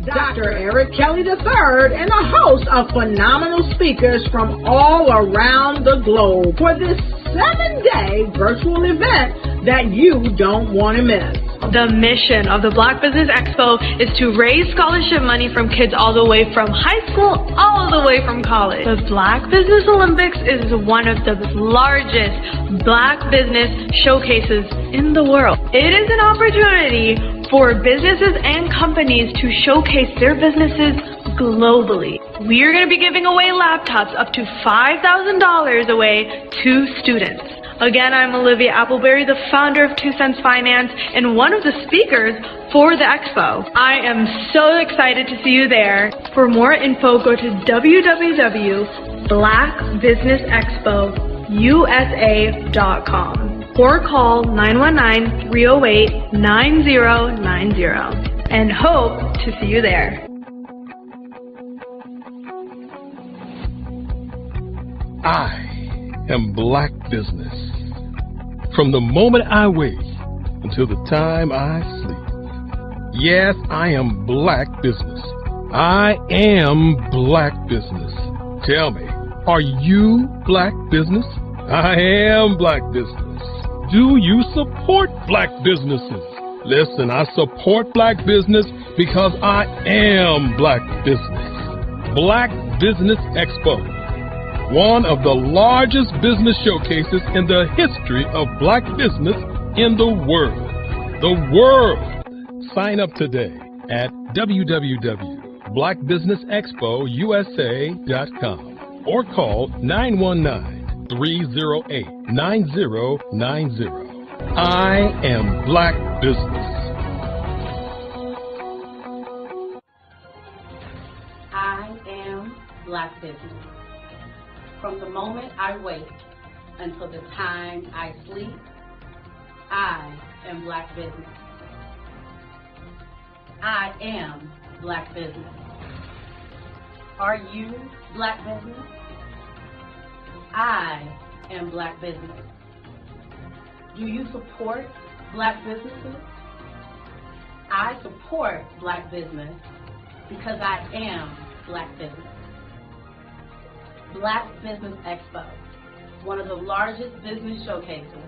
Dr. Eric Kelly III and a host of phenomenal speakers from all around the globe for this 7-day virtual event that you don't want to miss. The mission of the Black Business Expo is to raise scholarship money from kids all the way from high school all the way from college. The Black Business Olympics is one of the largest Black business showcases in the world. It is an opportunity for businesses and companies to showcase their businesses globally. We are going to be giving away laptops up to $5,000 away to students. Again, I'm Olivia Appleberry, the founder of 2 Cents Finance and one of the speakers for the expo. I am so excited to see you there. For more info, go to www.blackbusinessexpousa.com or call 919-308-9090 and hope to see you there. I am Black Business. From the moment I wake until the time I sleep. Yes, I am Black Business. I am Black Business. Tell me, are you Black Business? I am Black Business. Do you support Black businesses? Listen, I support Black business because I am Black Business. Black Business Expo. One of the largest business showcases in the history of Black business in the world. The world! Sign up today at www.blackbusinessexpousa.com or call 919-308-9090. I am Black Business. I am Black Business. From the moment I wake until the time I sleep, I am Black Business. I am Black Business. Are you Black Business? I am Black Business. Do you support Black businesses? I support Black business because I am Black Business. Black Business Expo, one of the largest business showcases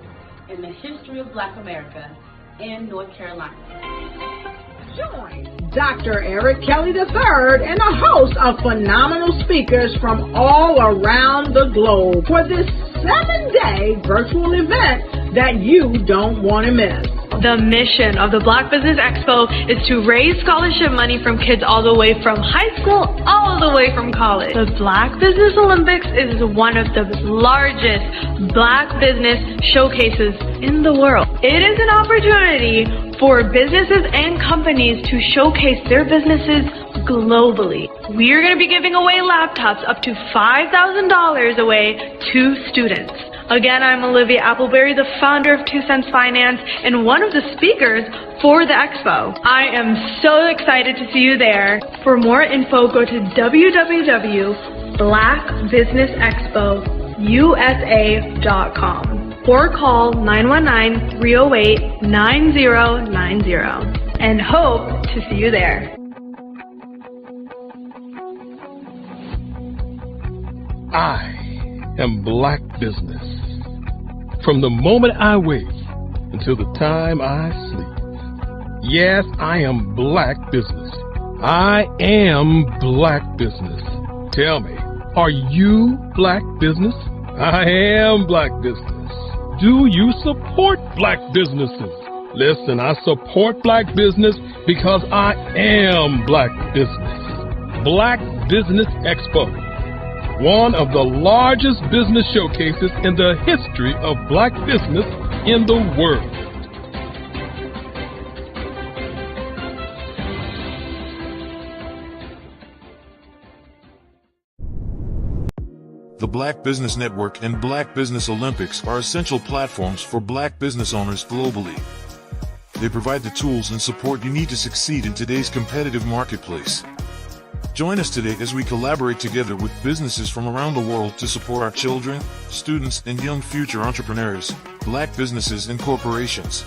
in the history of Black America in North Carolina. Join Dr. Eric Kelly III and a host of phenomenal speakers from all around the globe for this 7-day virtual event that you don't want to miss. The mission of the Black Business Expo is to raise scholarship money from kids all the way from high school all the way from college. The Black Business Olympics is one of the largest Black business showcases in the world. It is an opportunity for businesses and companies to showcase their businesses globally. We are going to be giving away laptops up to $5,000 away to students. Again, I'm Olivia Appleberry, the founder of 2 Cents Finance and one of the speakers for the expo. I am so excited to see you there. For more info, go to www.blackbusinessexpousa.com or call 919-308-9090 and hope to see you there. I am Black Business. From the moment I wake until the time I sleep. Yes, I am Black Business. I am Black Business. Tell me, are you Black Business? I am Black Business. Do you support Black businesses? Listen, I support Black business because I am Black Business. Black Business Expo. One of the largest business showcases in the history of Black business in the world. The Black Business Network and Black Business Olympics are essential platforms for Black business owners globally. They provide the tools and support you need to succeed in today's competitive marketplace. Join us today as we collaborate together with businesses from around the world to support our children, students, and young future entrepreneurs, Black businesses and corporations.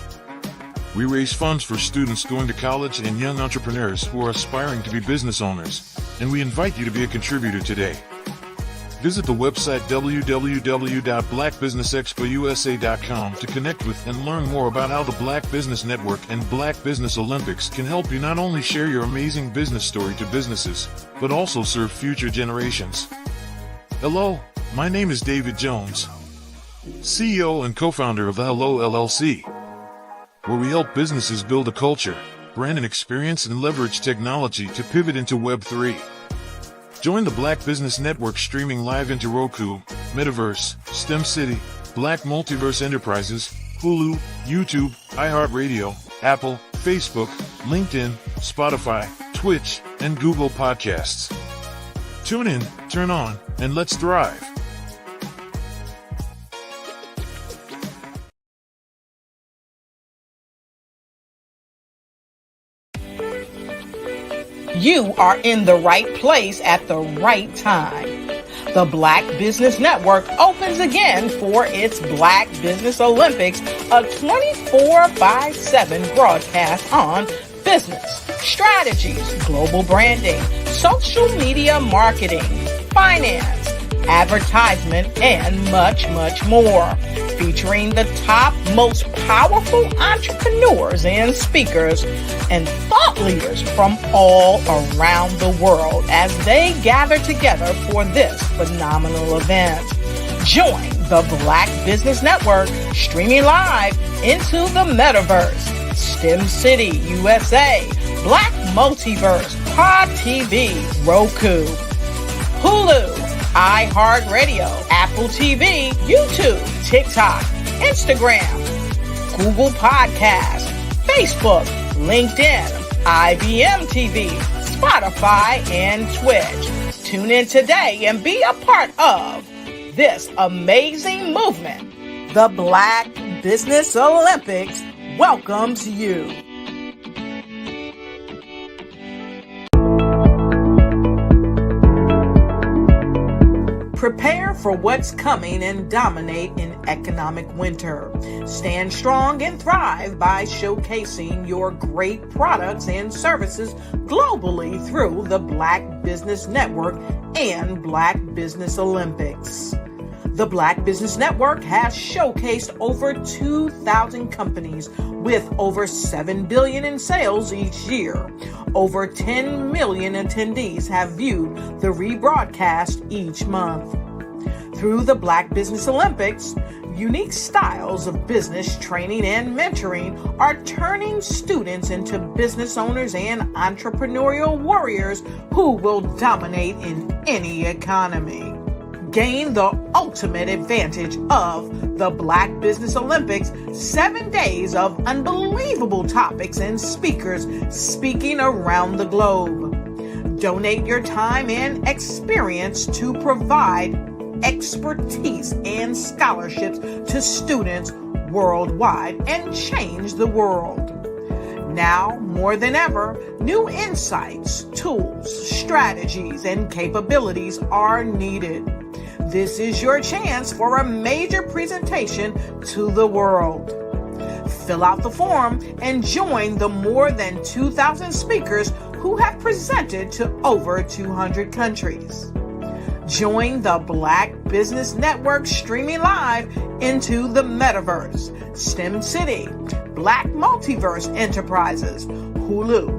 We raise funds for students going to college and young entrepreneurs who are aspiring to be business owners, and we invite you to be a contributor today. Visit the website www.blackbusinessexpousa.com to connect with and learn more about how the Black Business Network and Black Business Olympics can help you not only share your amazing business story to businesses, but also serve future generations. Hello, my name is David Jones, CEO and co-founder of the Hello LLC, where we help businesses build a culture, brand an experience, and leverage technology to pivot into Web3. Join the Black Business Network streaming live into Roku, Metaverse, STEM City, Black Multiverse Enterprises, Hulu, YouTube, iHeartRadio, Apple, Facebook, LinkedIn, Spotify, Twitch, and Google Podcasts. Tune in, turn on, and let's thrive. You are in the right place at the right time. The Black Business Network opens again for its Black Business Olympics, a 24/7 broadcast on business, strategies, global branding, social media marketing, finance, advertisement, and much, much more. Featuring the top, most powerful entrepreneurs and speakers and thought leaders from all around the world as they gather together for this phenomenal event. Join the Black Business Network streaming live into the Metaverse, STEM City USA, Black Multiverse, Pod TV, Roku, Hulu, iHeartRadio, Apple TV, YouTube, TikTok, Instagram, Google Podcasts, Facebook, LinkedIn, IBM TV, Spotify, and Twitch. Tune in today and be a part of this amazing movement. The Black Business Olympics welcomes you. Prepare for what's coming and dominate in economic winter. Stand strong and thrive by showcasing your great products and services globally through the Black Business Network and Black Business Olympics. The Black Business Network has showcased over 2,000 companies with over $7 billion in sales each year. Over 10 million attendees have viewed the rebroadcast each month. Through the Black Business Olympics, unique styles of business training and mentoring are turning students into business owners and entrepreneurial warriors who will dominate in any economy. Gain the ultimate advantage of the Black Business Olympics, 7 days of unbelievable topics and speakers speaking around the globe. Donate your time and experience to provide expertise and scholarships to students worldwide and change the world. Now, more than ever, new insights, tools, strategies, and capabilities are needed. This is your chance for a major presentation to the world. Fill out the form and join the more than 2,000 speakers who have presented to over 200 countries. Join the Black Business Network streaming live into the Metaverse, STEM City, Black Multiverse Enterprises, Hulu,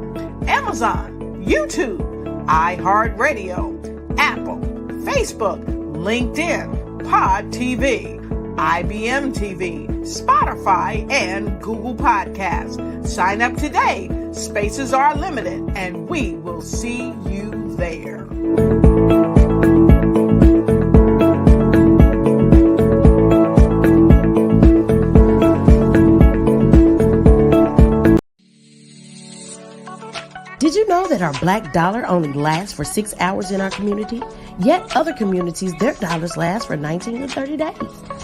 Amazon, YouTube, iHeartRadio, Apple, Facebook, LinkedIn, Pod TV, IBM TV, Spotify, and Google Podcasts. Sign up today. Spaces are limited, and we will see you there. Did you know that our black dollar only lasts for 6 hours in our community? Yet other communities, their dollars last for 19 to 30 days.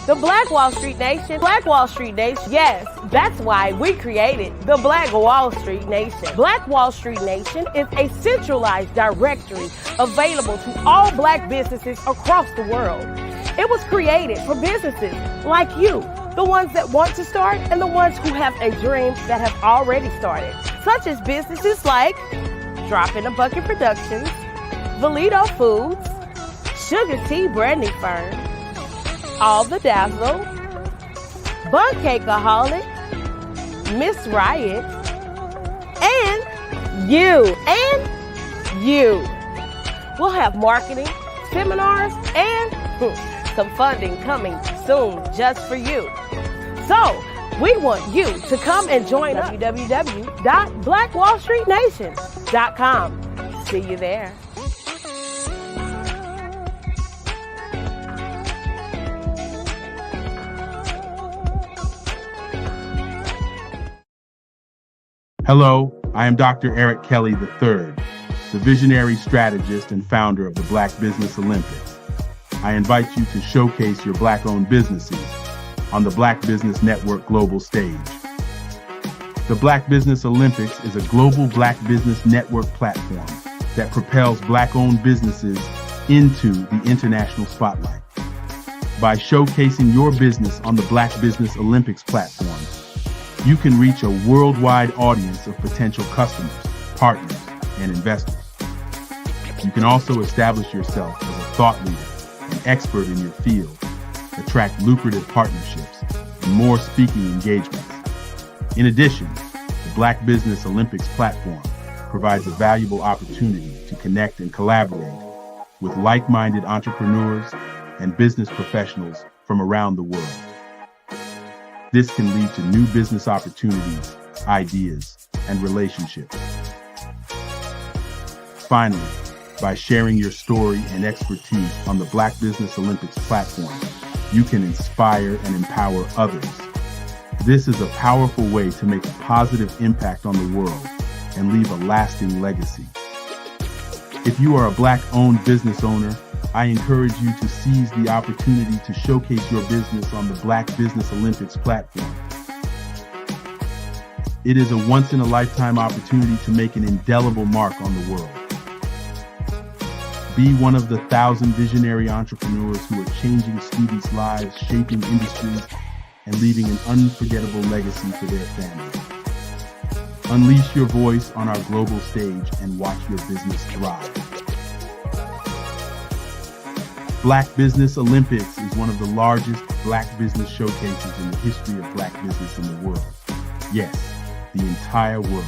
The Black Wall Street Nation. Black Wall Street Nation. Yes, that's why we created the Black Wall Street Nation. Black Wall Street Nation is a centralized directory available to all black businesses across the world. It was created for businesses like you the ones that want to start, and the ones who have a dream that have already started, such as businesses like Drop in a Bucket Productions, Valito Foods, Sugar Tea Branding Firm, All the Dazzle, Bun Cakeaholic, Miss Riot, and you. We'll have marketing, seminars, and some funding coming soon just for you. So, we want you to come and join www.blackwallstreetnation.com. See you there. Hello, I am Dr. Eric Kelly III, the visionary strategist and founder of the Black Business Olympics. I invite you to showcase your Black-owned businesses on the Black Business Network global stage. The Black Business Olympics is a global Black Business Network platform that propels Black-owned businesses into the international spotlight. By showcasing your business on the Black Business Olympics platform, you can reach a worldwide audience of potential customers, partners, and investors. You can also establish yourself as a thought leader, an expert in your field, attract lucrative partnerships, and more speaking engagements. In addition, the Black Business Olympics platform provides a valuable opportunity to connect and collaborate with like-minded entrepreneurs and business professionals from around the world. This can lead to new business opportunities, ideas, and relationships. Finally, by sharing your story and expertise on the Black Business Olympics platform, you can inspire and empower others. This is a powerful way to make a positive impact on the world and leave a lasting legacy. If you are a Black-owned business owner, I encourage you to seize the opportunity to showcase your business on the Black Business Olympics platform. It is a once-in-a-lifetime opportunity to make an indelible mark on the world. Be one of the 1,000 visionary entrepreneurs who are changing students' lives, shaping industries, and leaving an unforgettable legacy for their families. Unleash your voice on our global stage and watch your business thrive. Black Business Olympics is one of the largest Black business showcases in the history of Black business in the world. Yes, the entire world.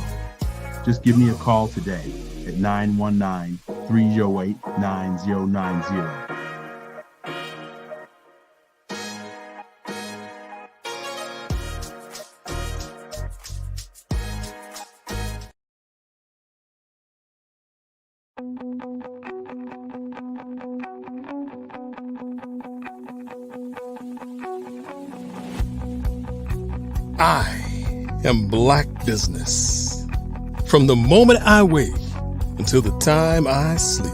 Just give me a call today at 919-308-9090. I am Black Business. From the moment I wake until the time I sleep.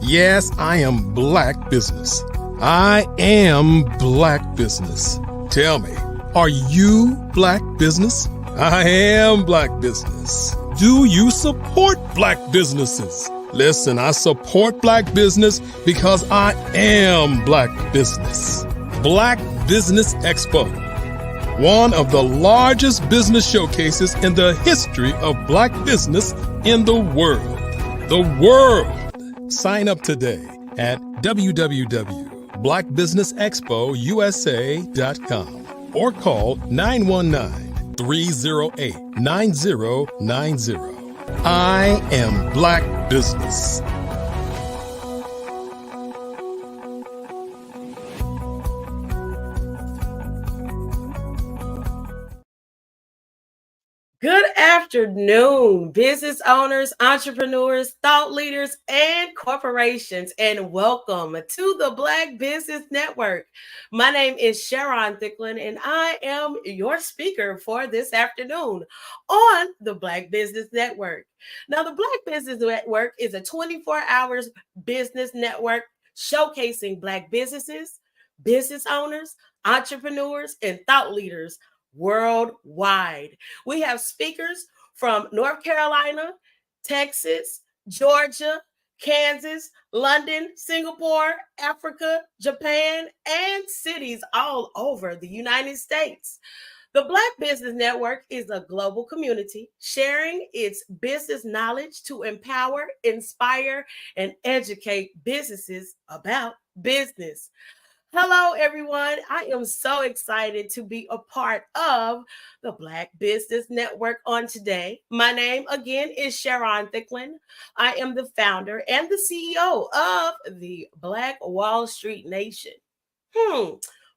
Yes, I am Black Business. I am Black Business. Tell me, are you Black Business? I am Black Business. Do you support Black businesses? Listen, I support Black business because I am Black Business. Black Business Expo, one of the largest business showcases in the history of Black business in the world. The world! Sign up today at www.blackbusinessexpousa.com or call 919-308-9090. I am Black Business. Good afternoon, business owners, entrepreneurs, thought leaders, and corporations, and welcome to the Black Business Network. My name is Sharon Thicklin, and I am your speaker for this afternoon on the Black Business Network. Now, the Black Business Network is a 24-hour business network showcasing Black businesses, business owners, entrepreneurs, and thought leaders worldwide. We have speakers from North Carolina, Texas, Georgia, Kansas, London, Singapore, Africa, Japan, and cities all over the United States. The Black Business Network is a global community sharing its business knowledge to empower, inspire, and educate businesses about business. Hello, everyone. I am so excited to be a part of the Black Business Network on today. My name, again, is Sharon Thicklin. I am the founder and the CEO of the Black Wall Street Nation.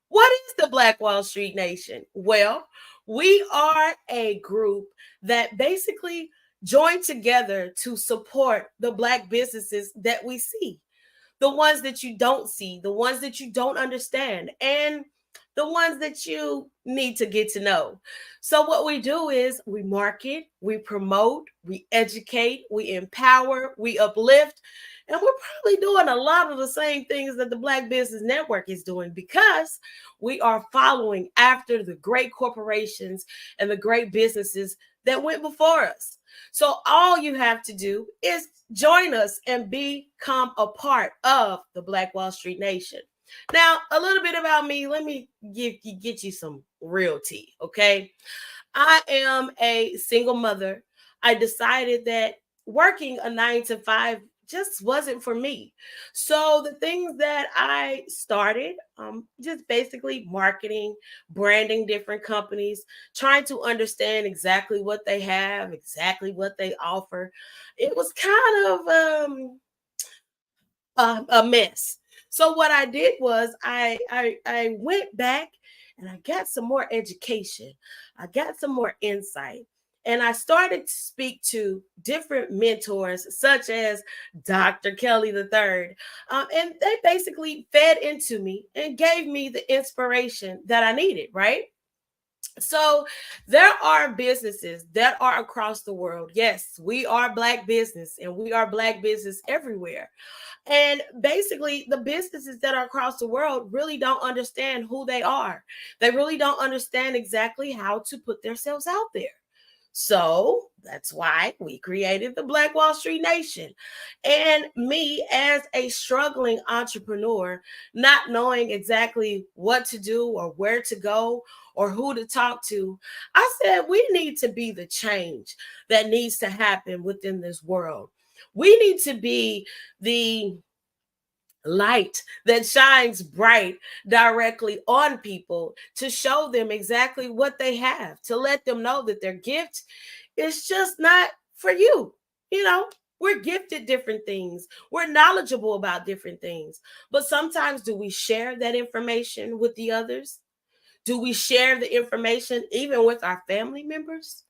What is the Black Wall Street Nation? Well, we are a group that basically joined together to support the Black businesses that we see, the ones that you don't see, the ones that you don't understand, and the ones that you need to get to know. So what we do is we market, we promote, we educate, we empower, we uplift, and we're probably doing a lot of the same things that the Black Business Network is doing because we are following after the great corporations and the great businesses that went before us. So all you have to do is join us and become a part of the Black Wall Street Nation. Now, a little bit about me. Let me get you some real tea, okay? I am a single mother. I decided that working a 9 to 5 just wasn't for me. So the things that I started, just basically marketing, branding different companies, trying to understand exactly what they have, exactly what they offer. It was kind of a mess. So what I did was I went back and I got some more education. I got some more insight. And I started to speak to different mentors, such as Dr. Kelly III. And they basically fed into me and gave me the inspiration that I needed, right? So there are businesses that are across the world. Yes, we are Black business and we are Black business everywhere. And basically, the businesses that are across the world really don't understand who they are. They really don't understand exactly how to put themselves out there. So that's why we created the Black Wall Street Nation. And me, as a struggling entrepreneur, not knowing exactly what to do or where to go or who to talk to, I said we need to be the change that needs to happen within this world. We need to be the light that shines bright directly on people to show them exactly what they have, to let them know that their gift is just not for you. You know, we're gifted different things. We're knowledgeable about different things. But sometimes do we share that information with the others? Do we share the information even with our family members?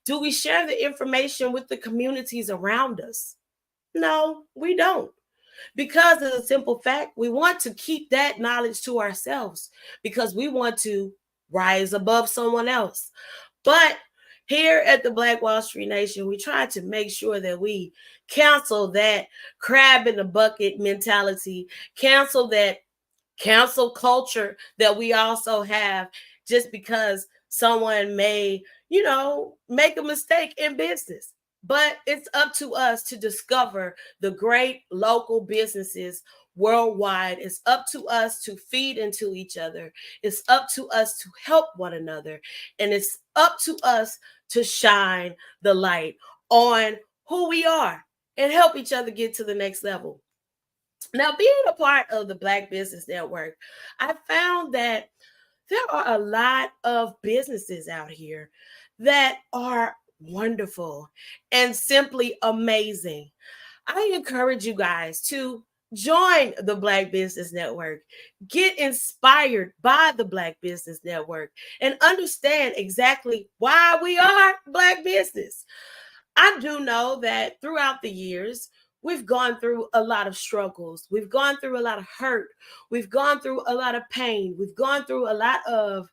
Do we share the information with the communities around us? No, we don't. Because of the simple fact, we want to keep that knowledge to ourselves because we want to rise above someone else. But here at the Black Wall Street Nation, we try to make sure that we cancel that crab in the bucket mentality, cancel that cancel culture that we also have just because someone may, make a mistake in business. But it's up to us to discover the great local businesses worldwide. It's up to us to feed into each other. It's up to us to help one another. And it's up to us to shine the light on who we are and help each other get to the next level. Now, being a part of the Black Business Network, I found that there are a lot of businesses out here that are wonderful and simply amazing. I encourage you guys to join the Black Business Network, get inspired by the Black Business Network, and understand exactly why we are Black business. I do know that throughout the years, we've gone through a lot of struggles. We've gone through a lot of hurt. We've gone through a lot of pain. We've gone through a lot of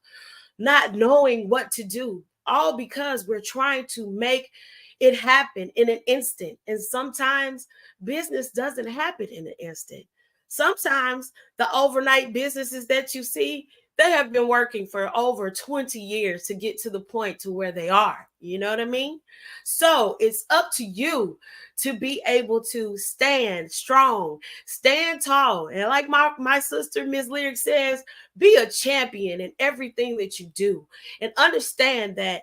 not knowing what to do, all because we're trying to make it happen in an instant. And sometimes business doesn't happen in an instant. Sometimes the overnight businesses that you see, they have been working for over 20 years to get to the point to where they are. You know what I mean? So it's up to you to be able to stand strong, stand tall. And like my sister, Ms. Lyric says, be a champion in everything that you do. And understand that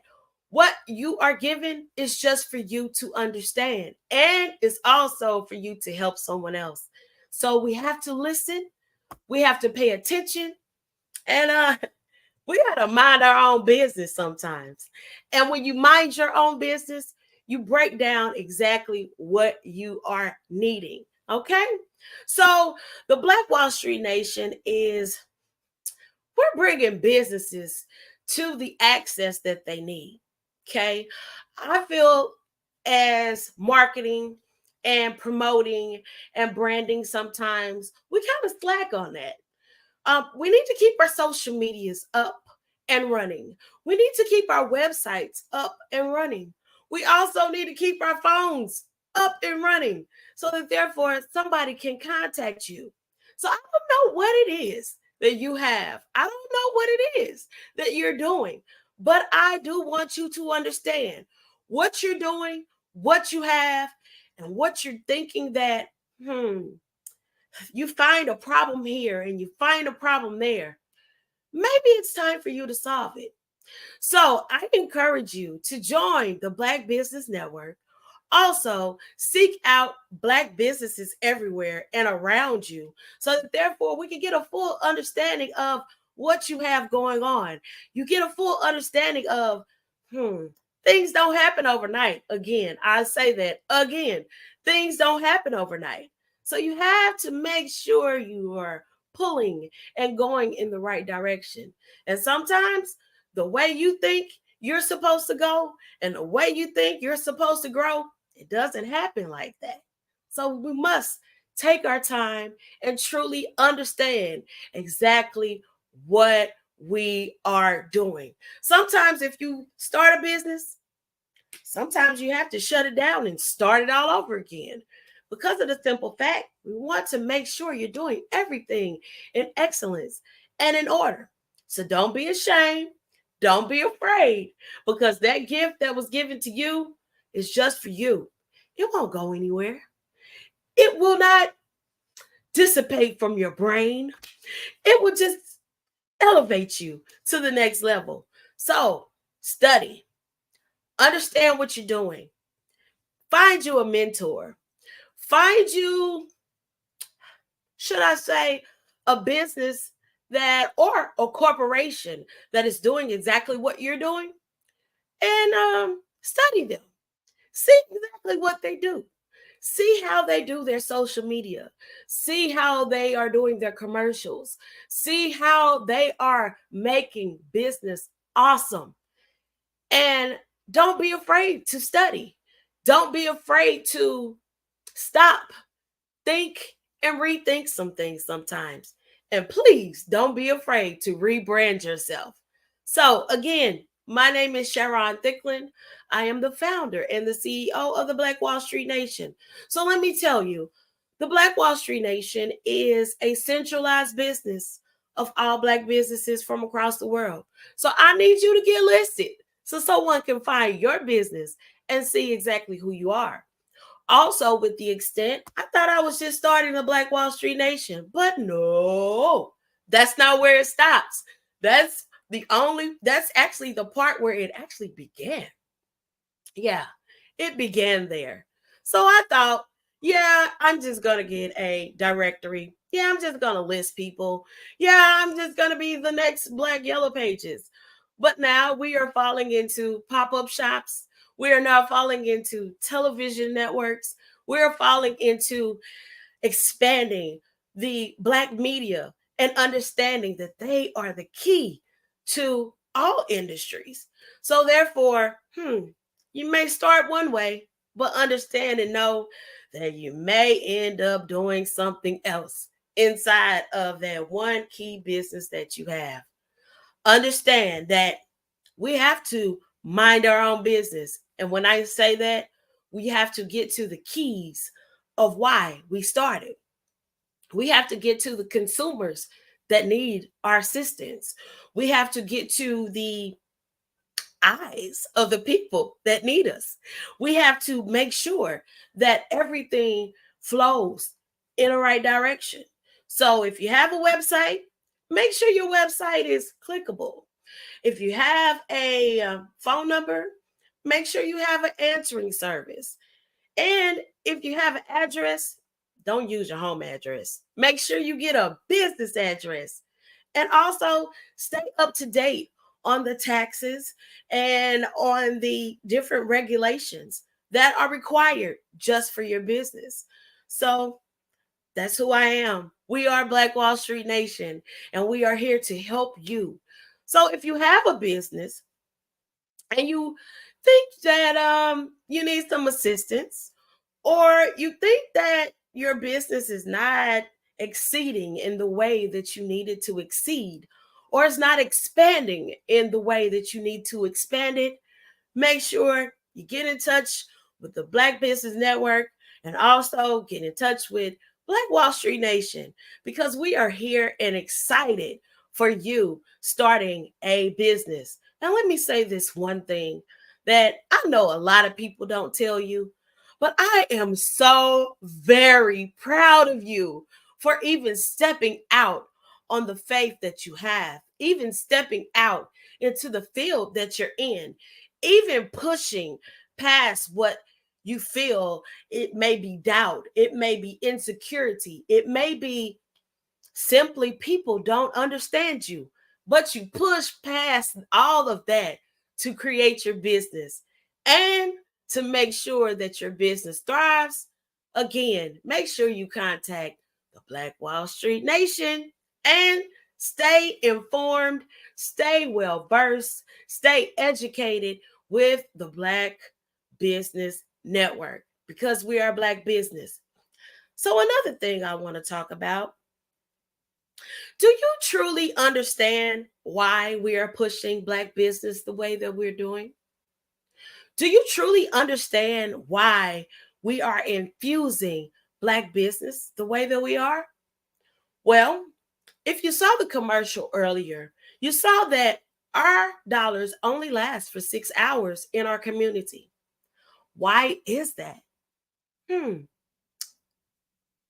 what you are given is just for you to understand. And it's also for you to help someone else. So we have to listen. We have to pay attention. And we got to mind our own business sometimes. And when you mind your own business, you break down exactly what you are needing. Okay. So the Black Wall Street Nation we're bringing businesses to the access that they need. Okay. I feel as marketing and promoting and branding, sometimes we kind of slack on that. We need to keep our social medias up and running. We need to keep our websites up and running. We also need to keep our phones up and running so that therefore somebody can contact you. So I don't know what it is that you have. I don't know what it is that you're doing, but I do want you to understand what you're doing, what you have, and what you're thinking that, you find a problem here and you find a problem there. Maybe it's time for you to solve it. So I encourage you to join the Black Business Network. Also, seek out Black businesses everywhere and around you so that therefore we can get a full understanding of what you have going on. You get a full understanding of, things don't happen overnight. Again, I say that again, things don't happen overnight. So you have to make sure you are pulling and going in the right direction. And sometimes the way you think you're supposed to go and the way you think you're supposed to grow, it doesn't happen like that. So we must take our time and truly understand exactly what we are doing. Sometimes if you start a business, sometimes you have to shut it down and start it all over again. Because of the simple fact, we want to make sure you're doing everything in excellence and in order. So don't be ashamed. Don't be afraid, because that gift that was given to you is just for you. It won't go anywhere. It will not dissipate from your brain. It will just elevate you to the next level. So study, understand what you're doing. Find you a mentor. Find you, should I say, a business that, or a corporation that is doing exactly what you're doing, and study them. See exactly what they do. See how they do their social media. See how they are doing their commercials. See how they are making business awesome. And don't be afraid to study. Don't be afraid to stop, think, and rethink some things sometimes. And please don't be afraid to rebrand yourself. So again, my name is Sharon Thicklin. I am the founder and the CEO of the Black Wall Street Nation. So let me tell you, the Black Wall Street Nation is a centralized business of all Black businesses from across the world. So I need you to get listed so someone can find your business and see exactly who you are. Also, with the extent, I thought I was just starting the Black Wall Street Nation, but no, that's not where it stops. That's actually the part where it actually began. Yeah, it began there. So I thought, yeah, I'm just going to get a directory. Yeah, I'm just going to list people. Yeah, I'm just going to be the next Black Yellow Pages. But now we are falling into pop-up shops. We are now falling into television networks. We're falling into expanding the Black media and understanding that they are the key to all industries. So therefore, you may start one way, but understand and know that you may end up doing something else inside of that one key business that you have. Understand that we have to mind our own business. And when I say that, we have to get to the keys of why we started. We have to get to the consumers that need our assistance. We have to get to the eyes of the people that need us. We have to make sure that everything flows in the right direction. So if you have a website, make sure your website is clickable. If you have a phone number, make sure you have an answering service. And if you have an address, don't use your home address. Make sure you get a business address. And also stay up to date on the taxes and on the different regulations that are required just for your business. So that's who I am. We are Black Wall Street Nation, and we are here to help you. So if you have a business and you think that you need some assistance, or you think that your business is not exceeding in the way that you need it to exceed, or it's not expanding in the way that you need to expand it, make sure you get in touch with the Black Business Network and also get in touch with Black Wall Street Nation, because we are here and excited for you starting a business. Now, let me say this one thing that I know a lot of people don't tell you, but I am so very proud of you for even stepping out on the faith that you have, even stepping out into the field that you're in, even pushing past what you feel. It may be doubt, it may be insecurity, it may be simply people don't understand you, but you push past all of that to create your business and to make sure that your business thrives. Again, make sure you contact the Black Wall Street Nation and stay informed, stay well versed, stay educated with the Black Business Network, because we are Black business. So another thing I want to talk about, do you truly understand why we are pushing Black business the way that we're doing? Do you truly understand why we are infusing Black business the way that we are? Well, if you saw the commercial earlier, you saw that our dollars only last for 6 hours in our community. Why is that?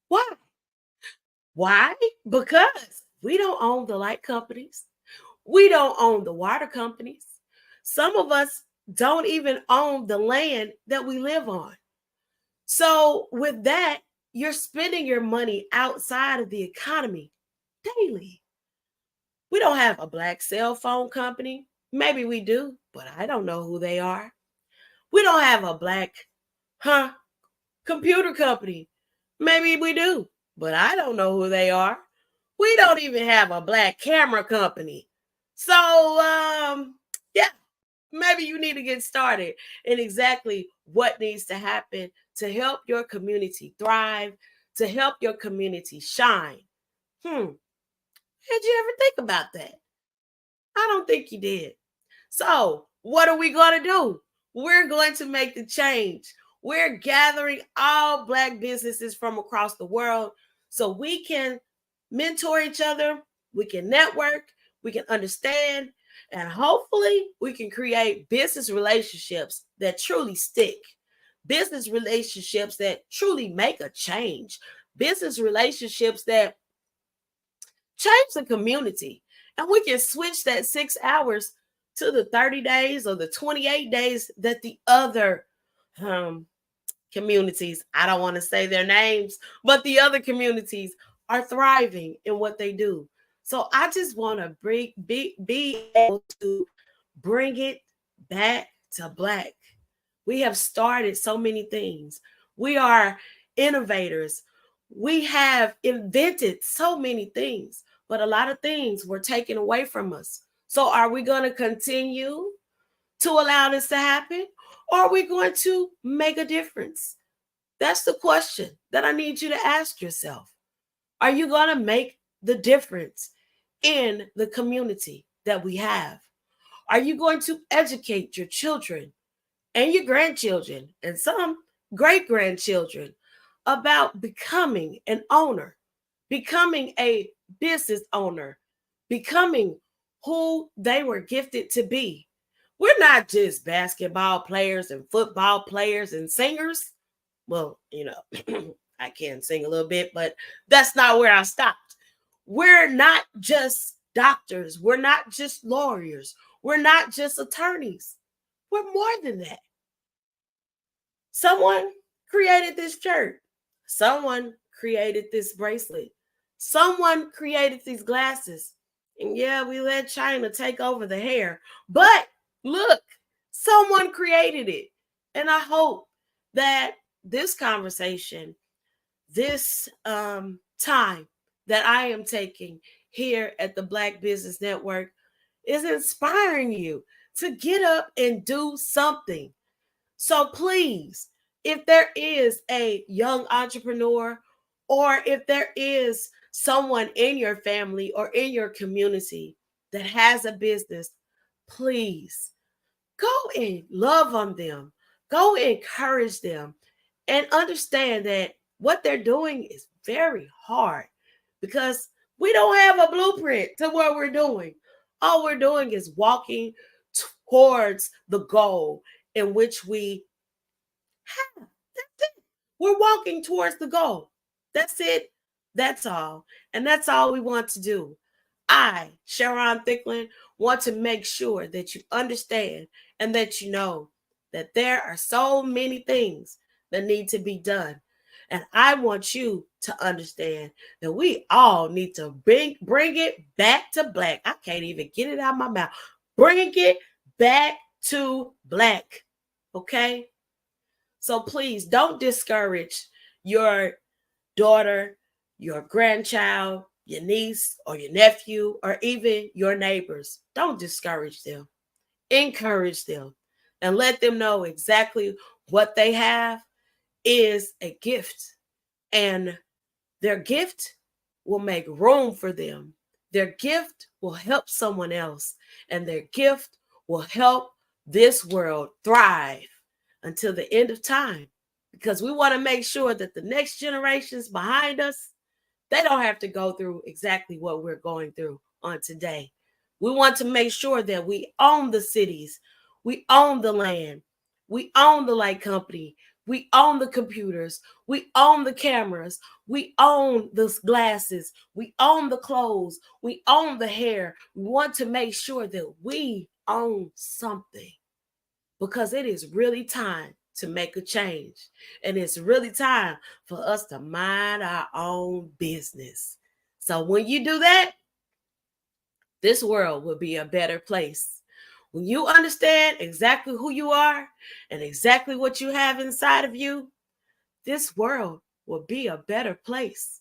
Why? Why? Because we don't own the light companies. We don't own the water companies. Some of us don't even own the land that we live on. So with that, you're spending your money outside of the economy daily. We don't have a Black cell phone company. Maybe we do, but I don't know who they are. We don't have a Black computer company. Maybe we do, but I don't know who they are. We don't even have a Black camera company. So, yeah, maybe you need to get started in exactly what needs to happen to help your community thrive, to help your community shine. Did you ever think about that? I don't think you did. So, what are we going to do? We're going to make the change. We're gathering all Black businesses from across the world so we can mentor each other, we can network, we can understand, and hopefully we can create business relationships that truly stick, business relationships that truly make a change, business relationships that change the community. And we can switch that 6 hours to the 30 days or the 28 days that the other communities, I don't want to say their names, but the other communities are thriving in what they do. So I just want to be able to bring it back to Black. We have started so many things. We are innovators. We have invented so many things, but a lot of things were taken away from us. So are we going to continue to allow this to happen? Or are we going to make a difference? That's the question that I need you to ask yourself. Are you going to make the difference in the community that we have? Are you going to educate your children and your grandchildren and some great-grandchildren about becoming an owner, becoming a business owner, becoming who they were gifted to be? we're not just basketball players and football players and singers. Well, I can sing a little bit, but that's not where I stopped. We're not just doctors. We're not just lawyers. We're not just attorneys. We're more than that. Someone created this shirt. Someone created this bracelet. Someone created these glasses. And yeah, we let China take over the hair. But look, someone created it. And I hope that this conversation, this time that I am taking here at the Black Business Network is inspiring you to get up and do something. So please, if there is a young entrepreneur, or if there is someone in your family or in your community that has a business, please go and love on them. Go encourage them and understand that what they're doing is very hard because we don't have a blueprint to what we're doing. All we're doing is walking towards the goal in which we have. That's it. We're walking towards the goal. That's it. That's all. And that's all we want to do. I, Sharon Thicklin, want to make sure that you understand and that you know that there are so many things that need to be done. And I want you to understand that we all need to bring it back to black. I can't even get it out of my mouth. Bring it back to black. Okay? So please don't discourage your daughter, your grandchild, your niece or your nephew, or even your neighbors. Don't discourage them. Encourage them and let them know exactly what they have is a gift. And their gift will make room for them. Their gift will help someone else. And their gift will help this world thrive until the end of time. Because we want to make sure that the next generations behind us, they don't have to go through exactly what we're going through on today. We want to make sure that we own the cities, we own the land, we own the light company, we own the computers, we own the cameras, we own the glasses, we own the clothes, we own the hair. We want to make sure that we own something because it is really time to make a change. And it's really time for us to mind our own business. So when you do that, this world will be a better place. When you understand exactly who you are and exactly what you have inside of you, this world will be a better place.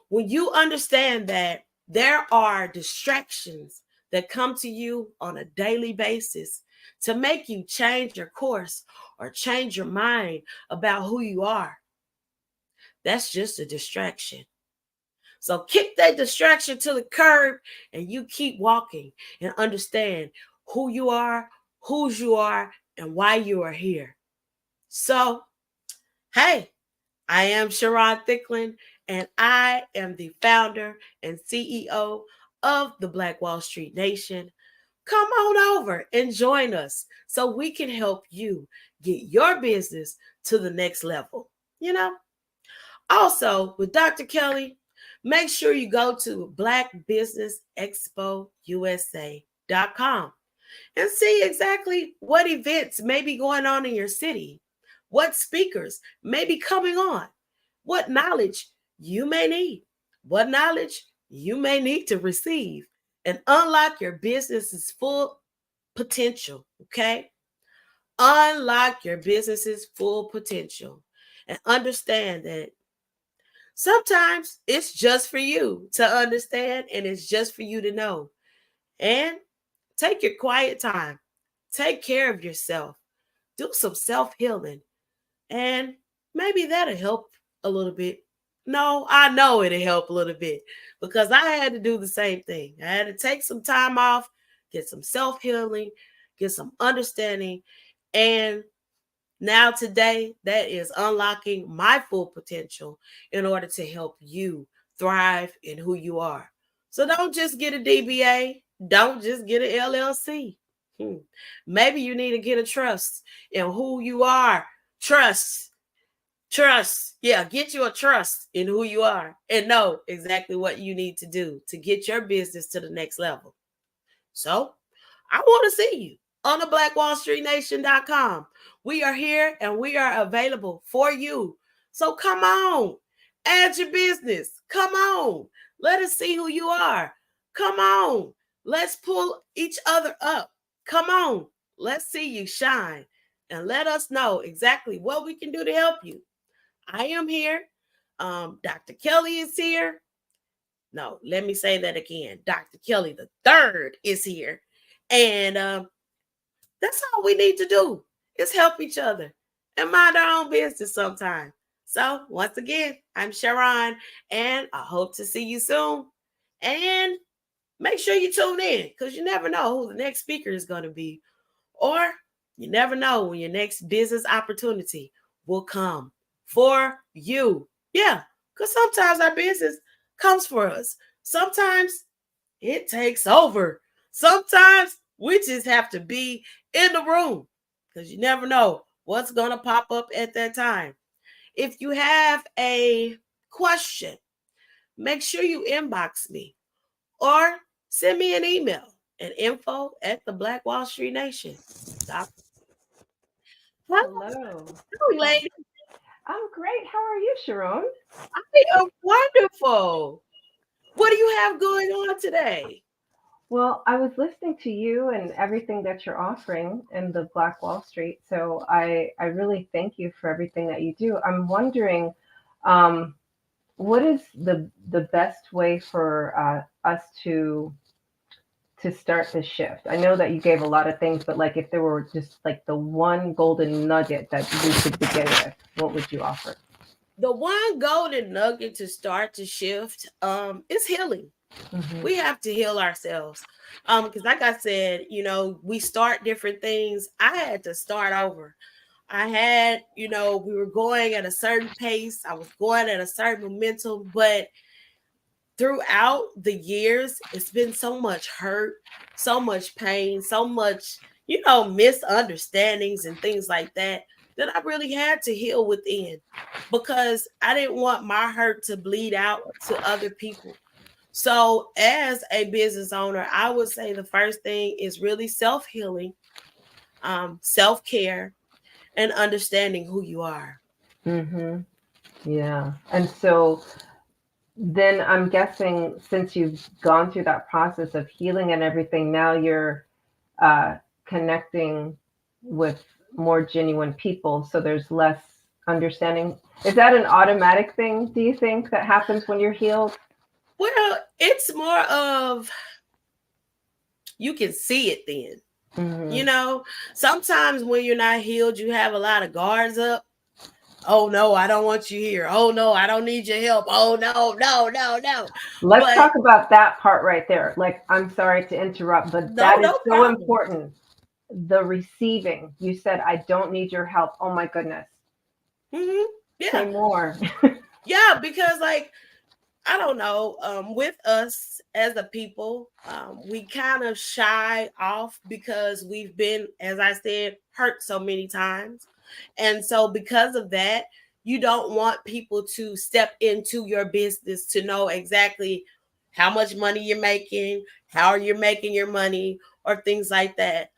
When you understand that there are distractions that come to you on a daily basis to make you change your course or change your mind about who you are, that's just a distraction. So kick that distraction to the curb and you keep walking and understand who you are, whose you are, and why you are here. So, hey, I am Sharon Thicklin, and I am the founder and CEO of the Black Wall Street Nation. Come on over and join us so we can help you get your business to the next level. Also, with Dr. Kelly, make sure you go to Black Business Expo USA.com and see exactly what events may be going on in your city, what speakers may be coming on, what knowledge you may need, what knowledge you may need to receive, and unlock your business's full potential, okay? Unlock your business's full potential and understand that sometimes it's just for you to understand and it's just for you to know. And take your quiet time. Take care of yourself. Do some self-healing. And maybe that'll help a little bit. No, I know it'll help a little bit because I had to do the same thing. I had to take some time off, get some self-healing, get some understanding. And now today, that is unlocking my full potential in order to help you thrive in who you are. So don't just get a DBA. Don't just get an LLC. Maybe you need to get a trust in who you are. Trust. Yeah, get you a trust in who you are and know exactly what you need to do to get your business to the next level. So I want to see you on the blackwallstreetnation.com. We are here and we are available for you. So come on, add your business. Come on, let us see who you are. Come on, let's pull each other up. Come on, let's see you shine and let us know exactly what we can do to help you. I am here. Dr. Kelly is here. No, let me say that again. Dr. Kelly the third is here. And that's all we need to do is help each other and mind our own business sometime. So once again, I'm Sharon, and I hope to see you soon. And make sure you tune in, because you never know who the next speaker is going to be. Or you never know when your next business opportunity will come for you. Yeah, because sometimes our business comes for us. Sometimes it takes over. Sometimes we just have to be in the room, because you never know what's going to pop up at that time. If you have a question, make sure you inbox me or send me an email at info@thebblackwallstreetnation.com. Hello. Hello, lady. I'm great. How are you, Sharon? I am wonderful. What do you have going on today? Well, I was listening to you and everything that you're offering in the Black Wall Street. So I really thank you for everything that you do. I'm wondering, what is the best way for us to start the shift? I know that you gave a lot of things, but like if there were just like the one golden nugget that we could begin with, what would you offer? The one golden nugget to start to shift is healing. Mm-hmm. We have to heal ourselves. Because like I said, we start different things. I had to start over. I had, we were going at a certain pace. I was going at a certain momentum, but throughout the years, it's been so much hurt, so much pain, so much, misunderstandings and things like that I really had to heal within, because I didn't want my hurt to bleed out to other people. So as a business owner, I would say the first thing is really self-healing, self-care, and understanding who you are. Mm-hmm. Yeah. And so then I'm guessing, since you've gone through that process of healing and everything, now you're connecting with more genuine people. So there's less understanding. Is that an automatic thing, do you think, that happens when you're healed? Well, it's more of, you can see it then. Mm-hmm. Sometimes when you're not healed, you have a lot of guards up. Oh, no, I don't want you here. Oh, no, I don't need your help. Oh, no. Let's talk about that part right there. Like, I'm sorry to interrupt, but that is so important. The receiving. You said, I don't need your help. Oh, my goodness. Mm-hmm. Yeah. Say more. Yeah, because I don't know, with us as a people, we kind of shy off because we've been, as I said, hurt so many times. And so because of that, you don't want people to step into your business to know exactly how much money you're making, how you're making your money, or things like that.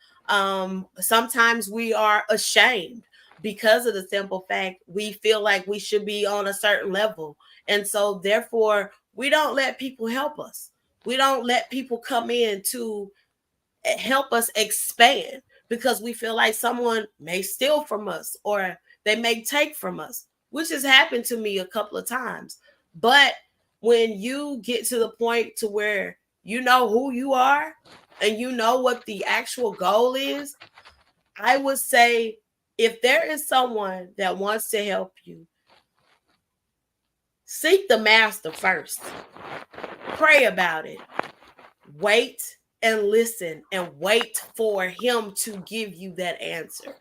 Sometimes we are ashamed because of the simple fact we feel like we should be on a certain level. And so therefore, we don't let people help us. We don't let people come in to help us expand, because we feel like someone may steal from us or they may take from us, which has happened to me a couple of times. But when you get to the point to where you know who you are and you know what the actual goal is, I would say if there is someone that wants to help you, seek the master first. Pray about it. Wait and listen and wait for him to give you that answer.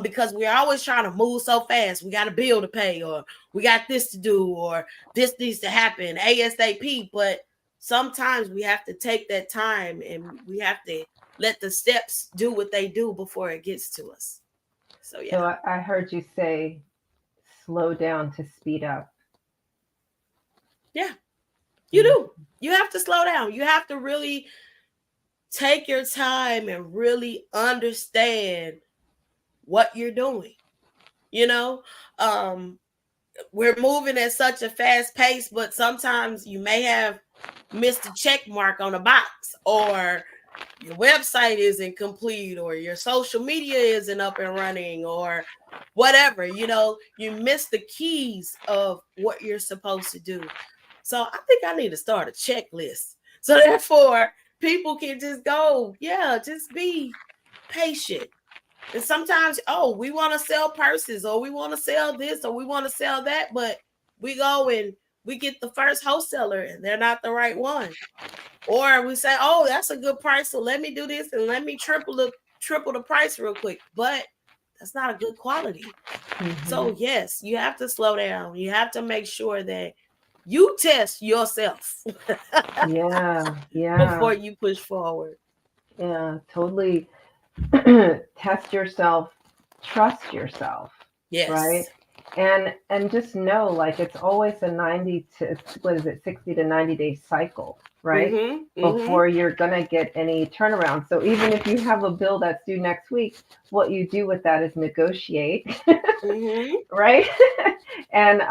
Because we're always trying to move so fast. We got a bill to pay, or we got this to do, or this needs to happen ASAP. But sometimes we have to take that time and we have to let the steps do what they do before it gets to us. So yeah. So I heard you say slow down to speed up. Yeah, you do. You have to slow down. You have to really take your time and really understand what you're doing. You know, we're moving at such a fast pace, but sometimes you may have missed a check mark on a box, or your website isn't complete, or your social media isn't up and running, or whatever. You know, you miss the keys of what you're supposed to do. So I think I need to start a checklist. So therefore, people can just go, yeah, just be patient. And sometimes, we want to sell purses, or we want to sell this, or we want to sell that, but we go and we get the first wholesaler and they're not the right one. Or we say, oh, that's a good price, so let me do this and let me triple the price real quick. But that's not a good quality. Mm-hmm. So yes, you have to slow down. You have to make sure that you test yourself. Yeah. Before you push forward. Yeah, totally. Test yourself, trust yourself. Yes. Right. And just know, like, it's always a 60 to 90 day cycle, right? Mm-hmm, before you're gonna get any turnaround. So even if you have a bill that's due next week, what you do with that is negotiate, mm-hmm. right? And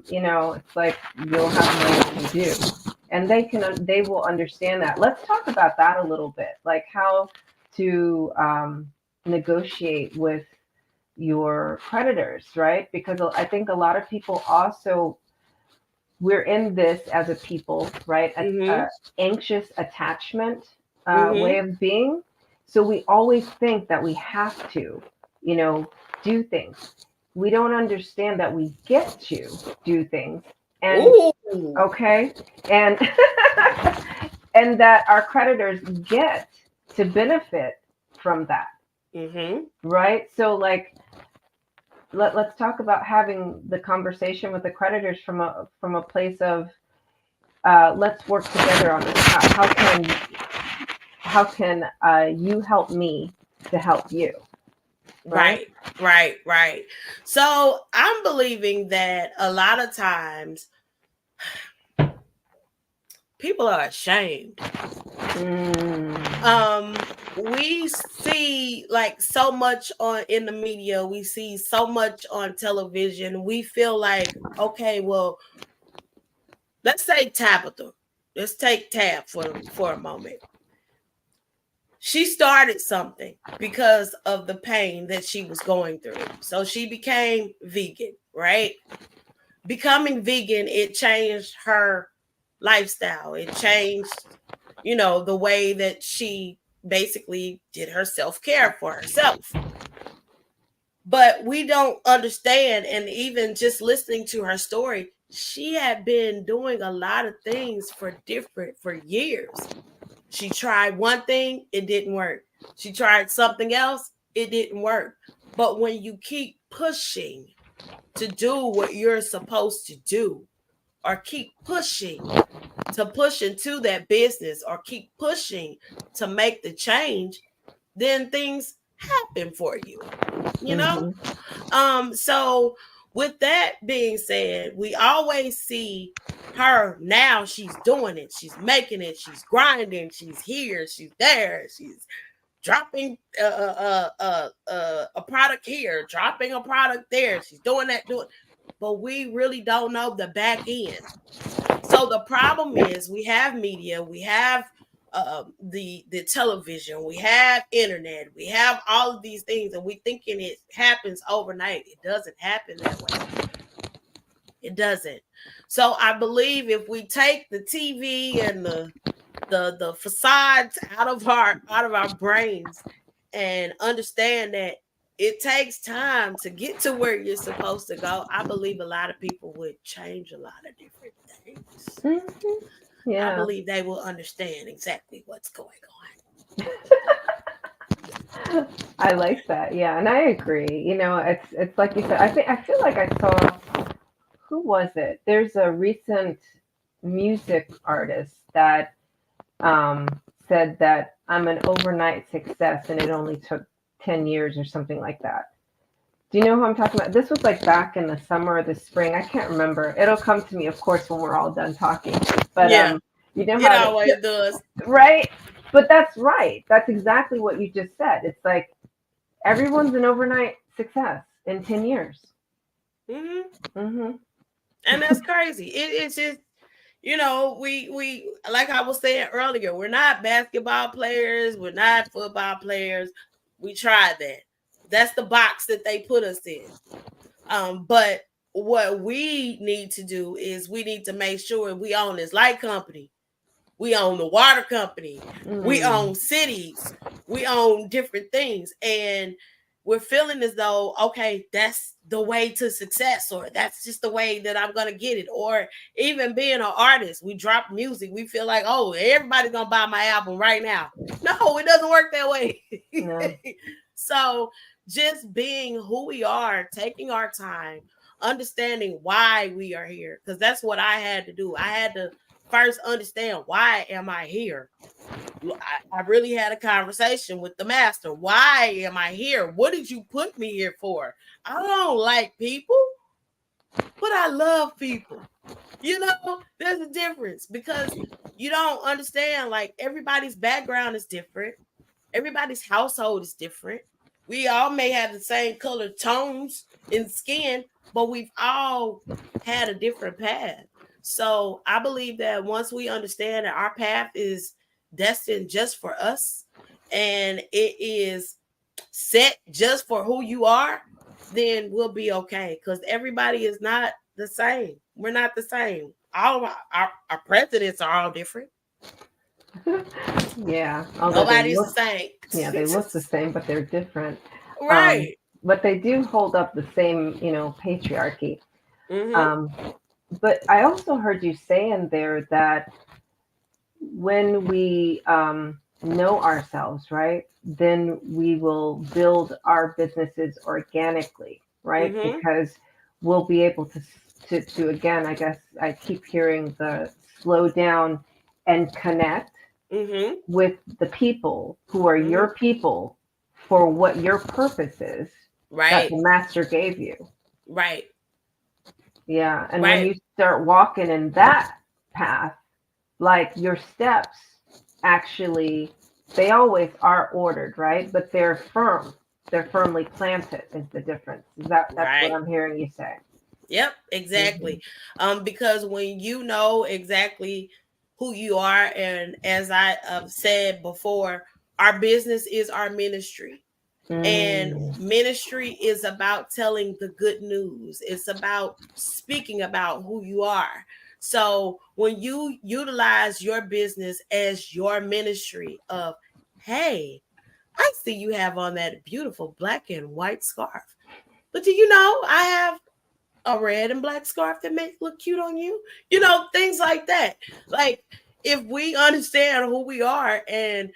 it's like you'll have money to do, and they will understand that. Let's talk about that a little bit, like how to negotiate with your creditors, right? Because I think a lot of people also, we're in this as a people, right? Mm-hmm. Anxious attachment mm-hmm. way of being. So we always think that we have to, do things. We don't understand that we get to do things. And ooh. Okay. And and that our creditors get to benefit from that. Mm-hmm. Right? So like, let's talk about having the conversation with the creditors from a place of let's work together on this. How can you help me to help you? Right. So I'm believing that a lot of times people are ashamed. We see like so much in the media. We see so much on television. We feel like, okay, well, let's say Tabitha. Let's take Tab for a moment. She started something because of the pain that she was going through. So she became vegan, right? Becoming vegan, it changed her lifestyle. It changed, the way that she basically did her self-care for herself. But we don't understand, and even just listening to her story, she had been doing a lot of things for years. She tried one thing, it didn't work. She tried something else, it didn't work. But when you keep pushing to do what you're supposed to do, or keep pushing to push into that business, or keep pushing to make the change, then things happen for you, Mm-hmm. So with that being said, we always see her now. She's doing it. She's making it. She's grinding. She's here. She's there. She's dropping a product here, dropping a product there. She's doing that, but we really don't know the back end. So the problem is, we have media, we have the television, we have internet, we have all of these things, and we thinking it happens overnight. It doesn't happen that way. It doesn't. So I believe if we take the TV and the facades out of our brains and understand that it takes time to get to where you're supposed to go, I believe a lot of people would change a lot of different things. Mm-hmm. Yeah. I believe they will understand exactly what's going on. I like that. Yeah, and I agree. It's like you said. I feel like I saw, who was it? There's a recent music artist that said that I'm an overnight success and it only took 10 years or something like that. Do you know who I'm talking about? This was like back in the summer or the spring. I can't remember. It'll come to me, of course, when we're all done talking. But you know it how always does. right? But that's right. That's exactly what you just said. It's like everyone's an overnight success in 10 years. And that's crazy. It's just, we like I was saying earlier, we're not basketball players, we're not football players. We tried that. That's the box that they put us in. But what we need to do is we need to make sure we own this light company. We own the water company. We own cities. We own different things. And we're feeling as though, okay, that's the way to success, or that's just the way that I'm going to get it. Or even being an artist, we drop music. We feel like, oh, everybody's going to buy my album right now. No, it doesn't work that way. No. So just being who we are, taking our time, understanding why we are here. Because that's what I had to do. I had to first understand, why am I here? I really had a conversation with the master. Why am I here? What did you put me here for? I don't like people, but I love people. There's a difference, because you don't understand, like, everybody's background is different. Everybody's household is different. We all may have the same color tones in skin, but we've all had a different path. So I believe that once we understand that our path is destined just for us, and it is set just for who you are, then we'll be okay. Because everybody is not the same. We're not the same. All of our presidents are all different. Yeah. Nobody's the same. Yeah, they look the same, but they're different. Right. But they do hold up the same, patriarchy. But I also heard you say in there that when we know ourselves, right, then we will build our businesses organically, right? Because we'll be able to again, I guess I keep hearing the slow down and connect with the people who are your people for what your purpose is that the master gave you. Right. Yeah. And when you start walking in that path, like your steps actually, they always are ordered, right? But they're firm. They're firmly planted is the difference. That's what I'm hearing you say. Yep, exactly. Because when you know exactly who you are, and as I said before, our business is our ministry. And ministry is about telling the good news. It's about speaking about who you are. So when you utilize your business as your ministry of, hey, I see you have on that beautiful black and white scarf, but do you know I have a red and black scarf that makes look cute on you? Things like that. Like, if we understand who we are and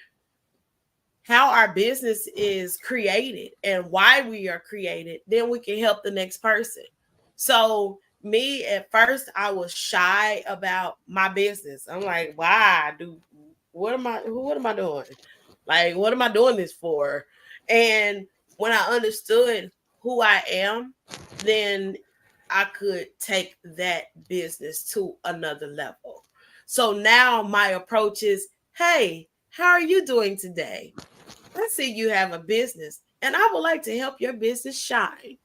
how our business is created and why we are created, then we can help the next person. So me, at first, I was shy about my business. I'm like, what am I doing? Like, what am I doing this for? And when I understood who I am, then I could take that business to another level. So now my approach is, hey, how are you doing today? I see you have a business, and I would like to help your business shine,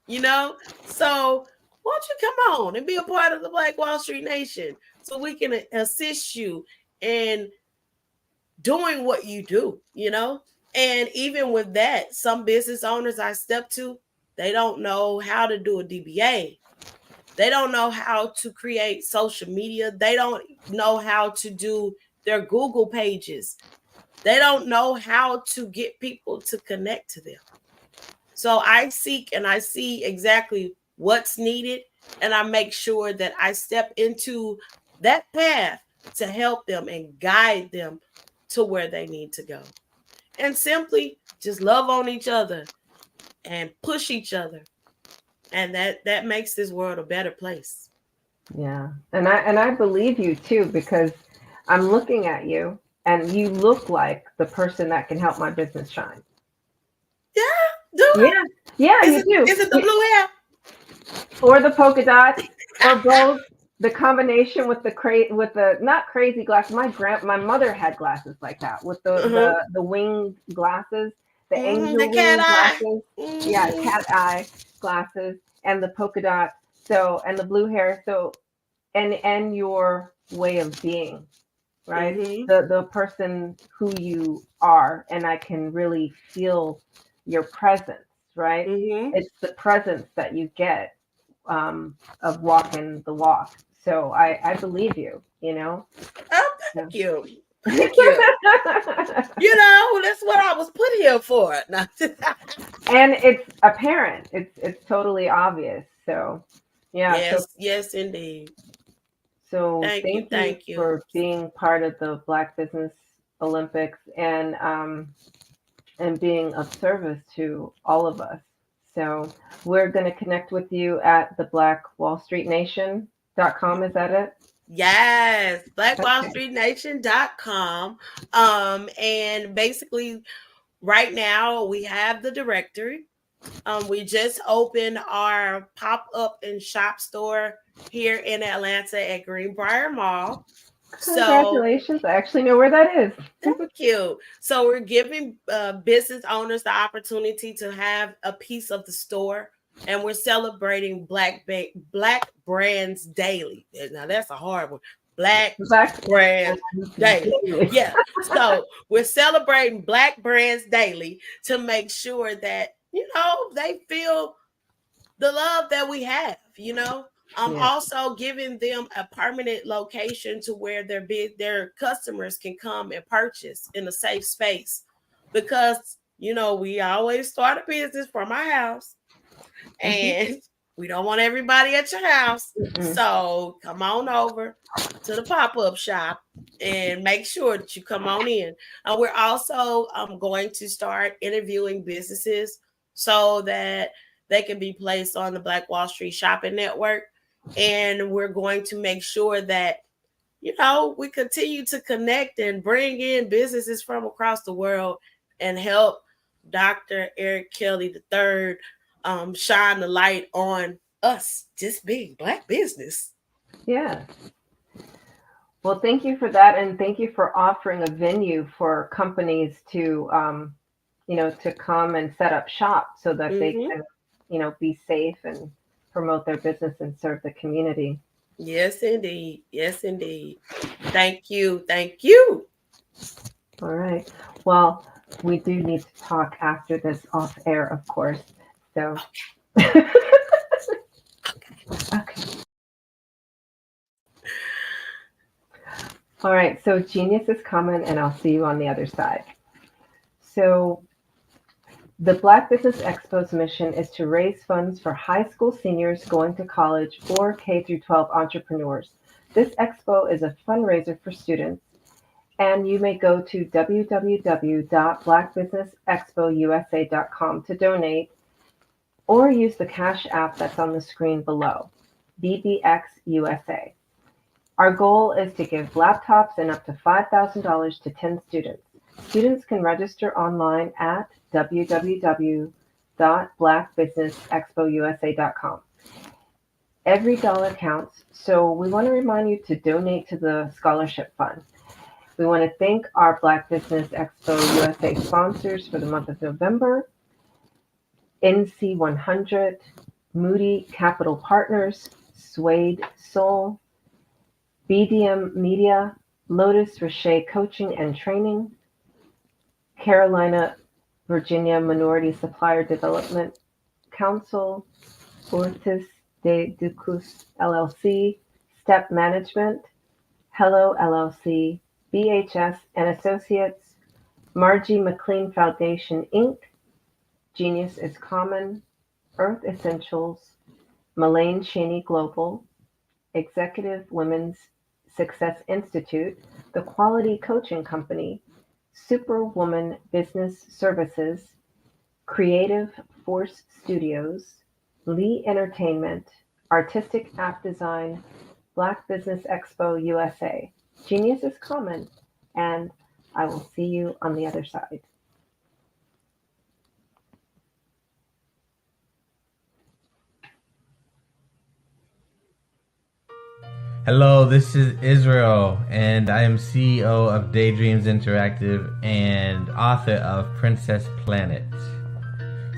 So why don't you come on and be a part of the Black Wall Street Nation so we can assist you in doing what you do, And even with that, some business owners I step to, they don't know how to do a DBA. They don't know how to create social media. They don't know how to do their Google pages. They don't know how to get people to connect to them. So I seek and I see exactly what's needed, and I make sure that I step into that path to help them and guide them to where they need to go. And simply just love on each other and push each other. And that makes this world a better place. Yeah. And I believe you too, because I'm looking at you and you look like the person that can help my business shine. Yeah, do it. Yeah, Is you it, do. is it the blue hair? Or the polka dots, or both. The combination with the not crazy glasses. My mother had glasses like that with the winged glasses, the The angel cat wing eye. glasses. Yeah, cat eye glasses, and the polka dot. So, and the blue hair. So, and your way of being, right? The person who you are, and I can really feel your presence, right? It's the presence that you get of walking the walk. So I believe you, you know. Oh, thank you. Thank you. You know, that's what I was put here for. And it's apparent. It's totally obvious. So yeah. Yes, indeed. So Thank thank you you. for being part of the Black Business Olympics and being of service to all of us. So we're going to connect with you at the blackwallstreetnation.com. Is that it? Yes, blackwallstreetnation.com. And basically right now we have the directory. We just opened our pop-up and shop store here in Atlanta at Greenbrier Mall. Congratulations. I actually know where that is. Thank you. So we're giving business owners the opportunity to have a piece of the store, and we're celebrating Black brands daily. Now that's a hard one. Black brands daily. Yeah. So we're celebrating Black brands daily to make sure that, you know, they feel the love that we have, you know. Also giving them a permanent location to where their customers can come and purchase in a safe space, because you know we always start a business from our house, and we don't want everybody at your house. So come on over to the pop-up shop and make sure that you come on in. We're also going to start interviewing businesses so that they can be placed on the Black Wall Street Shopping Network. And we're going to make sure that, you know, we continue to connect and bring in businesses from across the world and help Dr. Eric Kelly III shine the light on us just being Black business. Yeah. Well, thank you for that. And thank you for offering a venue for companies to, you know, to come and set up shop so that they can, you know, be safe and promote their business and serve the community. Yes, indeed. Yes, indeed. Thank you. Thank you. All right. Well, we do need to talk after this off air, of course. So. Okay. All right. So Genius is coming, and I'll see you on the other side. So the Black Business Expo's mission is to raise funds for high school seniors going to college or K-12 entrepreneurs. This expo is a fundraiser for students, and you may go to www.blackbusinessexpousa.com to donate, or use the Cash App that's on the screen below, BBXUSA. Our goal is to give laptops and up to $5,000 to 10 students. Students can register online at www.blackbusinessexpousa.com. Every dollar counts, so we want to remind you to donate to the scholarship fund. We want to thank our Black Business Expo USA sponsors for the month of November: NC100, Moody Capital Partners, Suede Soul, BDM Media, Lotus Rocher Coaching and Training, Carolina, Virginia Minority Supplier Development Council, Ortiz de Ducus LLC, Step Management, Hello LLC, BHS and Associates, Margie McLean Foundation Inc., Genius is Common, Earth Essentials, Mullane Cheney Global, Executive Women's Success Institute, The Quality Coaching Company, Superwoman Business Services, Creative Force Studios, Lee Entertainment, Artistic App Design, Black Business Expo USA, Genius is Common, and I will see you on the other side. Hello, this is Israel, and I am CEO of Daydreams Interactive and author of Princess Planet.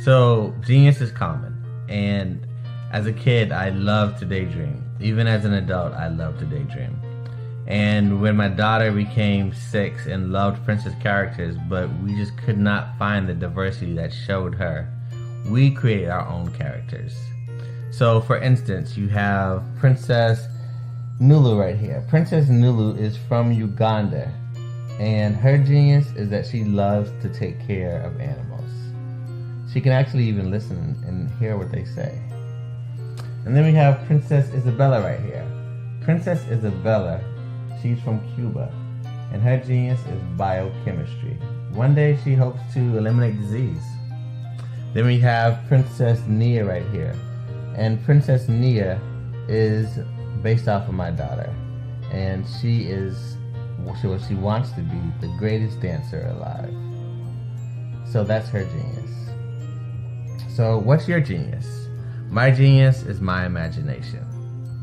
So, genius is common, and as a kid, I loved to daydream. Even as an adult, I love to daydream. And when my daughter became 6 and loved princess characters, but we just could not find the diversity that showed her, we created our own characters. So, for instance, you have Princess Nulu right here. Princess Nulu is from Uganda, and her genius is that she loves to take care of animals. She can actually even listen and hear what they say. And then we have Princess Isabella right here. Princess Isabella, she's from Cuba, and her genius is biochemistry. One day she hopes to eliminate disease. Then we have Princess Nia right here, and Princess Nia is based off of my daughter, and she is what she wants to be, the greatest dancer alive. So that's her genius. So what's your genius? My genius is my imagination.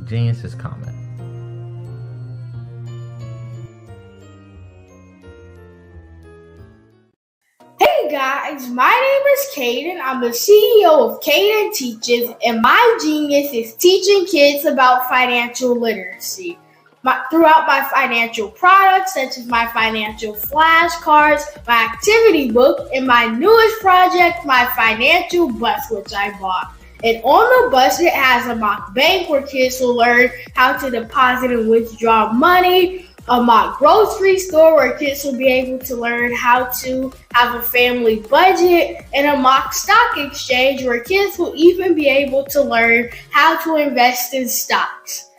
Genius is common. Hey guys, my name is Caden. I'm the CEO of Caden Teaches, and my genius is teaching kids about financial literacy. Throughout my financial products, such as my financial flashcards, my activity book, and my newest project, my financial bus, which I bought. And on the bus, it has a mock bank where kids will learn how to deposit and withdraw money, a mock grocery store where kids will be able to learn how to have a family budget, and a mock stock exchange where kids will even be able to learn how to invest in stocks.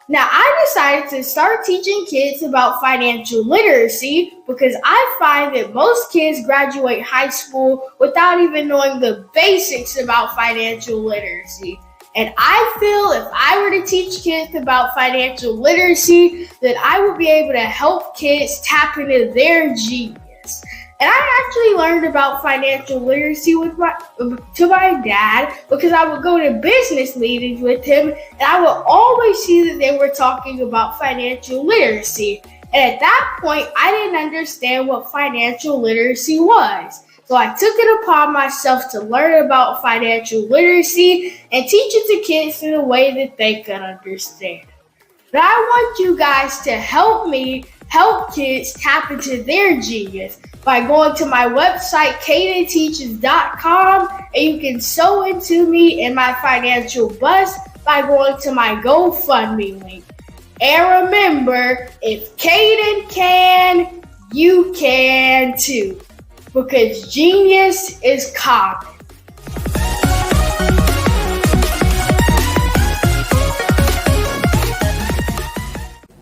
Now, I decided to start teaching kids about financial literacy because I find that most kids graduate high school without even knowing the basics about financial literacy. And I feel if I were to teach kids about financial literacy, that I would be able to help kids tap into their genius. And I actually learned about financial literacy to my dad because I would go to business meetings with him, and I would always see that they were talking about financial literacy. And at that point, I didn't understand what financial literacy was. So I took it upon myself to learn about financial literacy and teach it to kids in a way that they could understand. But I want you guys to help me help kids tap into their genius by going to my website, cadenteaches.com, and you can sew into me in my financial bus by going to my GoFundMe link. And remember, if Caden can, you can too. Because genius is common.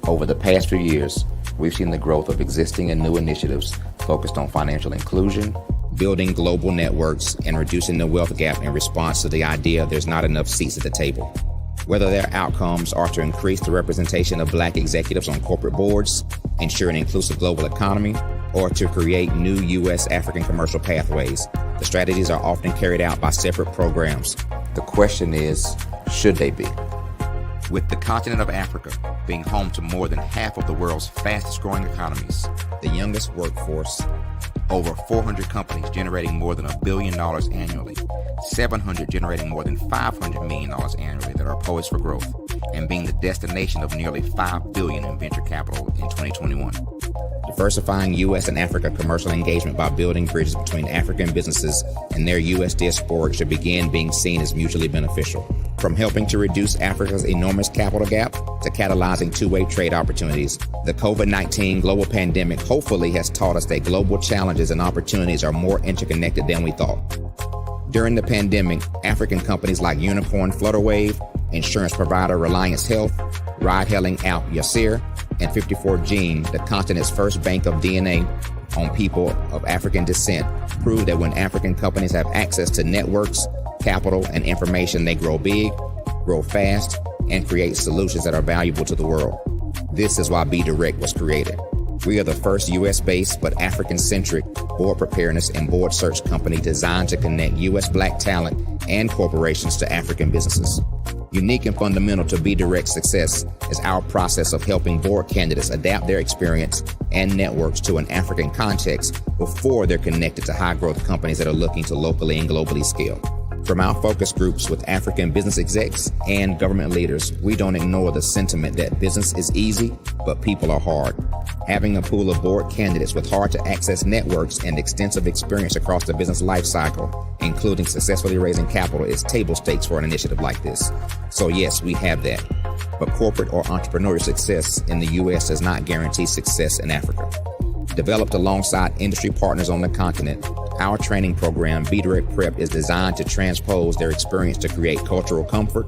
Over the past few years, we've seen the growth of existing and new initiatives focused on financial inclusion, building global networks, and reducing the wealth gap in response to the idea there's not enough seats at the table. Whether their outcomes are to increase the representation of Black executives on corporate boards, ensure an inclusive global economy, or to create new U.S. African commercial pathways, the strategies are often carried out by separate programs. The question is, should they be? With the continent of Africa being home to more than half of the world's fastest growing economies, the youngest workforce, over 400 companies generating more than $1 billion annually, 700 generating more than $500 million annually that are poised for growth, and being the destination of nearly $5 billion in venture capital in 2021. Diversifying U.S. and Africa commercial engagement by building bridges between African businesses and their U.S. diaspora should begin being seen as mutually beneficial. From helping to reduce Africa's enormous capital gap to catalyzing two-way trade opportunities, the COVID-19 global pandemic hopefully has taught us that global challenges and opportunities are more interconnected than we thought. During the pandemic, African companies like Unicorn Flutterwave, insurance provider Reliance Health, ride-hailing app Yasir, and 54Gene, the continent's first bank of DNA on people of African descent, proved that when African companies have access to networks, capital, and information, they grow big, grow fast, and create solutions that are valuable to the world. This is why Be Direct was created. We are the first U.S.-based but African-centric board preparedness and board search company designed to connect U.S. Black talent and corporations to African businesses. Unique and fundamental to BDirect's success is our process of helping board candidates adapt their experience and networks to an African context before they're connected to high-growth companies that are looking to locally and globally scale. From our focus groups with African business execs and government leaders, we don't ignore the sentiment that business is easy, but people are hard. Having a pool of board candidates with hard-to-access networks and extensive experience across the business life cycle, including successfully raising capital, is table stakes for an initiative like this. So yes, we have that. But corporate or entrepreneurial success in the U.S. does not guarantee success in Africa. Developed alongside industry partners on the continent, our training program, BDirect Prep, is designed to transpose their experience to create cultural comfort,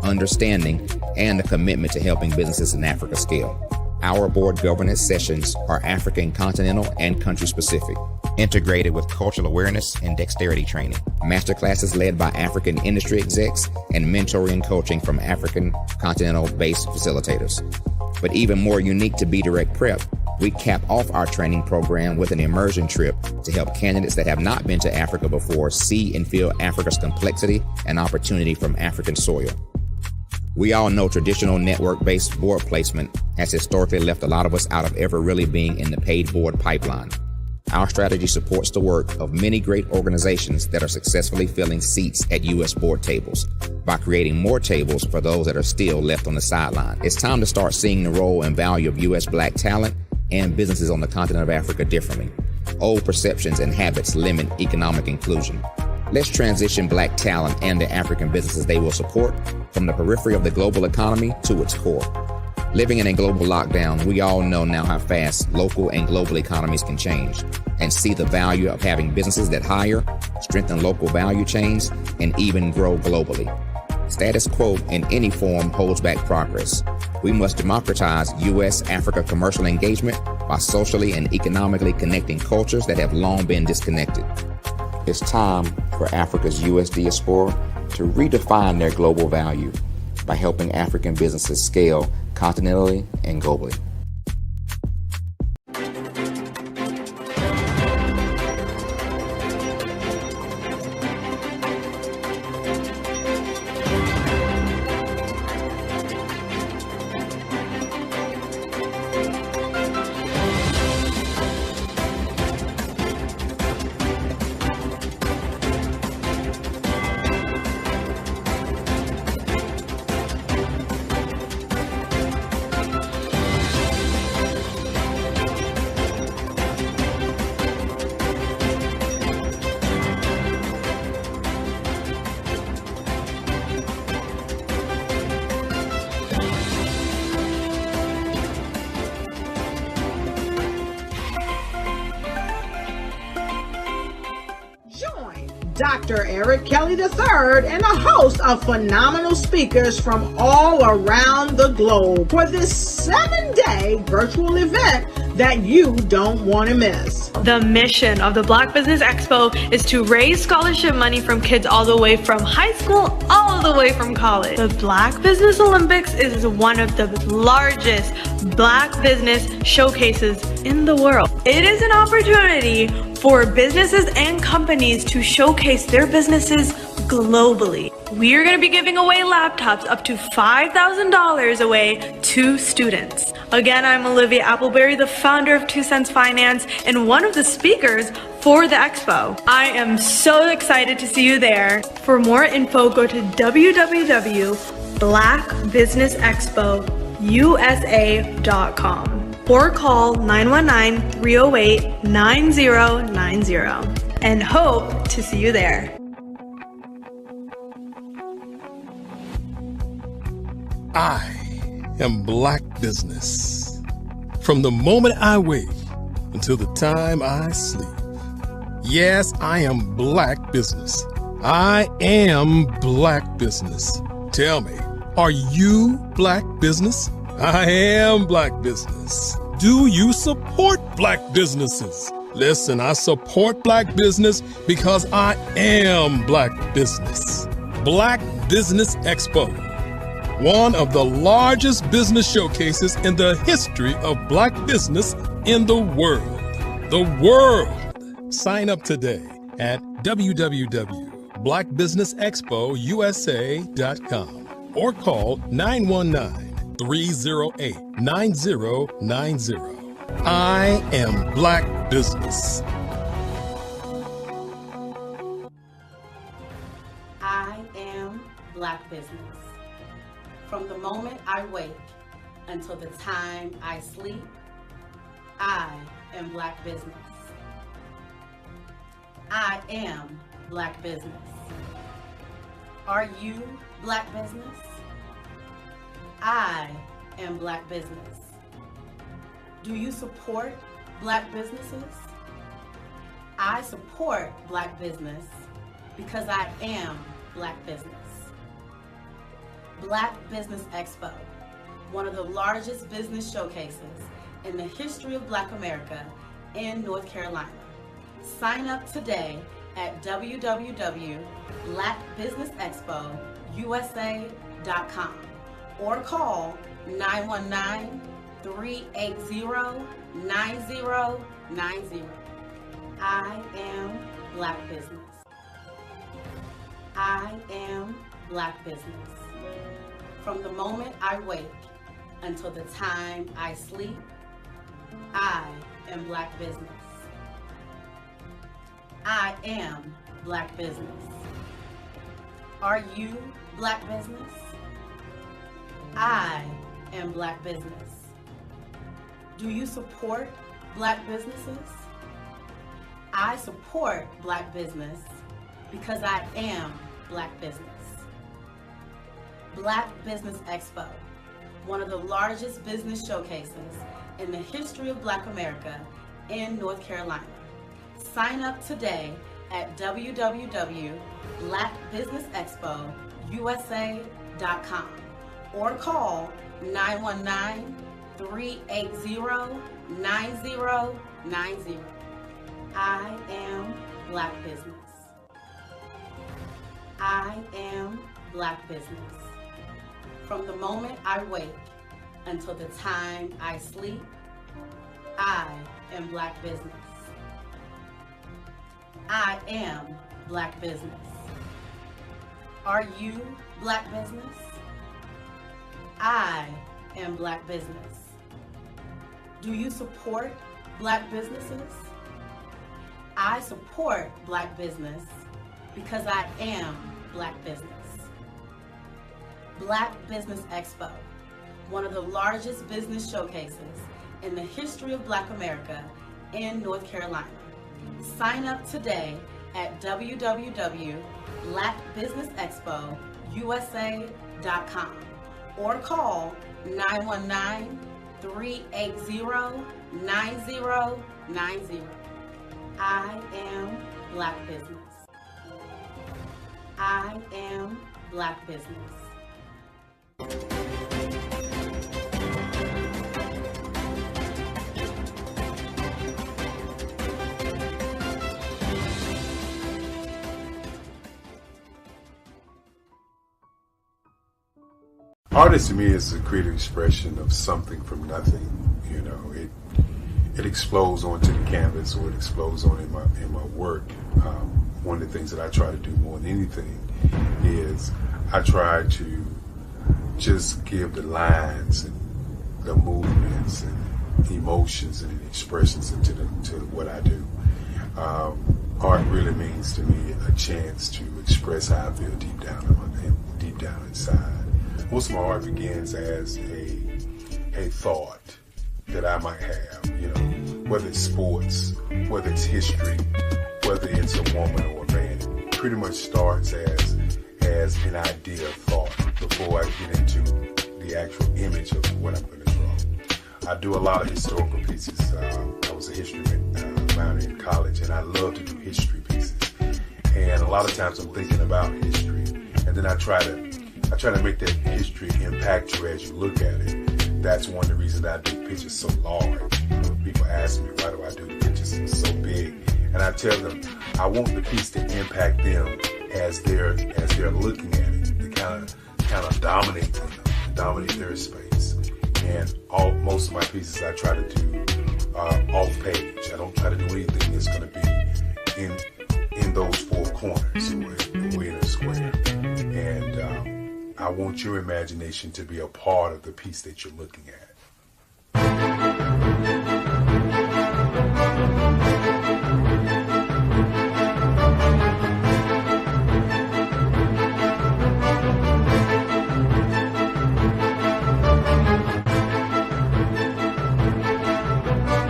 understanding, and a commitment to helping businesses in Africa scale. Our board governance sessions are African, continental, and country-specific, integrated with cultural awareness and dexterity training. Masterclasses led by African industry execs and mentoring and coaching from African continental-based facilitators. But even more unique to BDirect Prep, we cap off our training program with an immersion trip to help candidates that have not been to Africa before see and feel Africa's complexity and opportunity from African soil. We all know traditional network-based board placement has historically left a lot of us out of ever really being in the paid board pipeline. Our strategy supports the work of many great organizations that are successfully filling seats at U.S. board tables by creating more tables for those that are still left on the sideline. It's time to start seeing the role and value of U.S. Black talent and businesses on the continent of Africa differently. Old perceptions and habits limit economic inclusion. Let's transition Black talent and the African businesses they will support from the periphery of the global economy to its core. Living in a global lockdown, we all know now how fast local and global economies can change, and see the value of having businesses that hire, strengthen local value chains, and even grow globally. Status quo in any form holds back progress. We must democratize U.S.-Africa commercial engagement by socially and economically connecting cultures that have long been disconnected. It's time for Africa's U.S. diaspora to redefine their global value by helping African businesses scale continentally and globally. Dr. Eric Kelly III and a host of phenomenal speakers from all around the globe for this 7-day virtual event that you don't want to miss. The mission of the Black Business Expo is to raise scholarship money from kids all the way from high school all the way from college. The Black Business Olympics is one of the largest Black business showcases in the world. It is an opportunity for businesses and companies to showcase their businesses globally. We are going to be giving away laptops up to $5,000 away to students. Again, I'm Olivia Appleberry, the founder of 2 Cents Finance and one of the speakers for the expo. I am so excited to see you there. For more info, go to www.blackbusinessexpousa.com or call 919-308-9090 and hope to see you there. I am Black business. From the moment I wake until the time I sleep. Yes, I am Black business. I am Black business. Tell me, are you Black business? I am Black business. Do you support Black businesses? Listen, I support Black business because I am Black business. Black Business Expo one of the largest business showcases in the history of black business in the world. The world! Sign up today at www.blackbusinessexpousa.com or call 919-308-9090. I am Black Business. I am Black Business. From the moment I wake until the time I sleep, I am Black Business. I am Black Business. Are you Black Business? I am Black Business. Do you support Black businesses? I support Black business because I am Black business. Black Business Expo, one of the largest business showcases in the history of Black America in North Carolina. Sign up today at www.blackbusinessexpousa.com or call 919-380-9090. I am Black Business. I am Black Business. From the moment I wake until the time I sleep, I am Black Business. I am Black Business. Are you Black Business? I am Black Business. Do you support Black businesses? I support Black business because I am Black business. Black Business Expo, one of the largest business showcases in the history of Black America in North Carolina. Sign up today at www.blackbusinessexpousa.com or call 919-380-9090. I am Black Business. I am Black Business. From the moment I wake until the time I sleep, I am Black Business. I am Black Business. Are you Black Business? I am Black Business. Do you support Black businesses? I support Black business because I am Black business. Black Business Expo, one of the largest business showcases in the history of Black America in North Carolina. Sign up today at www.blackbusinessexpousa.com or call 919-380-9090. I am Black Business. I am Black Business. Artist to me is a creative expression of something from nothing. You know, it explodes onto the canvas, or it explodes on in my work. One of the things that I try to do more than anything is I try to just give the lines and the movements and emotions and expressions into what I do. Art really means to me a chance to express how I feel deep down inside. Most of my art begins as a thought that I might have, you know, whether it's sports, whether it's history, whether it's a woman or a man. It pretty much starts as an idea of thought before I get into the actual image of what I'm going to draw. I do a lot of historical pieces. I was a history minor in college, and I love to do history pieces. And a lot of times I'm thinking about history, and then I try to make that history impact you as you look at it. That's one of the reasons I do pictures so large. People ask me, why do I do the pictures so big? And I tell them, I want the piece to impact them as they're looking at it, to kind of dominate them. dominate their space. And most of my pieces I try to do off page. I don't try to do anything that's going to be in those four corners or in a square. And I want your imagination to be a part of the piece that you're looking at.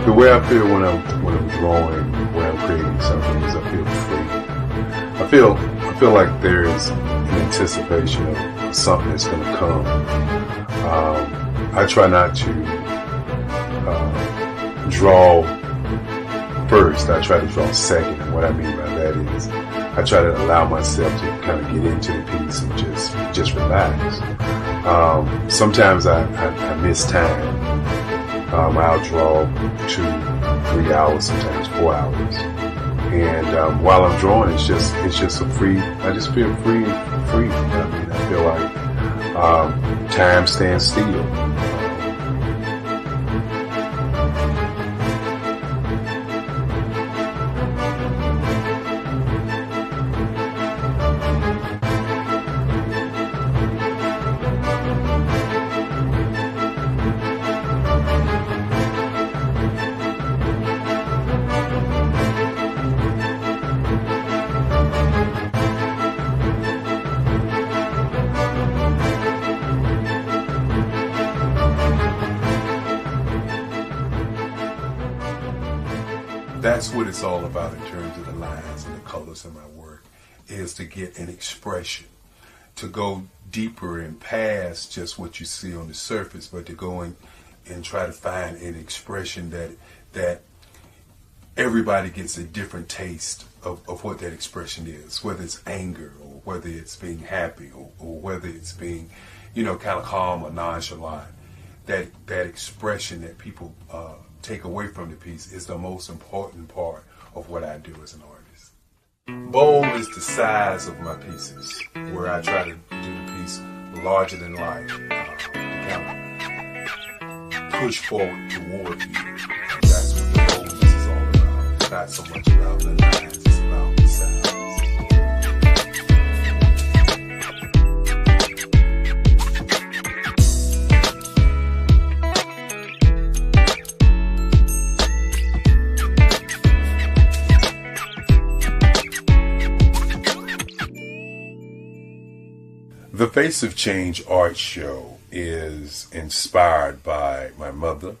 The way I feel when I'm drawing, when I'm creating something, is I feel free. I feel like there is an anticipation of something that's going to come. I try not to draw first. I try to draw second. And what I mean by that is I try to allow myself to kind of get into the piece and just relax. Sometimes I miss time. I'll draw 2, 3 hours, sometimes 4 hours. And while I'm drawing, it's just a free. I just feel free. I mean, I feel like time stands still. That's what it's all about in terms of the lines and the colors of my work, is to get an expression, to go deeper and past just what you see on the surface, but to go in and try to find an expression that everybody gets a different taste of what that expression is, whether it's anger or whether it's being happy or whether it's being, kind of calm or nonchalant. That expression that people take away from the piece is the most important part of what I do as an artist. Bold is the size of my pieces, where I try to do the piece larger than life, to kind of push forward toward you. That's what the boldness is all about. It's not so much about the lines, it's about the size. The Face of Change art show is inspired by my mother,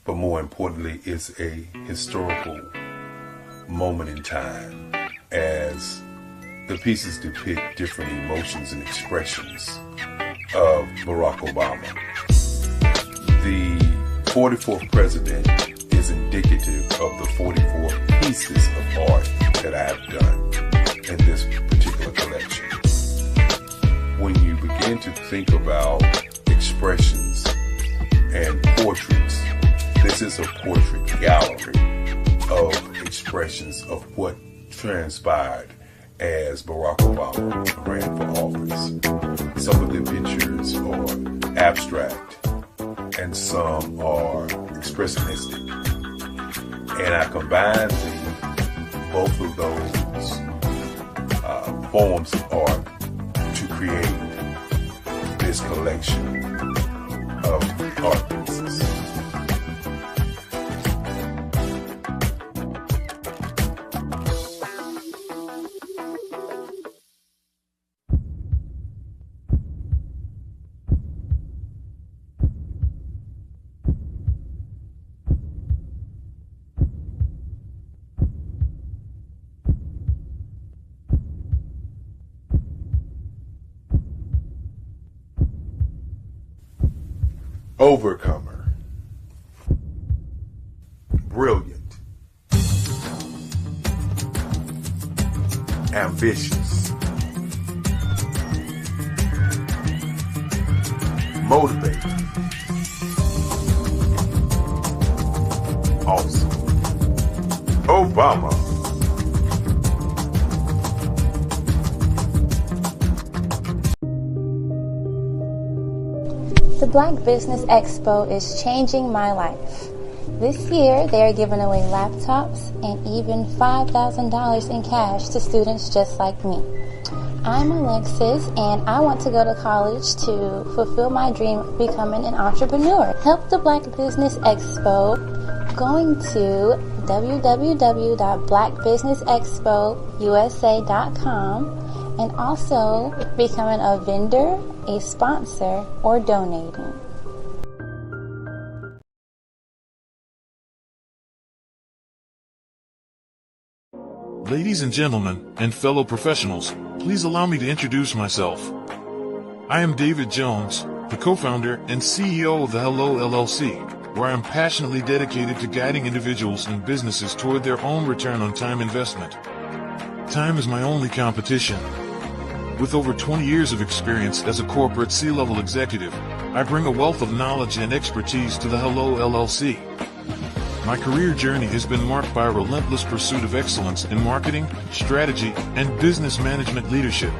but more importantly, it's a historical moment in time as the pieces depict different emotions and expressions of Barack Obama. The 44th president is indicative of the 44 pieces of art that I have done in this particular collection. When you begin to think about expressions and portraits, this is a portrait gallery of expressions of what transpired as Barack Obama ran for office. Some of the pictures are abstract and some are expressionistic. And I combined both of those forms of art to create this collection of art pieces. Overcomer, brilliant, ambitious, motivated, awesome, Obama. Black Business Expo is changing my life. This year, they are giving away laptops and even $5,000 in cash to students just like me. I'm Alexis, and I want to go to college to fulfill my dream of becoming an entrepreneur. Help the Black Business Expo going to www.blackbusinessexpousa.com and also becoming a vendor, a sponsor, or donating. Ladies and gentlemen, and fellow professionals, please allow me to introduce myself. I am David Jones, the co-founder and CEO of the Hello LLC, where I am passionately dedicated to guiding individuals and businesses toward their own return on time investment. Time is my only competition. With over 20 years of experience as a corporate C-level executive, I bring a wealth of knowledge and expertise to the Hello LLC. My career journey has been marked by a relentless pursuit of excellence in marketing, strategy, and business management leadership.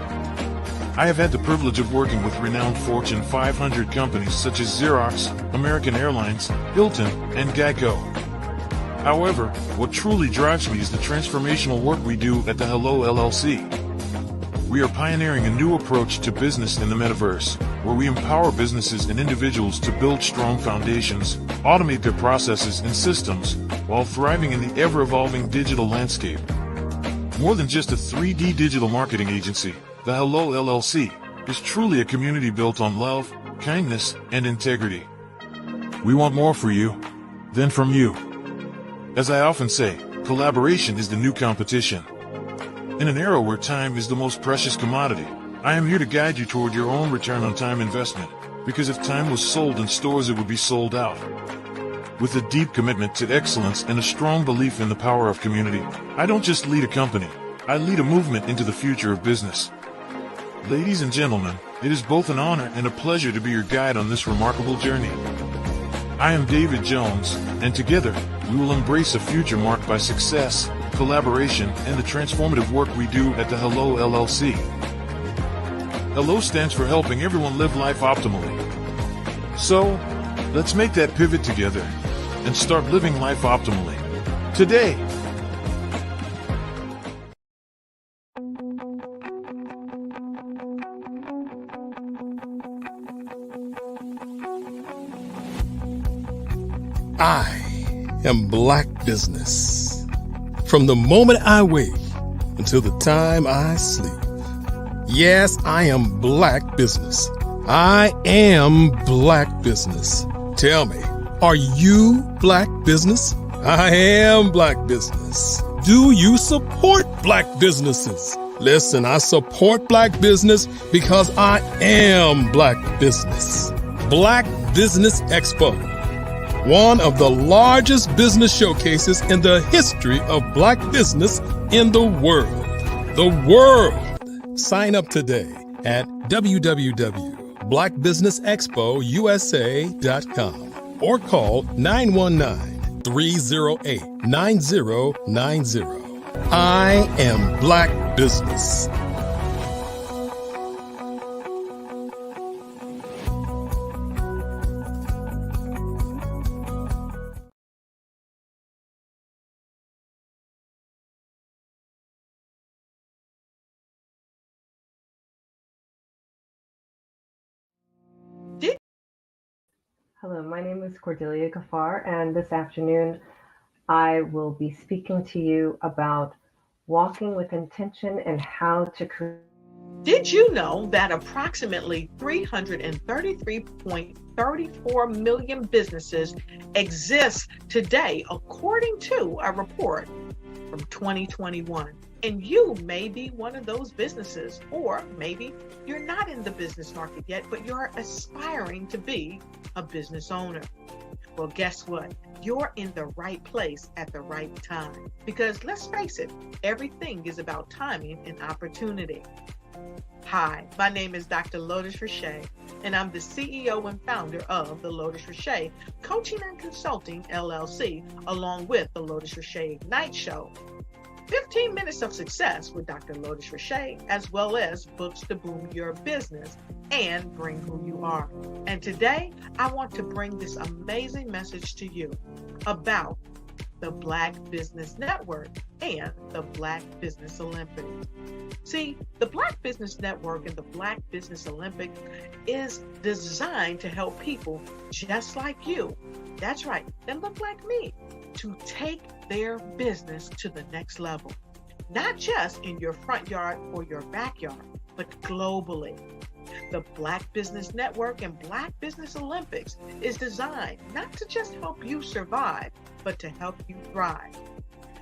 I have had the privilege of working with renowned Fortune 500 companies such as Xerox, American Airlines, Hilton, and Geico. However, what truly drives me is the transformational work we do at the Hello LLC. We are pioneering a new approach to business in the metaverse, where we empower businesses and individuals to build strong foundations, automate their processes and systems, while thriving in the ever-evolving digital landscape. More than just a 3D digital marketing agency, the Hello LLC is truly a community built on love, kindness, and integrity. We want more for you than from you. As I often say, collaboration is the new competition. In an era where time is the most precious commodity, I am here to guide you toward your own return on time investment, because if time was sold in stores, it would be sold out. With a deep commitment to excellence and a strong belief in the power of community, I don't just lead a company, I lead a movement into the future of business. Ladies and gentlemen, it is both an honor and a pleasure to be your guide on this remarkable journey. I am David Jones, and together, we will embrace a future marked by success, collaboration, and the transformative work we do at the Hello LLC. Hello stands for helping everyone live life optimally. So, let's make that pivot together and start living life optimally today. I am Black Business. From the moment I wake until the time I sleep. Yes, I am Black Business. I am Black Business. Tell me, are you Black Business? I am Black Business. Do you support Black businesses? Listen, I support Black business because I am Black Business. Black Business Expo, one of the largest business showcases in the history of Black business in the world. The world! Sign up today at www.blackbusinessexpousa.com or call 919-308-9090. I am Black Business. Hello, my name is Cordelia Gafar, and this afternoon I will be speaking to you about walking with intention and how to create. Did you know that approximately 333.34 million businesses exist today, according to a report from 2021? And you may be one of those businesses, or maybe you're not in the business market yet, but you're aspiring to be a business owner. Well, guess what? You're in the right place at the right time. Because let's face it, everything is about timing and opportunity. Hi, my name is Dr. Lotus Richey, and I'm the CEO and founder of the Lotus Richey Coaching and Consulting LLC, along with the Lotus Richey Ignite Show. 15 Minutes of Success with Dr. Lotus Richey, as well as books to boom your business and bring who you are. And today, I want to bring this amazing message to you about the Black Business Network and the Black Business Olympics. See, the Black Business Network and the Black Business Olympics is designed to help people just like you, that's right, that look like me, to take their business to the next level. Not just in your front yard or your backyard, but globally. The Black Business Network and Black Business Olympics is designed not to just help you survive, but to help you thrive.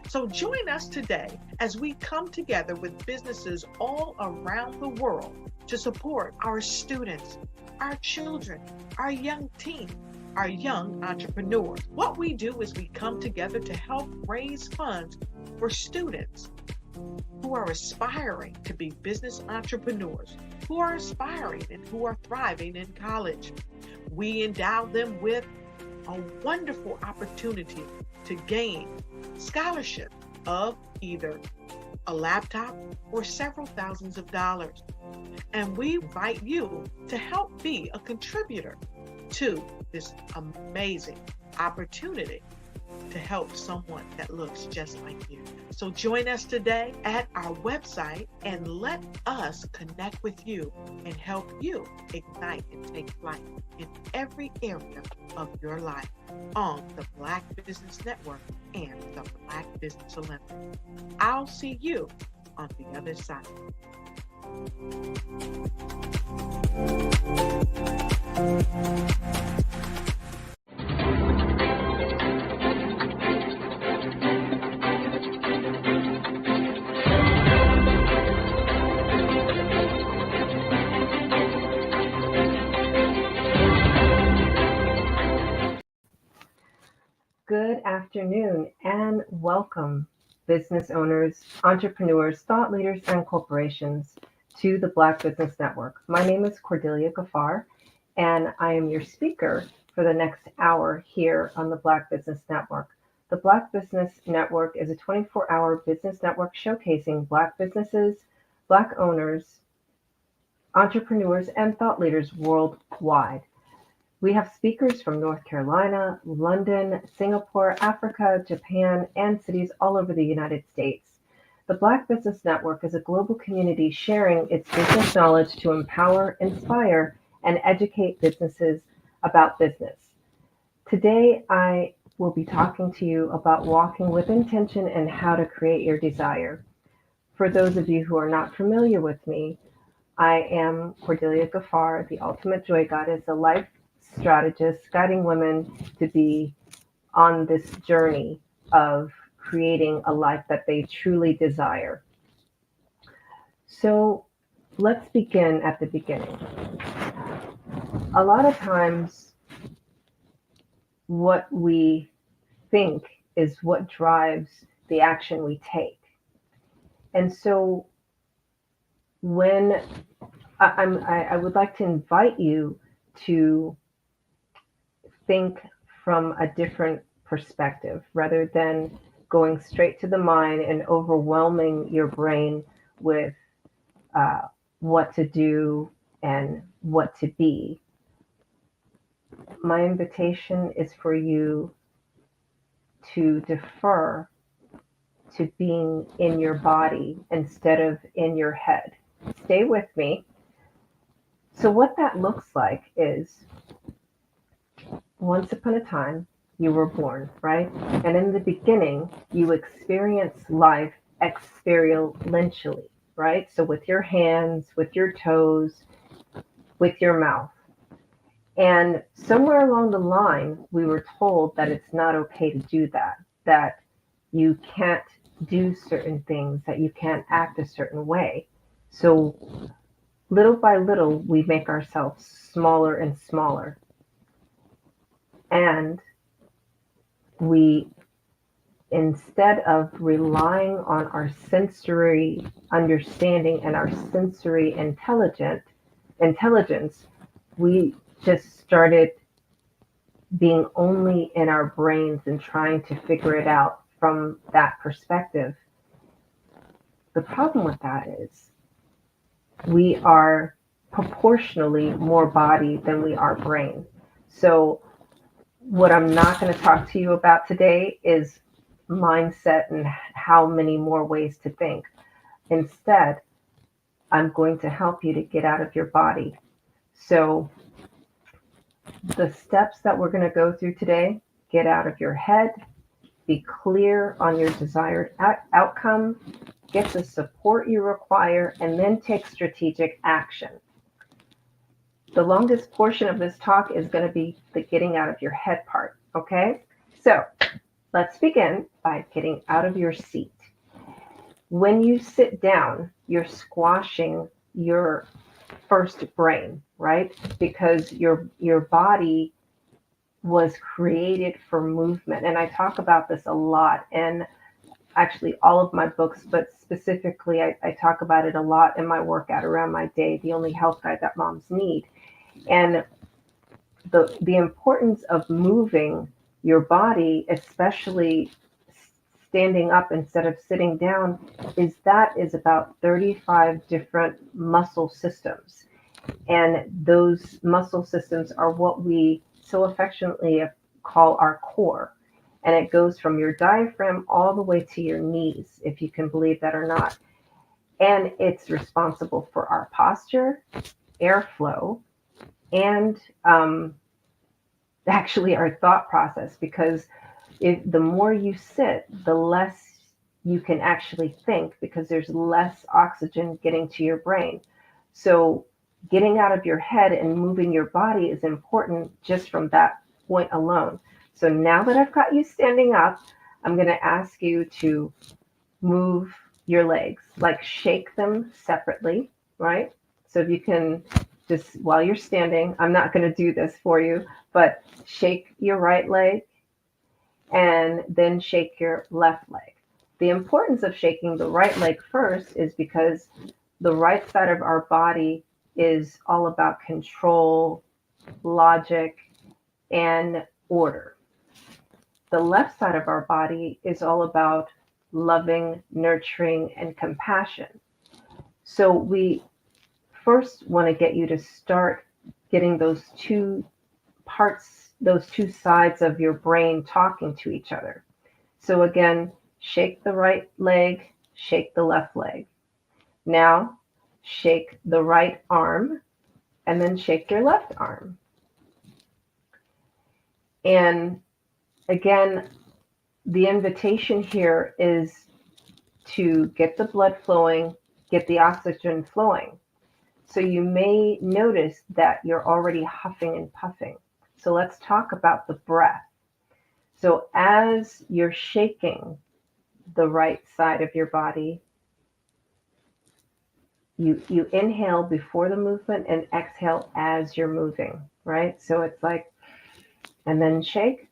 So join us today as we come together with businesses all around the world to support our students, our children, our young teens, our young entrepreneurs. What we do is we come together to help raise funds for students who are aspiring to be business entrepreneurs, who are aspiring and who are thriving in college. We endow them with a wonderful opportunity to gain scholarship of either a laptop or several thousands of dollars. And we invite you to help be a contributor to this amazing opportunity to help someone that looks just like you. So join us today at our website and let us connect with you and help you ignite and take flight in every area of your life on the Black Business Network and the Black Business Olympics. I'll see you on the other side. Good afternoon and welcome, business owners, entrepreneurs, thought leaders, and corporations to the Black Business Network. My name is Cordelia Gaffar, and I am your speaker for the next hour here on the Black Business Network. The Black Business Network is a 24-hour business network showcasing Black businesses, Black owners, entrepreneurs, and thought leaders worldwide. We have speakers from North Carolina, London, Singapore, Africa, Japan, and cities all over the United States. The Black Business Network is a global community sharing its business knowledge to empower, inspire, and educate businesses about business. Today, I will be talking to you about walking with intention and how to create your desire. For those of you who are not familiar with me, I am Cordelia Gaffar, the Ultimate Joy Goddess, a life strategist guiding women to be on this journey of creating a life that they truly desire. So let's begin at the beginning. A lot of times, what we think is what drives the action we take. And so when I would like to invite you to think from a different perspective rather than going straight to the mind and overwhelming your brain with what to do and what to be. My invitation is for you to defer to being in your body instead of in your head. Stay with me. So what that looks like is, once upon a time, you were born, right? And in the beginning, you experience life experientially, right? So with your hands, with your toes, with your mouth. And somewhere along the line, we were told that it's not okay to do that, that you can't do certain things, that you can't act a certain way. So little by little, we make ourselves smaller and smaller. And we, instead of relying on our sensory understanding and our sensory intelligence, we just started being only in our brains and trying to figure it out from that perspective. The problem with that is we are proportionally more body than we are brain. So what I'm not going to talk to you about today is mindset and how many more ways to think. Instead, I'm going to help you to get out of your body. So the steps that we're going to go through today: get out of your head, be clear on your desired outcome, get the support you require, and then take strategic action. The longest portion of this talk is going to be the getting out of your head part, okay? So let's begin by getting out of your seat. When you sit down, you're squashing your first brain, right? Because your body was created for movement. And I talk about this a lot in actually all of my books, but specifically I talk about it a lot in my workout around my day, the only health guide that moms need. And the importance of moving your body, especially standing up instead of sitting down, is about 35 different muscle systems. And those muscle systems are what we so affectionately call our core. And it goes from your diaphragm all the way to your knees, if you can believe that or not. And it's responsible for our posture, airflow, and actually our thought process, because the more you sit, the less you can actually think, because there's less oxygen getting to your brain. So getting out of your head and moving your body is important just from that point alone. So now that I've got you standing up, I'm going to ask you to move your legs, like shake them separately, right? So if you can just, while you're standing, I'm not going to do this for you, but shake your right leg and then shake your left leg. The importance of shaking the right leg first is because the right side of our body is all about control, logic, and order. The left side of our body is all about loving, nurturing, and compassion. So we first want to get you to start getting those two parts, those two sides of your brain talking to each other. So again, shake the right leg, shake the left leg. Now, shake the right arm, and then shake your left arm. And again, the invitation here is to get the blood flowing, get the oxygen flowing. So you may notice that you're already huffing and puffing. So let's talk about the breath. So as you're shaking the right side of your body, you inhale before the movement and exhale as you're moving, right? So it's like, and then shake.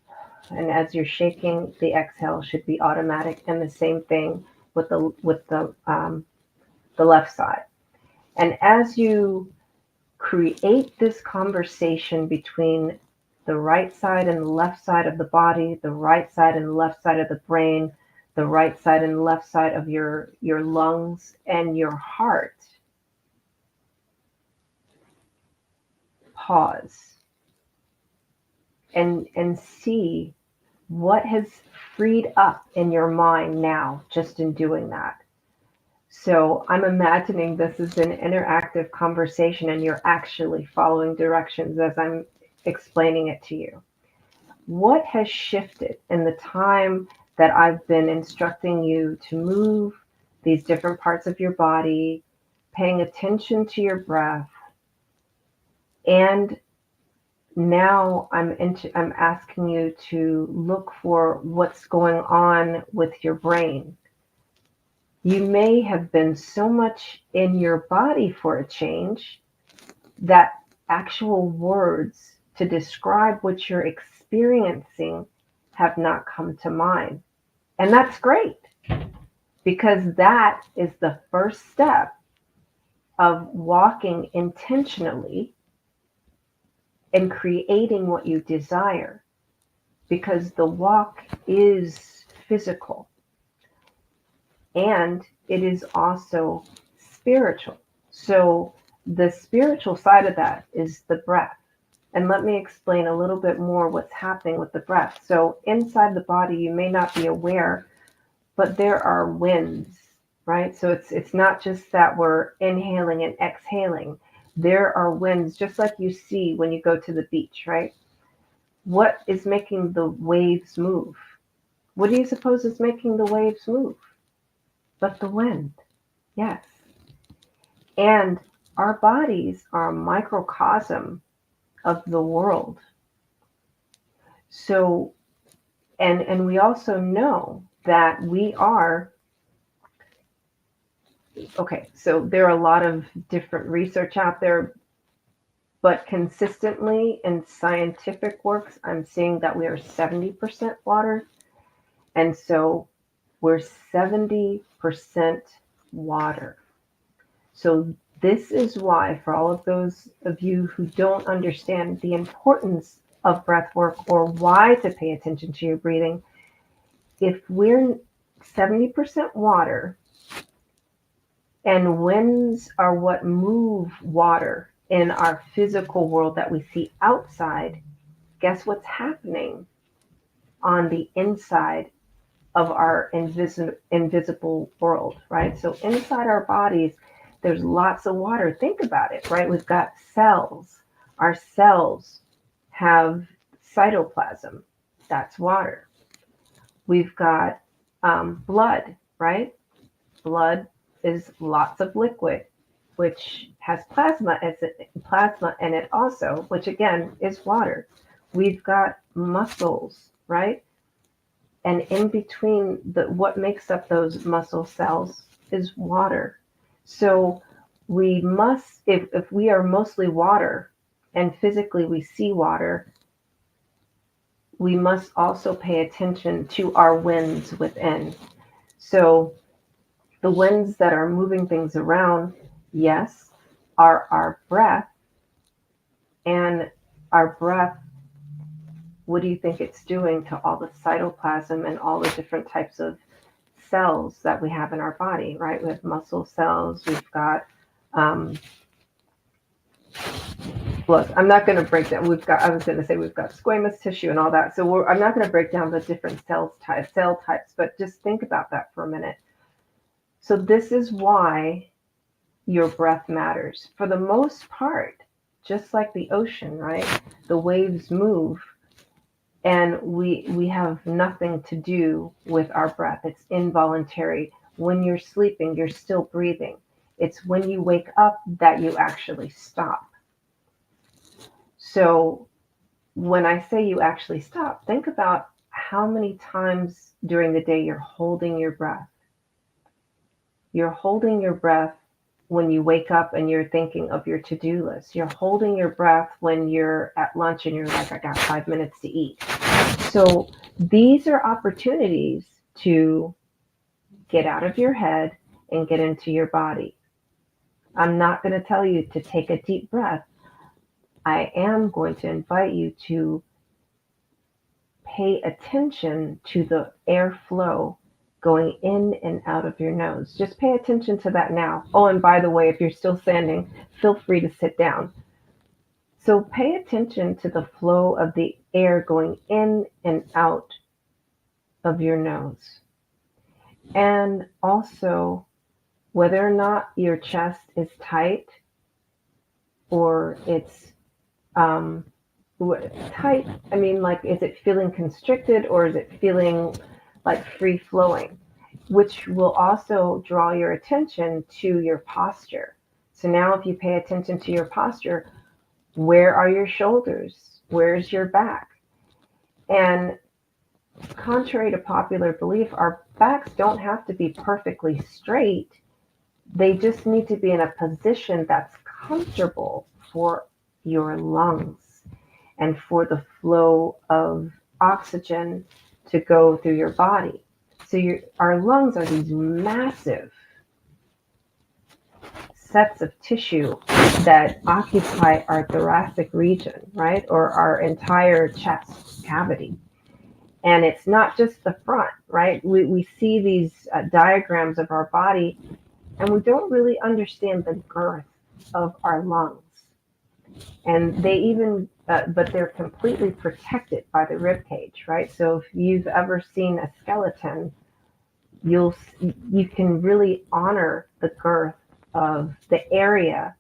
And as you're shaking, the exhale should be automatic. And the same thing with the left side. And as you create this conversation between the right side and the left side of the body, the right side and the left side of the brain, the right side and the left side of your lungs and your heart, pause and see what has freed up in your mind now just in doing that. So I'm imagining this is an interactive conversation and you're actually following directions as I'm explaining it to you. What has shifted in the time that I've been instructing you to move these different parts of your body, paying attention to your breath, and now I'm asking you to look for what's going on with your brain. You may have been so much in your body for a change that actual words to describe what you're experiencing have not come to mind. And that's great, because that is the first step of walking intentionally and creating what you desire, because the walk is physical and it is also spiritual. So the spiritual side of that is the breath. And let me explain a little bit more what's happening with the breath. So inside the body, you may not be aware, but there are winds, right? So it's not just that we're inhaling and exhaling. There are winds, just like you see when you go to the beach, right? What is making the waves move? What do you suppose is making the waves move? But the wind, yes. And our bodies are a microcosm of the world. So, and we also know that we are, okay, so there are a lot of different research out there, but consistently in scientific works, I'm seeing that we are 70% water. And so we're 70% water. So this is why, for all of those of you who don't understand the importance of breath work or why to pay attention to your breathing, if we're 70% water and winds are what move water in our physical world that we see outside, guess what's happening on the inside of our invisible world, right? So inside our bodies, there's lots of water. Think about it, right? We've got cells. Our cells have cytoplasm. That's water. We've got blood, right? Blood is lots of liquid, which has plasma in it also, which again is water. We've got muscles, right? And in between what makes up those muscle cells is water. So we must, if we are mostly water and physically we see water, we must also pay attention to our winds within. So the winds that are moving things around, yes, are our breath. And our breath, what do you think it's doing to all the cytoplasm and all the different types of cells that we have in our body, right? We have muscle cells, we've got look, I'm not going to break down. We've got squamous tissue and all that. So I'm not going to break down the different cell types, but just think about that for a minute. So this is why your breath matters. For the most part, just like the ocean, right? The waves move and we have nothing to do with our breath. It's involuntary. When you're sleeping, you're still breathing. It's when you wake up that you actually stop. So when I say you actually stop, think about how many times during the day you're holding your breath. You're holding your breath when you wake up and you're thinking of your to-do list. You're holding your breath when you're at lunch and you're like, I got 5 minutes to eat. So these are opportunities to get out of your head and get into your body. I'm not going to tell you to take a deep breath. I am going to invite you to pay attention to the airflow going in and out of your nose. Just pay attention to that now. Oh, and by the way, if you're still standing, feel free to sit down. So pay attention to the flow of the air going in and out of your nose. And also whether or not your chest is tight or it's tight. I mean, like, is it feeling constricted or is it feeling like free flowing, which will also draw your attention to your posture. So now if you pay attention to your posture, where are your shoulders? Where's your back? And contrary to popular belief, our backs don't have to be perfectly straight. They just need to be in a position that's comfortable for your lungs and for the flow of oxygen to go through your body. So our lungs are these massive sets of tissue that occupy our thoracic region, right? Or our entire chest cavity. And it's not just the front, right? We see these diagrams of our body, and we don't really understand the girth of our lungs. And they even, but they're completely protected by the rib cage, right? So if you've ever seen a skeleton, you can really honor the girth of the area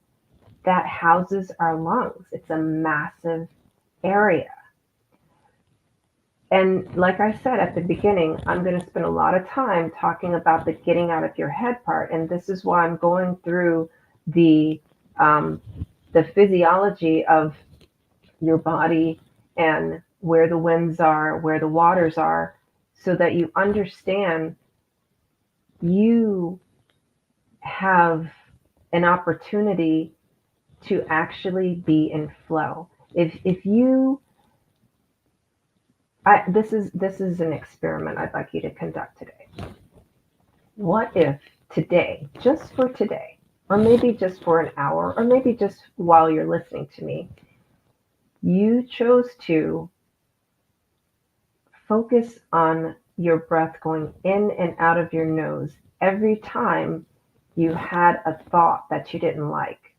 that houses our lungs. It's a massive area. And like I said at the beginning, I'm going to spend a lot of time talking about the getting out of your head part. And this is why I'm going through the physiology of your body and where the winds are, where the waters are, so that you understand you have an opportunity to actually be in flow. If you, this is an experiment I'd like you to conduct today. What if today, just for today, or maybe just for an hour, or maybe just while you're listening to me, you chose to focus on your breath going in and out of your nose every time you had a thought that you didn't like,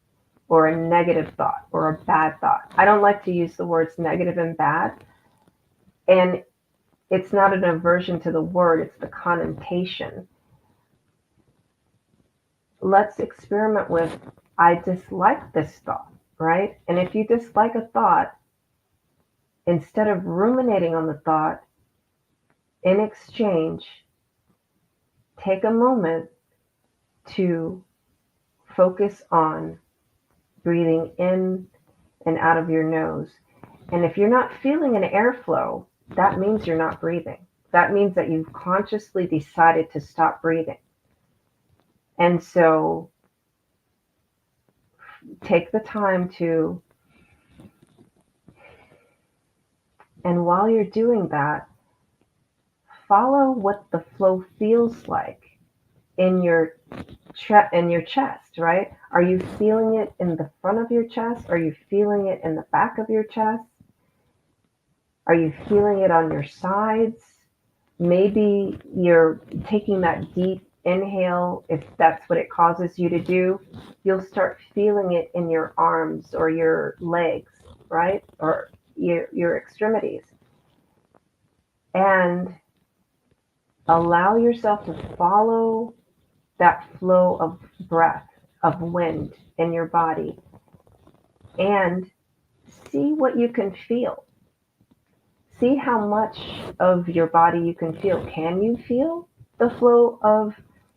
or a negative thought, or a bad thought. I don't like to use the words negative and bad. And it's not an aversion to the word, it's the connotation. Let's experiment with, I dislike this thought, right? And if you dislike a thought, instead of ruminating on the thought, in exchange, take a moment to focus on breathing in and out of your nose. And if you're not feeling an airflow, that means you're not breathing. That means that you've consciously decided to stop breathing. And so take the time to, and while you're doing that, follow what the flow feels like in your chest, right? Are you feeling it in the front of your chest? Are you feeling it in the back of your chest? Are you feeling it on your sides? Maybe you're taking that deep inhale. If that's what it causes you to do, you'll start feeling it in your arms or your legs, right? Or your extremities. And allow yourself to follow that flow of breath, of wind in your body, and see what you can feel. See how much of your body you can feel. Can you feel the flow of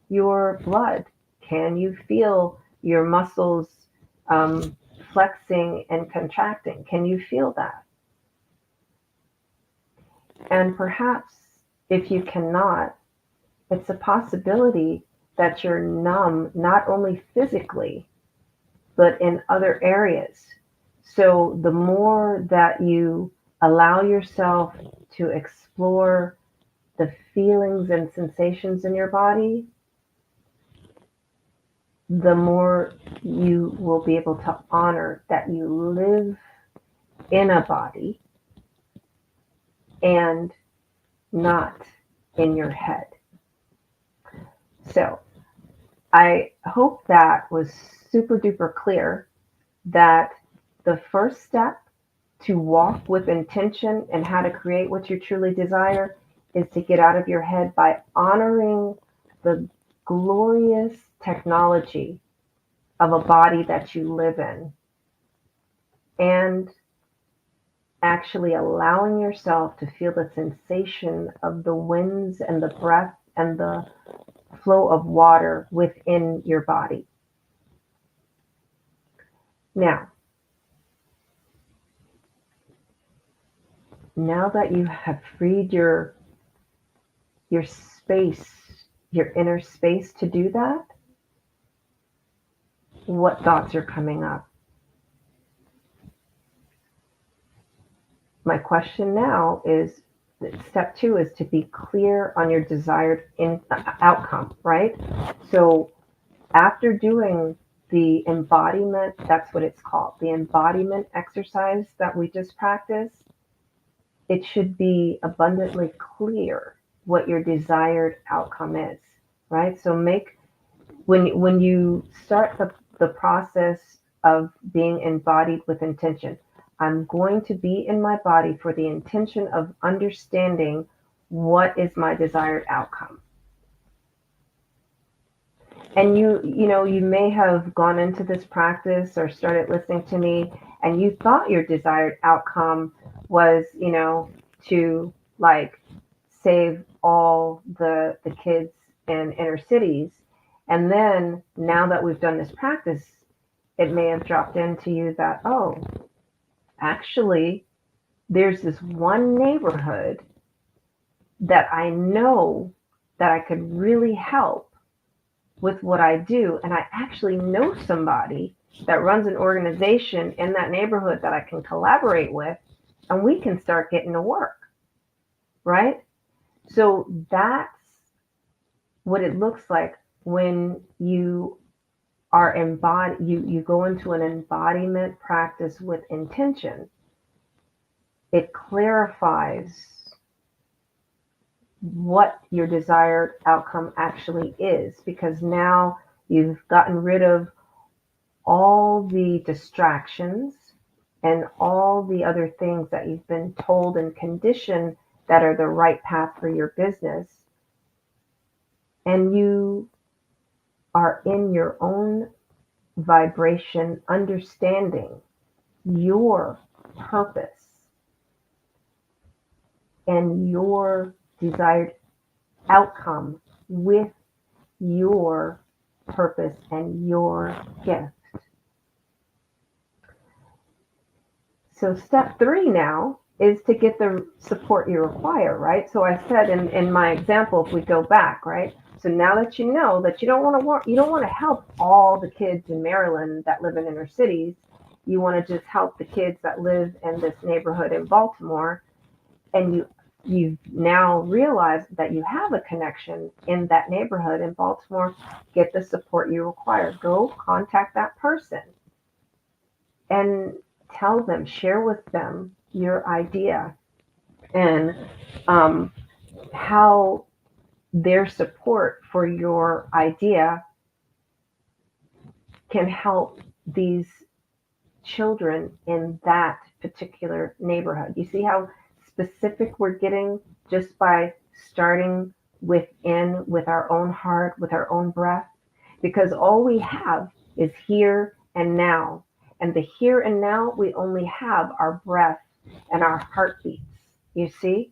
your blood? Can you feel your muscles flexing and contracting? Can you feel that? And perhaps if you cannot, it's a possibility that you're numb, not only physically, but in other areas. So the more that you allow yourself to explore the feelings and sensations in your body, the more you will be able to honor that you live in a body and not in your head. So I hope that was super duper clear, that the first step to walk with intention and how to create what you truly desire is to get out of your head by honoring the glorious technology of a body that you live in, and actually allowing yourself to feel the sensation of the winds and the breath and the flow of water within your body. Now that you have freed your space, your inner space to do that, what thoughts are coming up? My question now is, step 2 is to be clear on your desired outcome, right? So after doing the embodiment, that's what it's called, the embodiment exercise that we just practiced, it should be abundantly clear what your desired outcome is, right? So when you start the process of being embodied with intention, I'm going to be in my body for the intention of understanding what is my desired outcome. And you may have gone into this practice or started listening to me, and you thought your desired outcome was, to like save all the kids in inner cities. And then now that we've done this practice, it may have dropped into you that, oh, actually, there's this one neighborhood that I know that I could really help with what I do. And I actually know somebody that runs an organization in that neighborhood that I can collaborate with, and we can start getting to work, right? So that's what it looks like when you are embodied, you go into an embodiment practice with intention. It clarifies what your desired outcome actually is, because now you've gotten rid of all the distractions and all the other things that you've been told and conditioned that are the right path for your business. And you are in your own vibration, understanding your purpose and your desired outcome with your purpose and your gift. So step 3 now is to get the support you require, right? So I said in my example, if we go back, right? So now that you know that you don't want to help all the kids in Maryland that live in inner cities, you want to just help the kids that live in this neighborhood in Baltimore, and you've now realized that you have a connection in that neighborhood in Baltimore. Get the support you require. Go contact that person and tell them, share with them your idea and how their support for your idea can help these children in that particular neighborhood. You see how specific we're getting just by starting within, with our own heart, with our own breath? Because all we have is here and now. And the here and now, we only have our breath and our heartbeats, you see?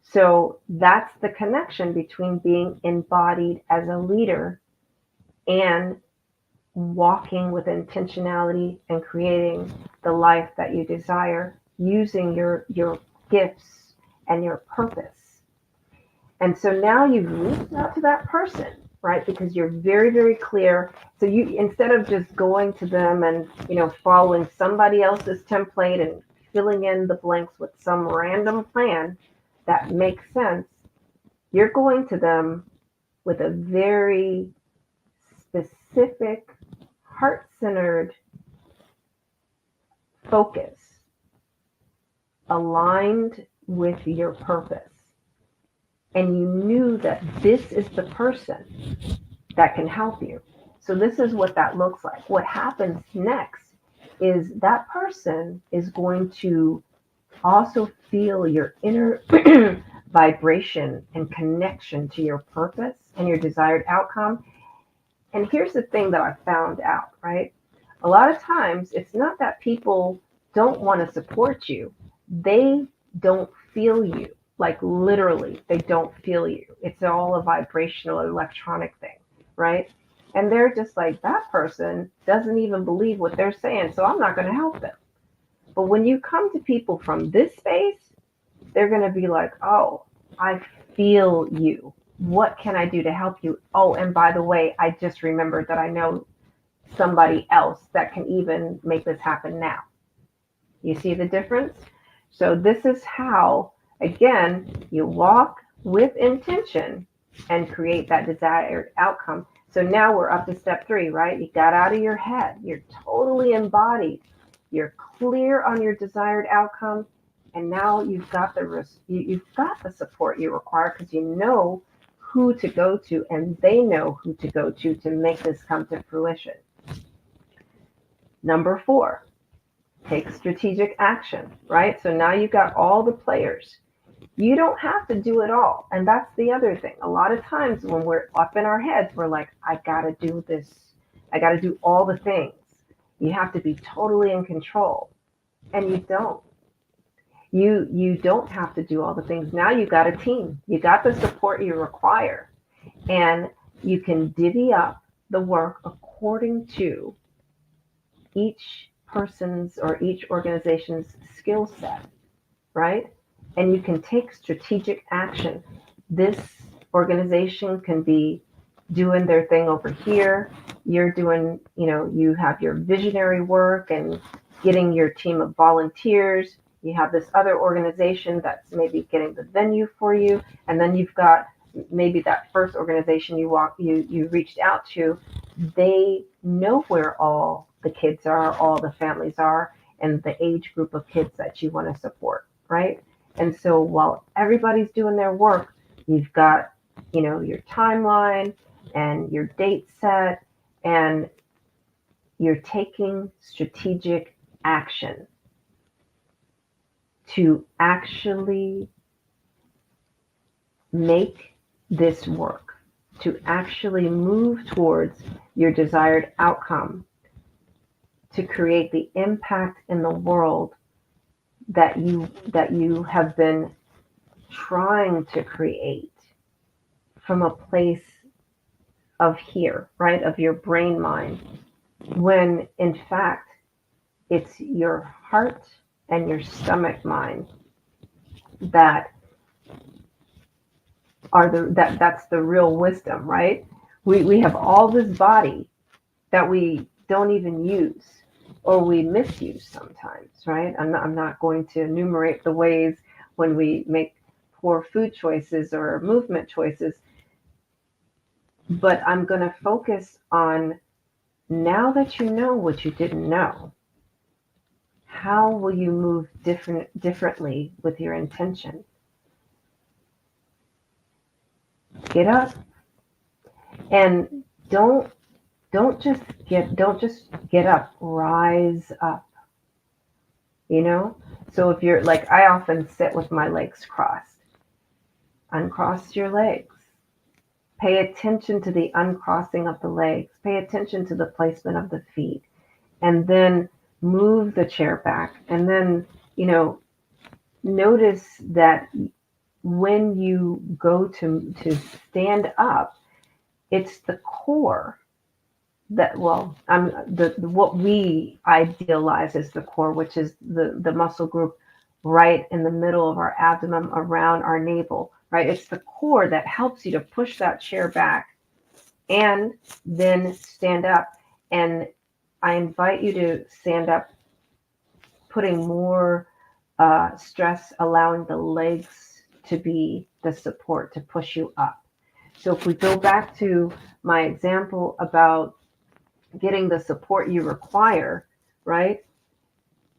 So that's the connection between being embodied as a leader and walking with intentionality and creating the life that you desire using your gifts and your purpose. And so now you've reached out to that person, right? Because you're very, very clear. So you, instead of just going to them and, following somebody else's template and filling in the blanks with some random plan that makes sense, you're going to them with a very specific, heart-centered focus aligned with your purpose. And you knew that this is the person that can help you. So this is what that looks like. What happens next is that person is going to also feel your inner vibration and connection to your purpose and your desired outcome. And here's the thing that I found out, right? A lot of times it's not that people don't want to support you. They don't feel you. Like literally, they don't feel you. It's all a vibrational electronic thing, right? And they're just like, that person doesn't even believe what they're saying, so I'm not going to help them. But when you come to people from this space, they're going to be like, oh, I feel you. What can I do to help you? Oh, and by the way, I just remembered that I know somebody else that can even make this happen now. You see the difference? So this is how, again, you walk with intention and create that desired outcome. So now we're up to step 3, right? You got out of your head. You're totally embodied. You're clear on your desired outcome. And now you've got you've got the support you require because you know who to go to, and they know who to go to make this come to fruition. Number 4, take strategic action, right? So now you've got all the players. You don't have to do it all. And that's the other thing. A lot of times when we're up in our heads, we're like, I got to do this. I got to do all the things. You have to be totally in control. And you don't. You don't have to do all the things. Now you got a team. You got the support you require. And you can divvy up the work according to each person's or each organization's skill set, right? And you can take strategic action. This organization can be doing their thing over here. You're doing, you have your visionary work and getting your team of volunteers. You have this other organization that's maybe getting the venue for you. And then you've got maybe that first organization you reached out to. They know where all the kids are, all the families are, and the age group of kids that you want to support, right? And so while everybody's doing their work, you've got, your timeline and your date set, and you're taking strategic action to actually make this work, to actually move towards your desired outcome, to create the impact in the world that you have been trying to create from a place of here, right? Of your brain mind, when in fact it's your heart and your stomach mind that are that's the real wisdom, right? We have all this body that we don't even use, or we misuse sometimes, right? I'm not going to enumerate the ways when we make poor food choices or movement choices, but I'm going to focus on, now that you know what you didn't know, how will you move differently with your intention? Get up, and don't just get up, rise up. So if you're like, I often sit with my legs crossed. Uncross your legs. Pay attention to the uncrossing of the legs. Pay attention to the placement of the feet. And then move the chair back. And then, notice that when you go to stand up, it's the core that, what we idealize as the core, which is the muscle group right in the middle of our abdomen, around our navel, right? It's the core that helps you to push that chair back and then stand up. And I invite you to stand up, putting more stress, allowing the legs to be the support to push you up. So if we go back to my example about getting the support you require, right?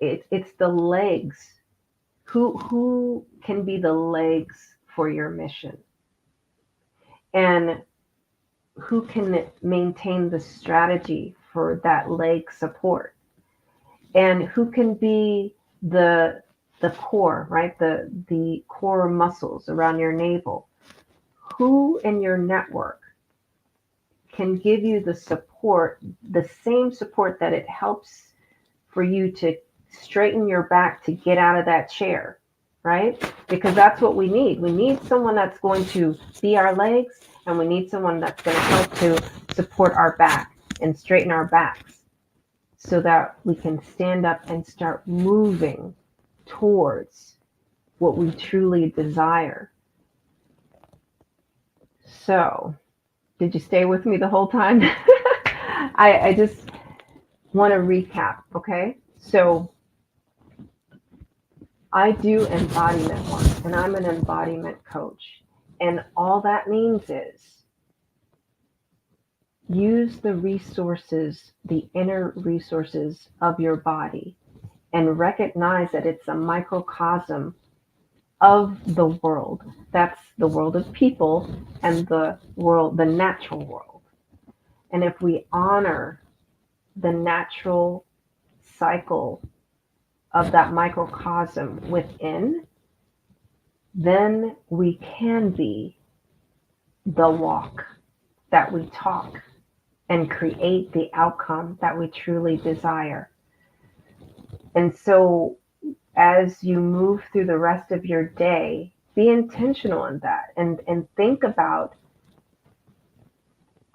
It's the legs. Who can be the legs for your mission? And who can maintain the strategy for that leg support? And who can be the core, right? The core muscles around your navel. Who in your network can give you the support, the same support that it helps for you to straighten your back to get out of that chair, right? Because that's what we need. We need someone that's going to be our legs, and we need someone that's going to help to support our back and straighten our backs so that we can stand up and start moving towards what we truly desire. So, did you stay with me the whole time? I just want to recap, okay? So, I do embodiment work, and I'm an embodiment coach. And all that means is use the resources, the inner resources of your body, and recognize that it's a microcosm of the world. That's the world of people and the world, the natural world. And if we honor the natural cycle of that microcosm within, then we can be the walk that we talk and create the outcome that we truly desire. And so as you move through the rest of your day, be intentional in that and think about,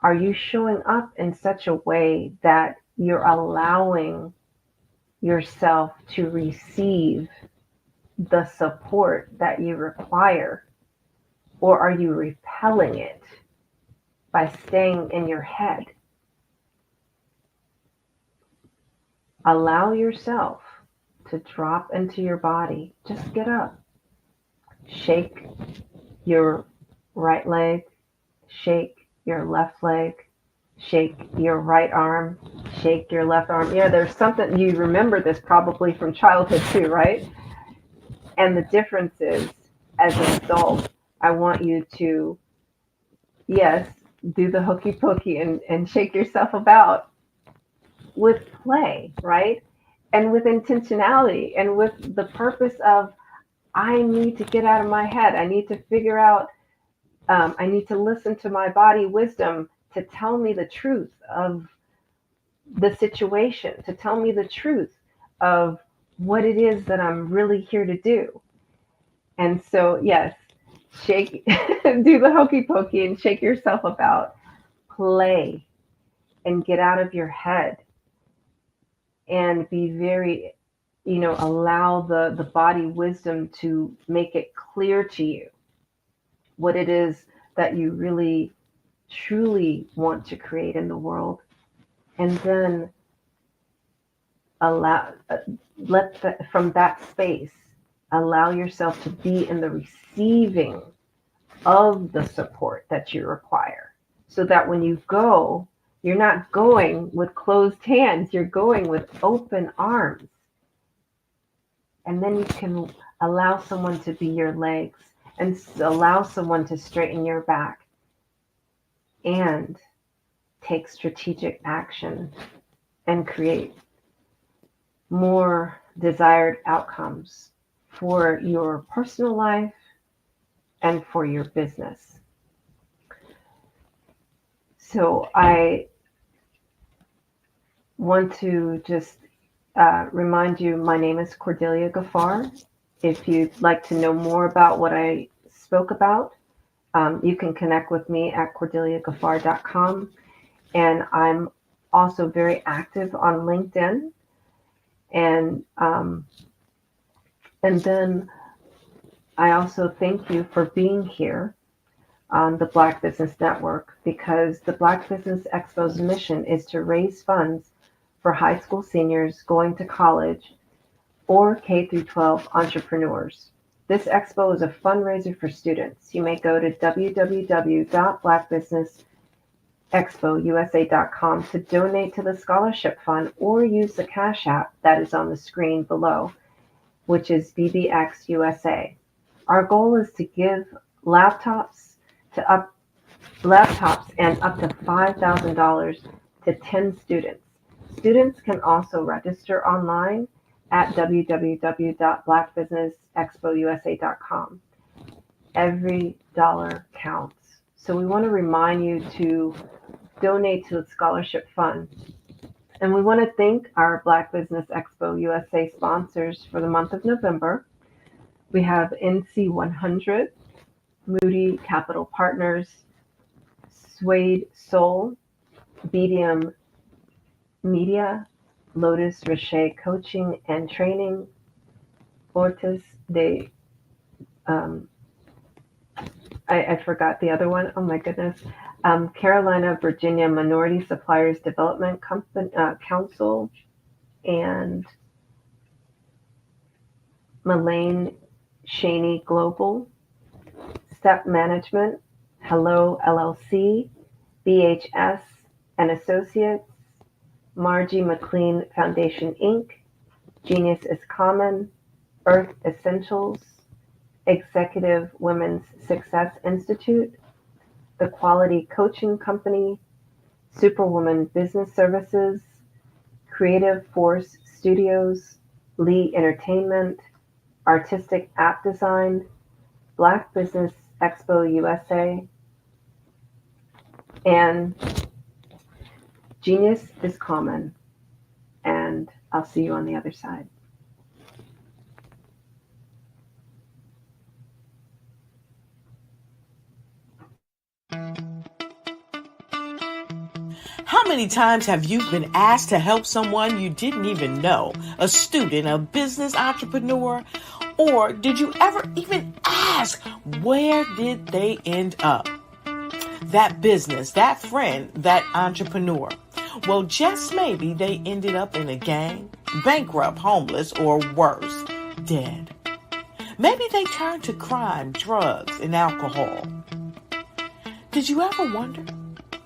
are you showing up in such a way that you're allowing yourself to receive the support that you require? Or are you repelling it by staying in your head? Allow yourself to drop into your body. Just get up. Shake your right leg. Shake your left leg. Shake your right arm. Shake your left arm. Yeah, there's something, you remember this probably from childhood too, right? And the difference is, as an adult, I want you to, yes, do the hokey pokey and shake yourself about with play, right? And with intentionality and with the purpose of, I need to get out of my head. I need to figure out, I need to listen to my body wisdom to tell me the truth of the situation, to tell me the truth of what it is that I'm really here to do. And so, yes, shake, do the hokey pokey and shake yourself about, play, and get out of your head and be very, allow the body wisdom to make it clear to you what it is that you really, truly want to create in the world. And then from that space, allow yourself to be in the receiving of the support that you require, so that when you go, you're not going with closed hands, you're going with open arms. And then you can allow someone to be your legs and allow someone to straighten your back and take strategic action and create more desired outcomes for your personal life and for your business. So I want to just remind you, my name is Cordelia Gaffar. If you'd like to know more about what I spoke about, you can connect with me at cordeliagaffar.com. And I'm also very active on LinkedIn. And then I also thank you for being here on the Black Business Network, because the Black Business Expo's mission is to raise funds for high school seniors going to college or K-12 entrepreneurs. This expo is a fundraiser for students. You may go to www.blackbusinessexpousa.com to donate to the scholarship fund, or use the Cash App that is on the screen below, which is BBX USA. Our goal is to give laptops and up to $5,000 to 10 students. Students can also register online at www.blackbusinessexpousa.com. Every dollar counts. So we want to remind you to donate to the scholarship fund. And we want to thank our Black Business Expo USA sponsors for the month of November. We have NC100, Moody Capital Partners, Suede Soul, BDM Media, Lotus Rocher Coaching and Training, Fortis de, I forgot the other one. Oh my goodness. Carolina, Virginia Minority Suppliers Development Council, and Mullane Shaney Global, Step Management, Hello LLC, BHS and Associates, Margie McLean Foundation Inc., Genius is Common, Earth Essentials, Executive Women's Success Institute, The Quality Coaching Company, Superwoman Business Services, Creative Force Studios, Lee Entertainment, Artistic App Design, Black Business Expo USA, and Genius is Common. And I'll see you on the other side. How many times have you been asked to help someone you didn't even know, a student, a business entrepreneur, or did you ever even ask, where did they end up? That business, that friend, that entrepreneur. Well, just maybe they ended up in a gang, bankrupt, homeless, or worse, dead. Maybe they turned to crime, drugs, and alcohol. Did you ever wonder?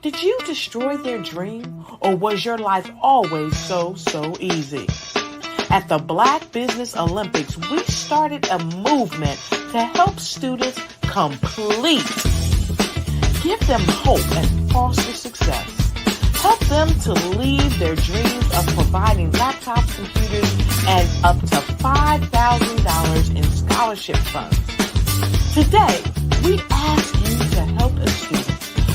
Did you destroy their dream, or was your life always so easy? At the Black Business Olympics, we started a movement to help students complete. Give them hope and foster success. Help them to leave their dreams of providing laptops, computers, and up to $5,000 in scholarship funds. Today, we ask you to help a student,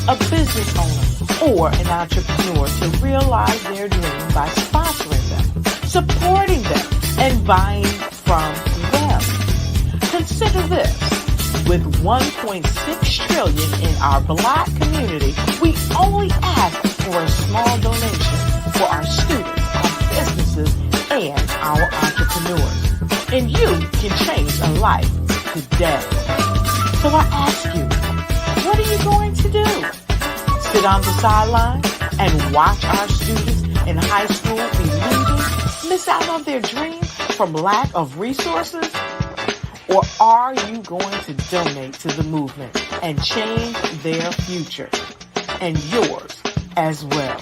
a business owner, or an entrepreneur to realize their dream by sponsoring them, supporting them, and buying from them. Consider this. With $1.6 trillion in our Black community, we only ask for a small donation for our students, our businesses, and our entrepreneurs. And you can change a life today. So I ask you, what are you going to do? Sit on the sideline and watch our students in high school be losing, miss out on their dream from lack of resources? Or are you going to donate to the movement and change their future and yours as well?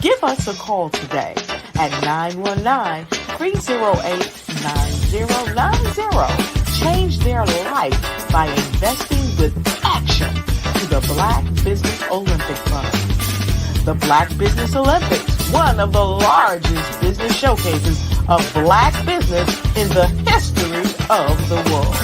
Give us a call today at 919-308-9090. Change their life by investing with action to the Black Business Olympic Fund. The Black Business Olympics, one of the largest business showcases of Black business in the history of the world.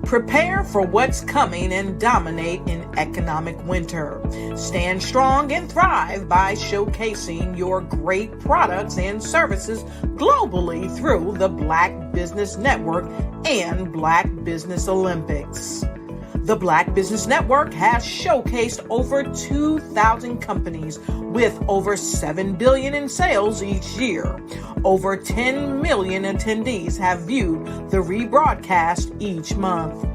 Prepare for what's coming and dominate in economic winter. Stand strong and thrive by showcasing your great products and services globally through the Black Business Network and Black Business Olympics. The Black Business Network has showcased over 2,000 companies with over $7 billion in sales each year. Over 10 million attendees have viewed the rebroadcast each month.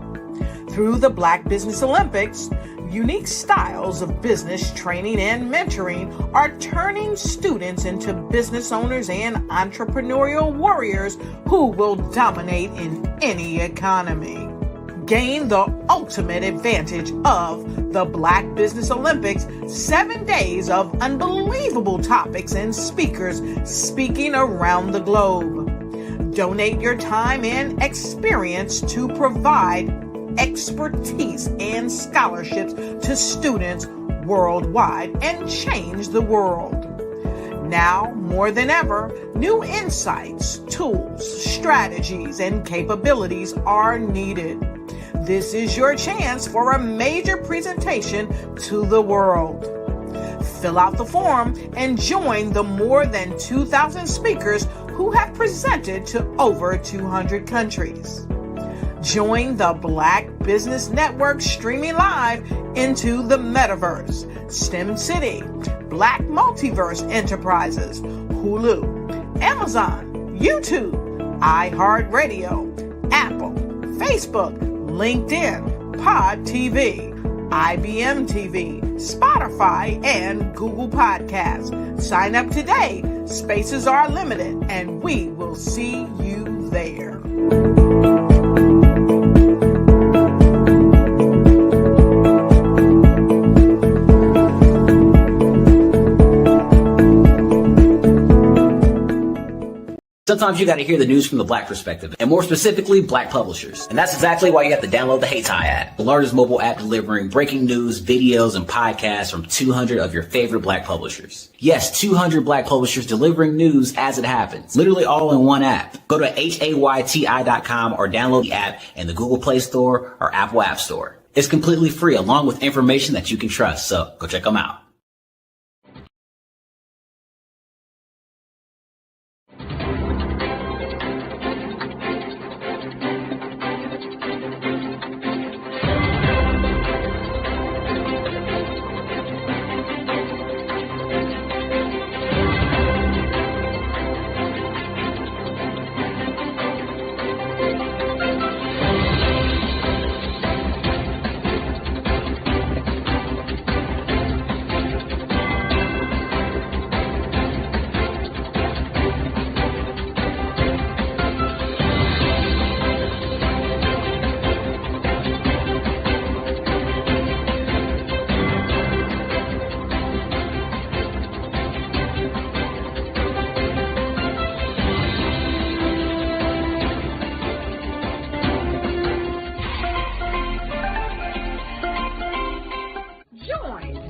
Through the Black Business Olympics, unique styles of business training and mentoring are turning students into business owners and entrepreneurial warriors who will dominate in any economy. Gain the ultimate advantage of the Black Business Olympics, 7 days of unbelievable topics and speakers speaking around the globe. Donate your time and experience to provide expertise and scholarships to students worldwide and change the world. Now, more than ever, new insights, tools, strategies, and capabilities are needed. This is your chance for a major presentation to the world. Fill out the form and join the more than 2,000 speakers who have presented to over 200 countries. Join the Black Business Network streaming live into the Metaverse, STEM City, Black Multiverse Enterprises, Hulu, Amazon, YouTube, iHeartRadio, Apple, Facebook, LinkedIn, Pod TV, IBM TV, Spotify, and Google Podcasts. Sign up today. Spaces are limited, and we will see you there. Sometimes you got to hear the news from the Black perspective, and more specifically, Black publishers. And that's exactly why you have to download the Hey Tie app, the largest mobile app delivering breaking news, videos, and podcasts from 200 of your favorite Black publishers. Yes, 200 Black publishers delivering news as it happens, literally all in one app. Go to HAYTI.com or download the app in the Google Play Store or Apple App Store. It's completely free, along with information that you can trust, so go check them out.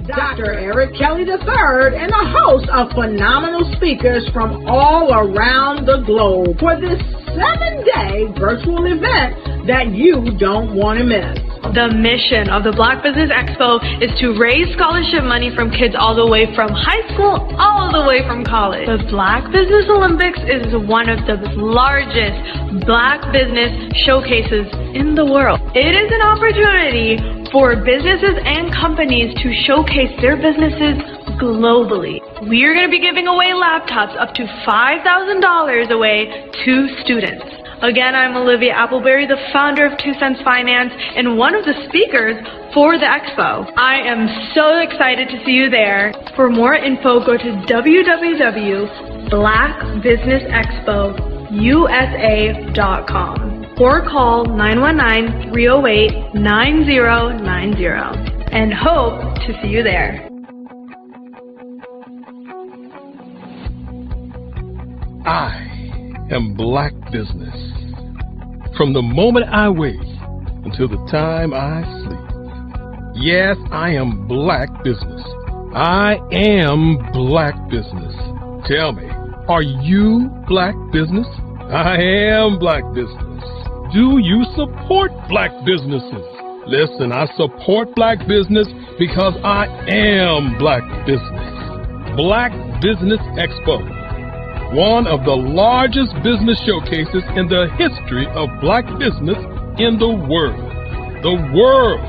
Dr. Eric Kelly III and a host of phenomenal speakers from all around the globe for this 7-day virtual event that you don't want to miss. The mission of the Black Business Expo is to raise scholarship money from kids all the way from high school all the way from college. The Black Business Olympics is one of the largest Black business showcases in the world. It is an opportunity for businesses and companies to showcase their businesses globally. We are going to be giving away laptops up to $5,000 away to students. Again, I'm Olivia Appleberry, the founder of 2 Cents Finance and one of the speakers for the expo. I am so excited to see you there. For more info, go to www.blackbusinessexpousa.com or call 919-308-9090 and hope to see you there. I am Black Business. From the moment I wake until the time I sleep. Yes, I am Black Business. I am Black Business. Tell me, are you Black Business? I am Black Business. Do you support Black businesses? Listen, I support Black business because I am Black Business. Black Business Expo, one of the largest business showcases in the history of Black business in the world. The world!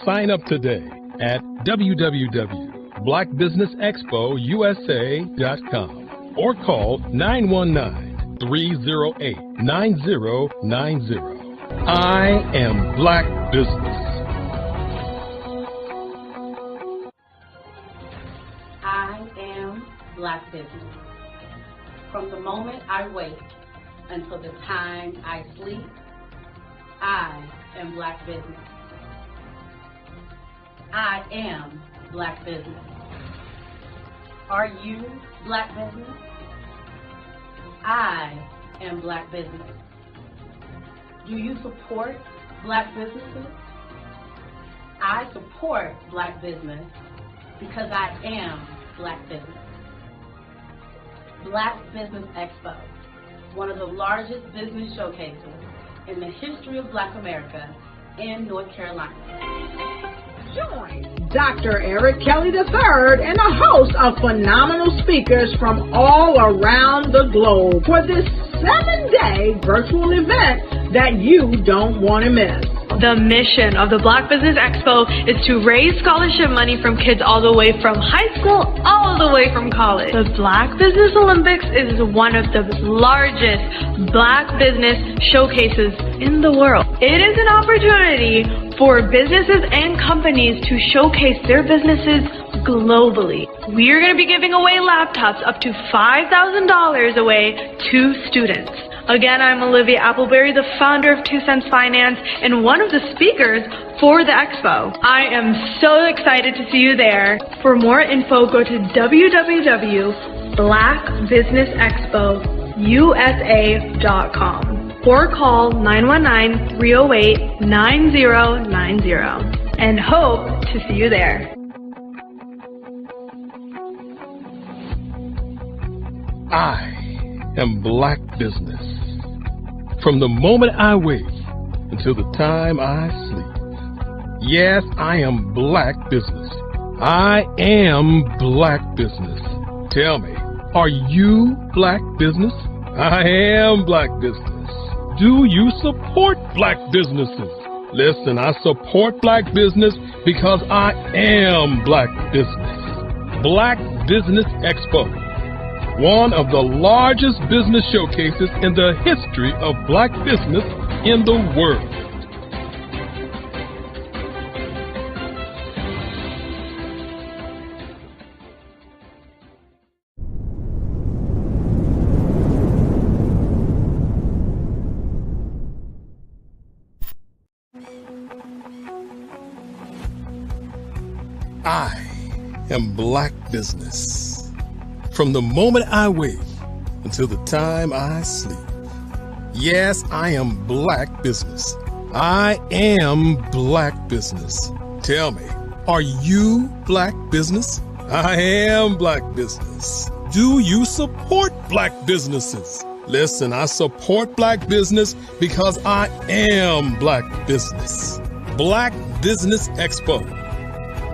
Sign up today at www.blackbusinessexpousa.com or call 919-308-9090. I am Black Business. I am Black Business. From the moment I wake until the time I sleep, I am Black Business. I am Black Business. Are you Black Business? I am Black Business. Do you support Black businesses? I support Black business because I am Black business. Black Business Expo, one of the largest business showcases in the history of Black America in North Carolina. Join Dr. Eric Kelly III and a host of phenomenal speakers from all around the globe for this 7-day virtual event that you don't want to miss. The mission of the Black Business Expo is to raise scholarship money from kids all the way from high school all the way from college. The Black Business Olympics is one of the largest Black business showcases in the world. It is an opportunity for businesses and companies to showcase their businesses globally. We are going to be giving away laptops up to $5,000 away to students. Again, I'm Olivia Appleberry, the founder of 2 Cents Finance and one of the speakers for the expo. I am so excited to see you there. For more info, go to www.blackbusinessexpousa.com or call 919-308-9090 and hope to see you there. I am Black Business. From the moment I wake until the time I sleep. Yes, I am Black Business. I am Black Business. Tell me, are you Black Business? I am Black Business. Do you support Black businesses? Listen, I support Black business because I am Black Business. Black Business Expo, one of the largest business showcases in the history of Black business in the world. I am Black Business. From the moment I wake until the time I sleep. Yes, I am Black Business. I am Black Business. Tell me, are you Black Business? I am Black Business. Do you support Black businesses? Listen, I support Black business because I am Black Business. Black Business Expo,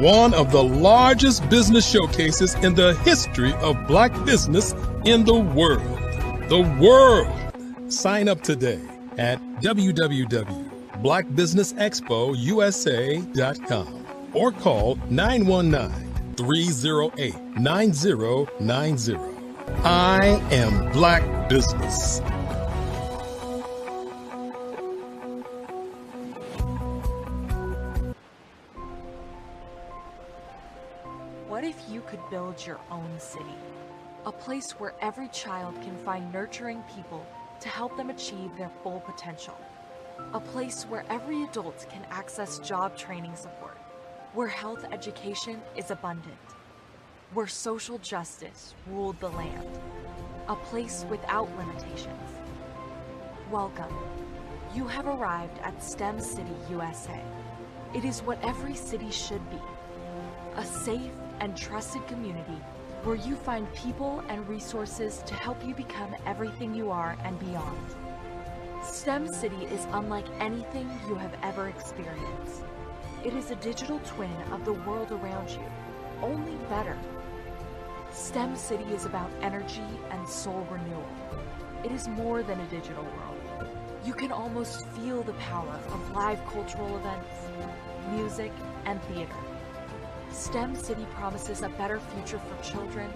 one of the largest business showcases in the history of Black business in the world. The world! Sign up today at www.blackbusinessexpousa.com or call 919-308-9090. I am Black Business. What if you could build your own city? A place where every child can find nurturing people to help them achieve their full potential. A place where every adult can access job training support, where health education is abundant, where social justice ruled the land. A place without limitations. Welcome. You have arrived at STEM City USA. It is what every city should be. A safe and trusted community where you find people and resources to help you become everything you are and beyond. STEM City is unlike anything you have ever experienced. It is a digital twin of the world around you, only better. STEM City is about energy and soul renewal. It is more than a digital world. You can almost feel the power of live cultural events, music, and theater. STEM City promises a better future for children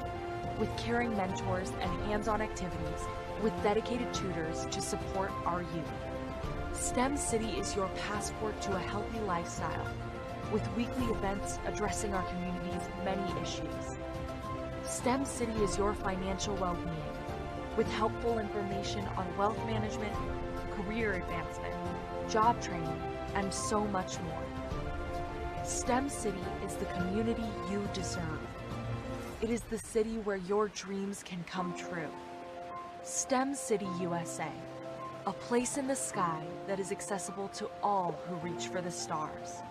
with caring mentors and hands-on activities with dedicated tutors to support our youth. STEM City is your passport to a healthy lifestyle with weekly events addressing our community's many issues. STEM City is your financial well-being with helpful information on wealth management, career advancement, job training, and so much more. STEM City is the community you deserve. It is the city where your dreams can come true. STEM City USA, a place in the sky that is accessible to all who reach for the stars.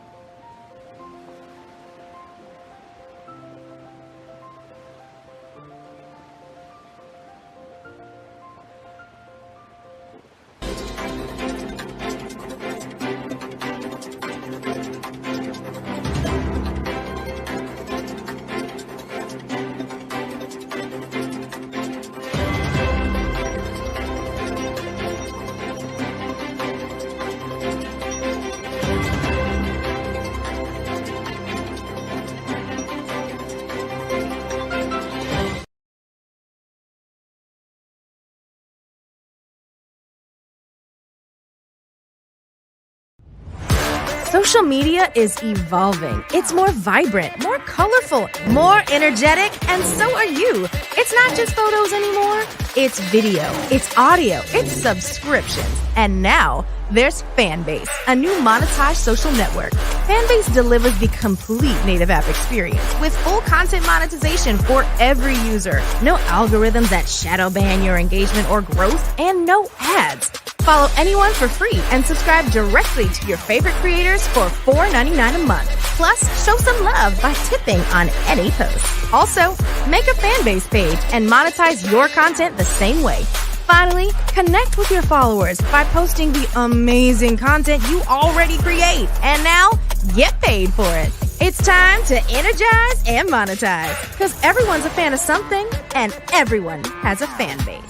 Social media is evolving. It's more vibrant, more colorful, more energetic, and so are you. It's not just photos anymore. It's video, it's audio, it's subscriptions. And now there's Fanbase, a new monetized social network. Fanbase delivers the complete native app experience with full content monetization for every user. No algorithms that shadow ban your engagement or growth, and no ads. Follow anyone for free and subscribe directly to your favorite creators for $4.99 a month. Plus, show some love by tipping on any post. Also, make a Fanbase page and monetize your content the same way. Finally, connect with your followers by posting the amazing content you already create. And now, get paid for it. It's time to energize and monetize, because everyone's a fan of something and everyone has a fan base.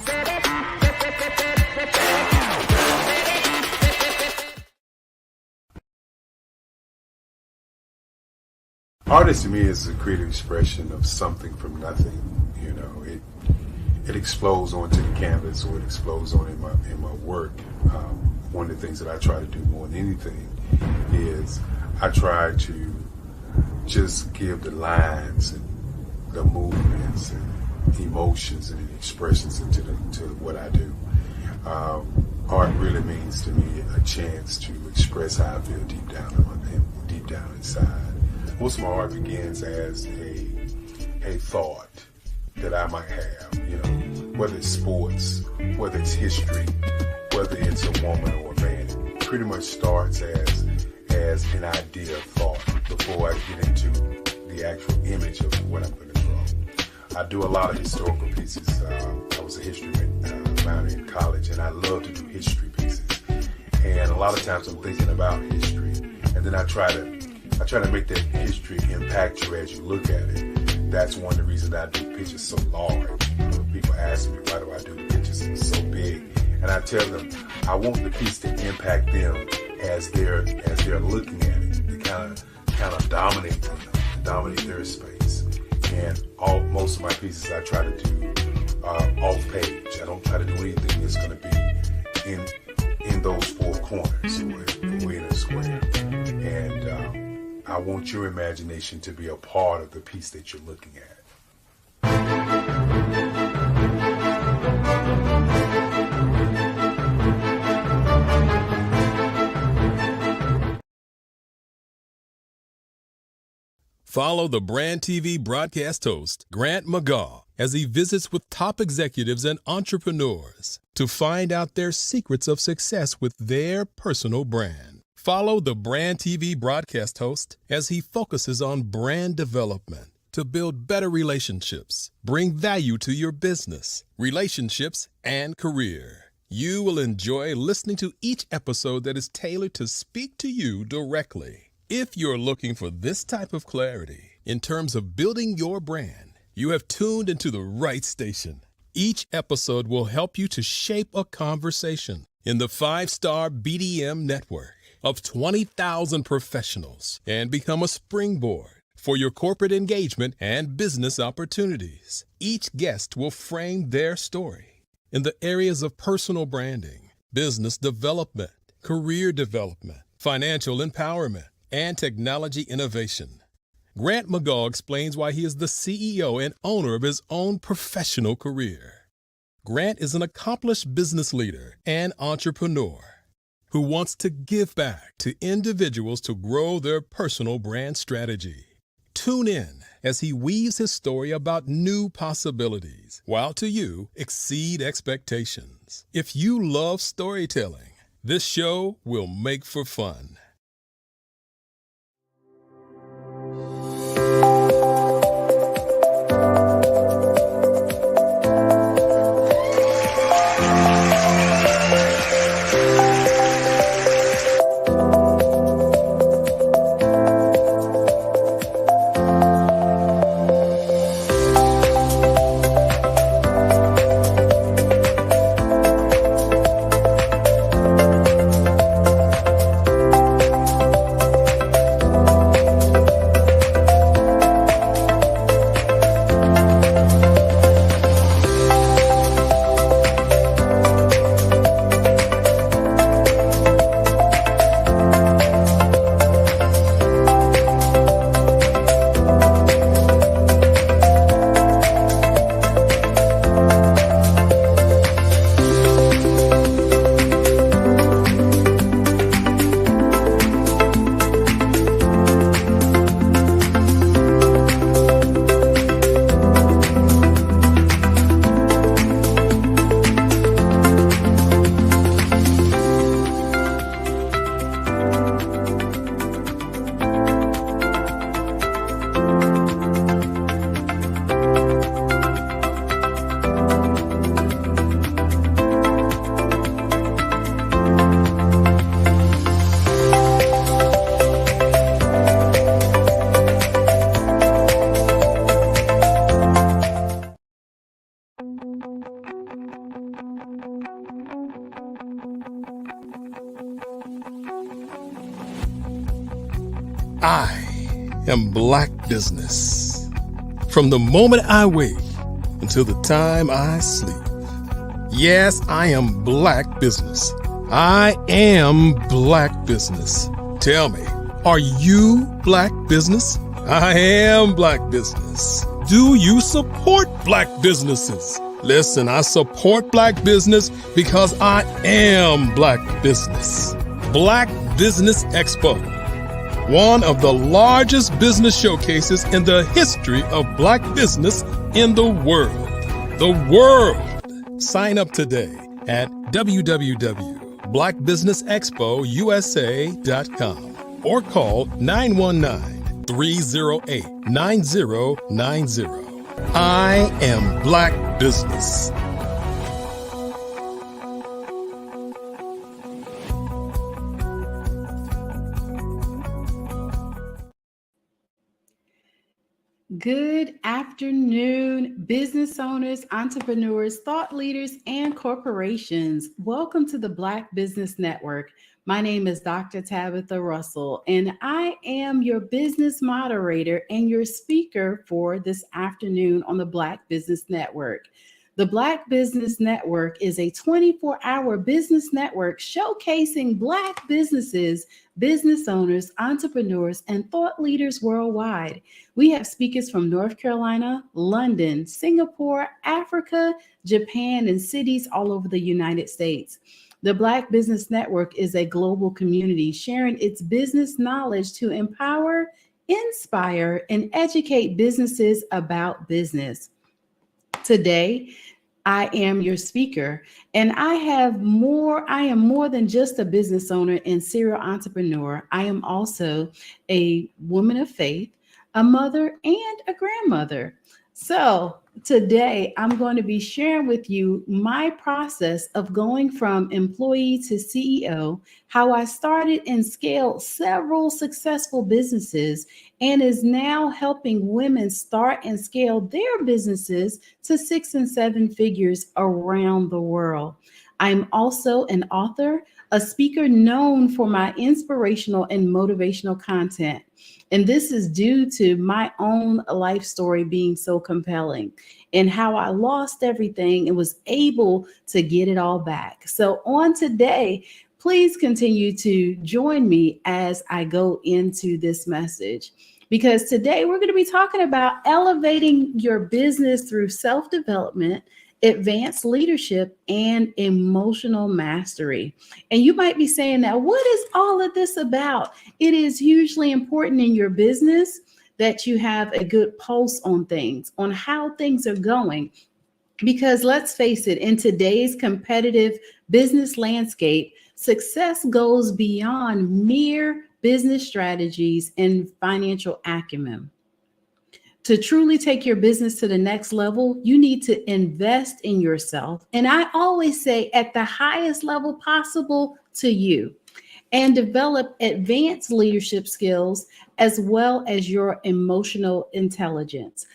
Artist to me is a creative expression of something from nothing. You know, it explodes onto the canvas, or it explodes on in my work. One of the things that I try to do more than anything is I try to just give the lines and the movements and emotions and expressions into what I do. Art really means to me a chance to express how I feel deep down inside. Most of my art begins as a thought that I might have, you know, whether it's sports, whether it's history, whether it's a woman or a man. It pretty much starts as an idea of thought before I get into the actual image of what I'm going to draw. I do a lot of historical pieces. I was a history minor in college, and I love to do history pieces. And a lot of times I'm thinking about history, and then I try to make that history impact you as you look at it. That's one of the reasons I do pictures so large. People ask me, why do I do the pictures so big? And I tell them, I want the piece to impact them as they're looking at it. To kind of dominate them, dominate their space. And most of my pieces I try to do off page. I don't try to do anything that's going to be in those four corners or in a square. And I want your imagination to be a part of the piece that you're looking at. Follow the Brand TV broadcast host, Grant McGaugh, as he visits with top executives and entrepreneurs to find out their secrets of success with their personal brand. Follow the Brand TV broadcast host as he focuses on brand development to build better relationships, bring value to your business, relationships, and career. You will enjoy listening to each episode that is tailored to speak to you directly. If you're looking for this type of clarity in terms of building your brand, you have tuned into the right station. Each episode will help you to shape a conversation in the 5-star BDM network of 20,000 professionals and become a springboard for your corporate engagement and business opportunities. Each guest will frame their story in the areas of personal branding, business development, career development, financial empowerment, and technology innovation. Grant McGaugh explains why he is the CEO and owner of his own professional career. Grant is an accomplished business leader and entrepreneur who wants to give back to individuals to grow their personal brand strategy. Tune in as he weaves his story about new possibilities, while to you exceed expectations. If you love storytelling, this show will make for fun. I am Black Business. From the moment I wake until the time I sleep. Yes, I am Black Business. I am Black Business. Tell me, are you Black Business? I am Black Business. Do you support Black businesses? Listen, I support Black business because I am Black Business. Black Business Expo, one of the largest business showcases in the history of Black business in the world. The world! Sign up today at www.blackbusinessexpousa.com or call 919-308-9090. I am Black Business. Good afternoon, business owners, entrepreneurs, thought leaders, and corporations. Welcome to the Black Business Network. My name is Dr. Tabitha Russell, and I am your business moderator and your speaker for this afternoon on the Black Business Network. The Black Business Network is a 24-hour business network showcasing Black businesses, business owners, entrepreneurs, and thought leaders worldwide. We have speakers from North Carolina, London, Singapore, Africa, Japan, and cities all over the United States. The Black Business Network is a global community sharing its business knowledge to empower, inspire, and educate businesses about business. Today, I am your speaker, and I am more than just a business owner and serial entrepreneur. I am also a woman of faith, a mother, and a grandmother. So today I'm going to be sharing with you my process of going from employee to CEO, how I started and scaled several successful businesses and is now helping women start and scale their businesses to 6 and 7 figures around the world. I'm also an author, a speaker known for my inspirational and motivational content. And this is due to my own life story being so compelling and how I lost everything and was able to get it all back. So on today, please continue to join me as I go into this message, because today we're going to be talking about elevating your business through self-development, advanced leadership, and emotional mastery. And you might be saying, now, what is all of this about? It is hugely important in your business that you have a good pulse on things, on how things are going. Because let's face it, in today's competitive business landscape, success goes beyond mere business strategies and financial acumen. To truly take your business to the next level, you need to invest in yourself. And I always say at the highest level possible to you, and develop advanced leadership skills as well as your emotional intelligence.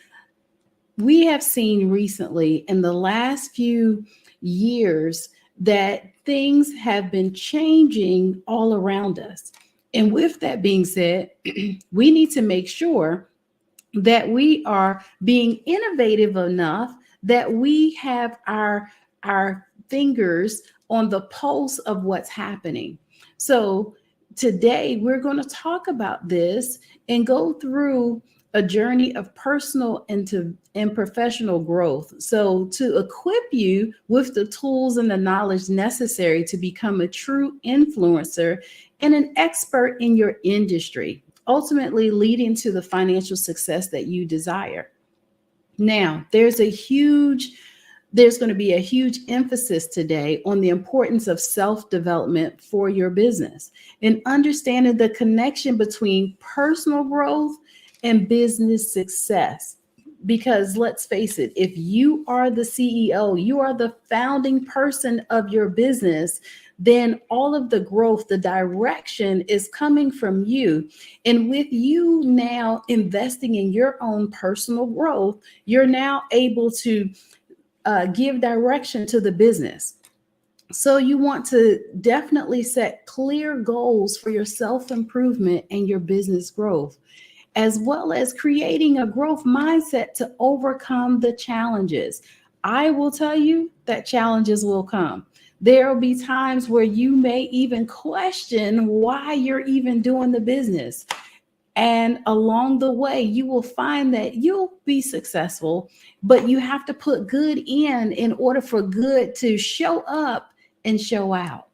We have seen recently in the last few years that things have been changing all around us. And with that being said, we need to make sure that we are being innovative enough that we have our fingers on the pulse of what's happening. So today we're going to talk about this and go through a journey of personal and professional growth. So to equip you with the tools and the knowledge necessary to become a true influencer and an expert in your industry, ultimately leading to the financial success that you desire. Now, there's going to be a huge emphasis today on the importance of self-development for your business and understanding the connection between personal growth and business success. Because let's face it, if you are the CEO, you are the founding person of your business, then all of the growth, the direction is coming from you. And with you now investing in your own personal growth, you're now able to give direction to the business. So you want to definitely set clear goals for your self-improvement and your business growth, as well as creating a growth mindset to overcome the challenges. I will tell you that challenges will come. There will be times where you may even question why you're even doing the business. And along the way, you will find that you'll be successful, but you have to put good in order for good to show up and show out.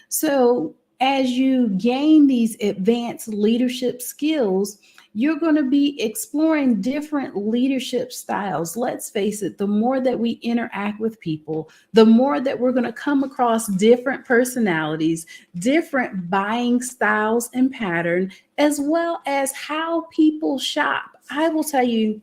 So as you gain these advanced leadership skills, you're going to be exploring different leadership styles. Let's face it, the more that we interact with people, the more that we're going to come across different personalities, different buying styles and pattern, as well as how people shop. I will tell you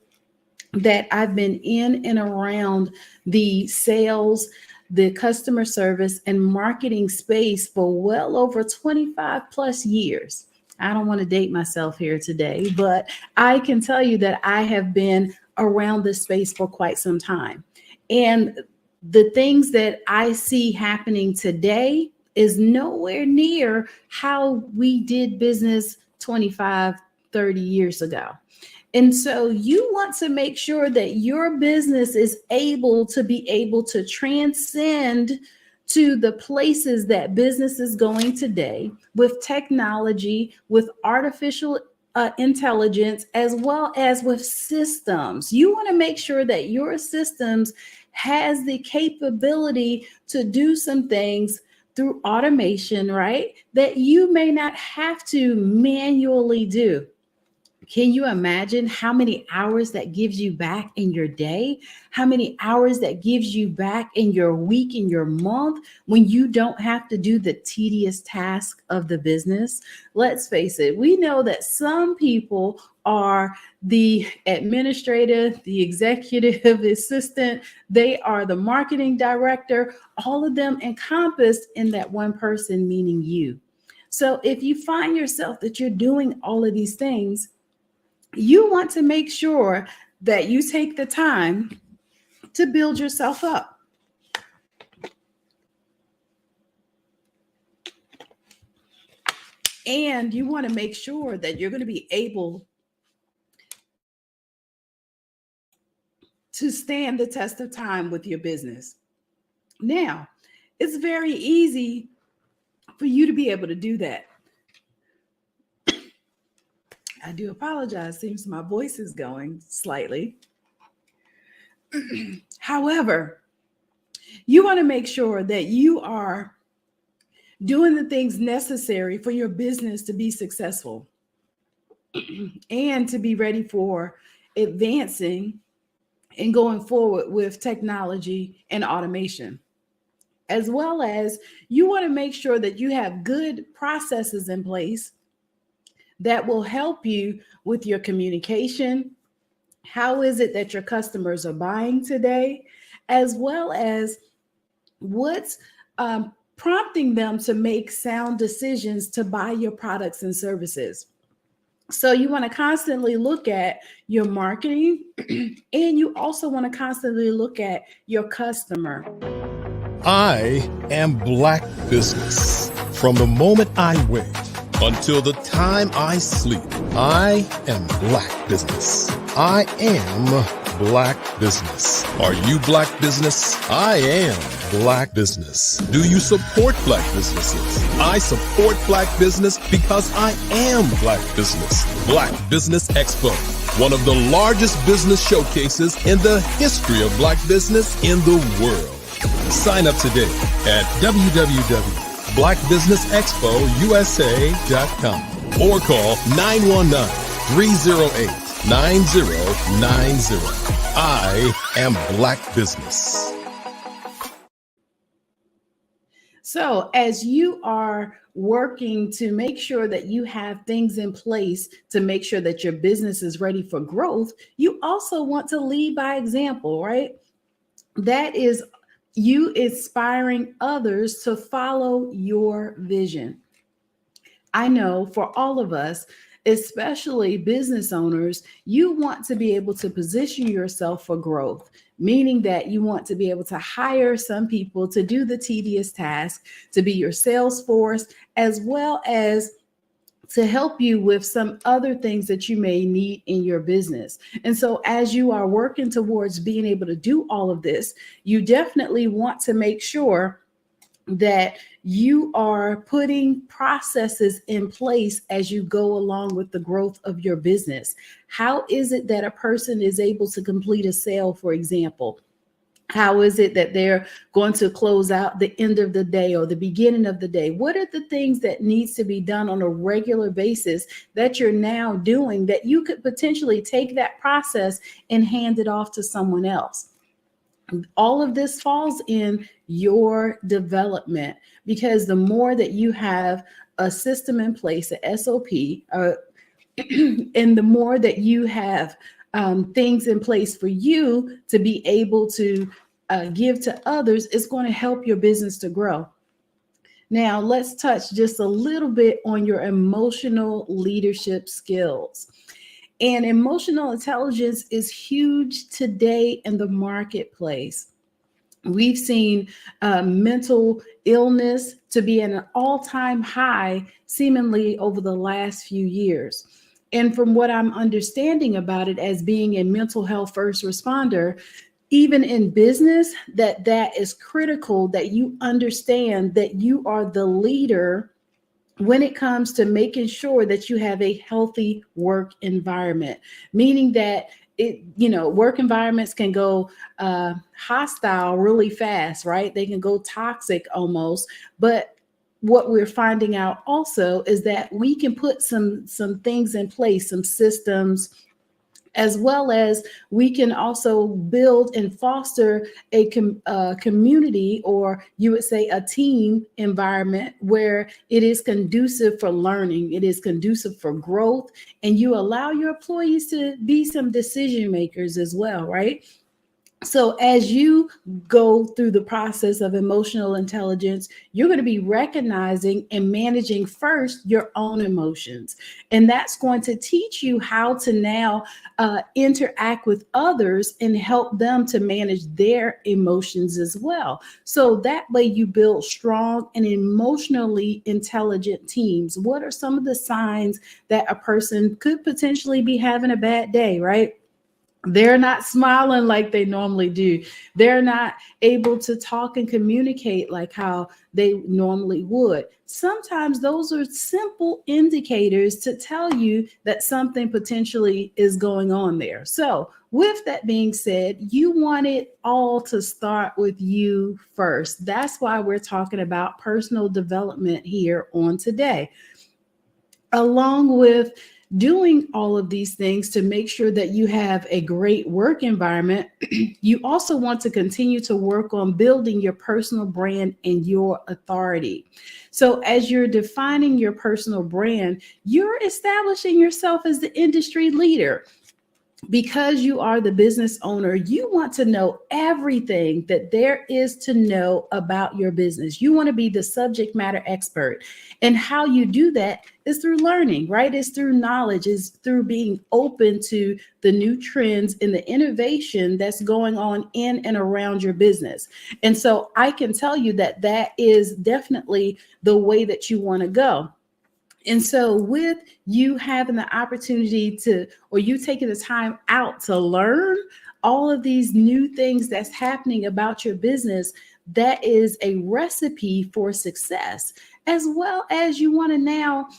that I've been in and around the sales, the customer service, and marketing space for well over 25 plus years. I don't want to date myself here today, but I can tell you that I have been around this space for quite some time. And the things that I see happening today is nowhere near how we did business 25, 30 years ago. And so you want to make sure that your business is able to transcend to the places that business is going today with technology, with artificial intelligence, as well as with systems. You want to make sure that your systems has the capability to do some things through automation, right? That you may not have to manually do. Can you imagine how many hours that gives you back in your day? How many hours that gives you back in your week, in your month, when you don't have to do the tedious task of the business? Let's face it, we know that some people are the administrator, the executive assistant, they are the marketing director, all of them encompassed in that one person, meaning you. So if you find yourself that you're doing all of these things, you want to make sure that you take the time to build yourself up. And you want to make sure that you're going to be able to stand the test of time with your business. Now, it's very easy for you to be able to do that. I do apologize. Seems my voice is going slightly. However, you want to make sure that you are doing the things necessary for your business to be successful and to be ready for advancing and going forward with technology and automation. As well as you want to make sure that you have good processes in place that will help you with your communication. How is it that your customers are buying today? As well as what's prompting them to make sound decisions to buy your products and services. So you want to constantly look at your marketing, and you also want to constantly look at your customer. I am Black Business. From the moment I wake until the time I sleep, I am Black Business. I am Black Business. Are you Black Business? I am Black Business. Do you support Black businesses? I support Black business because I am Black Business. Black Business Expo, one of the largest business showcases in the history of Black business in the world. Sign up today at www.blackbusinessexpousa.com or call 919-308-9090. I am Black Business. So as you are working to make sure that you have things in place to make sure that your business is ready for growth, you also want to lead by example, right? That is you inspiring others to follow your vision. I know for all of us, especially business owners, you want to be able to position yourself for growth, meaning that you want to be able to hire some people to do the tedious task, to be your sales force, as well as to help you with some other things that you may need in your business. And so as you are working towards being able to do all of this, you definitely want to make sure that you are putting processes in place as you go along with the growth of your business. How is it that a person is able to complete a sale, for example? How is it that they're going to close out the end of the day or the beginning of the day? What are the things that needs to be done on a regular basis that you're now doing that you could potentially take that process and hand it off to someone else? All of this falls in your development, because the more that you have a system in place, a SOP, and the more that you have things in place for you to be able to give to others, it's going to help your business to grow. Now, let's touch just a little bit on your emotional leadership skills. And emotional intelligence is huge today in the marketplace. We've seen mental illness to be at an all-time high, seemingly over the last few years. And from what I'm understanding about it, as being a mental health first responder, even in business, that is critical, that you understand that you are the leader when it comes to making sure that you have a healthy work environment, meaning that work environments can go hostile really fast, right? They can go toxic almost. But what we're finding out also is that we can put some things in place, some systems, as well as we can also build and foster a community, or you would say a team environment, where it is conducive for learning, it is conducive for growth, and you allow your employees to be some decision makers as well, right? So as you go through the process of emotional intelligence, you're going to be recognizing and managing first your own emotions. And that's going to teach you how to now interact with others and help them to manage their emotions as well. So that way you build strong and emotionally intelligent teams. What are some of the signs that a person could potentially be having a bad day, right? They're not smiling like they normally do. They're not able to talk and communicate like how they normally would. Sometimes those are simple indicators to tell you that something potentially is going on there. So with that being said, you want it all to start with you first. That's why we're talking about personal development here on today. Along with doing all of these things to make sure that you have a great work environment, you also want to continue to work on building your personal brand and your authority. So as you're defining your personal brand, you're establishing yourself as the industry leader. Because you are the business owner, you want to know everything that there is to know about your business. You want to be the subject matter expert. And how you do that is through learning, right? It's through knowledge, it's through being open to the new trends and the innovation that's going on in and around your business. And so I can tell you that that is definitely the way that you want to go. And so with you having the opportunity to, or you taking the time out to learn all of these new things that's happening about your business, that is a recipe for success, as well as you want to now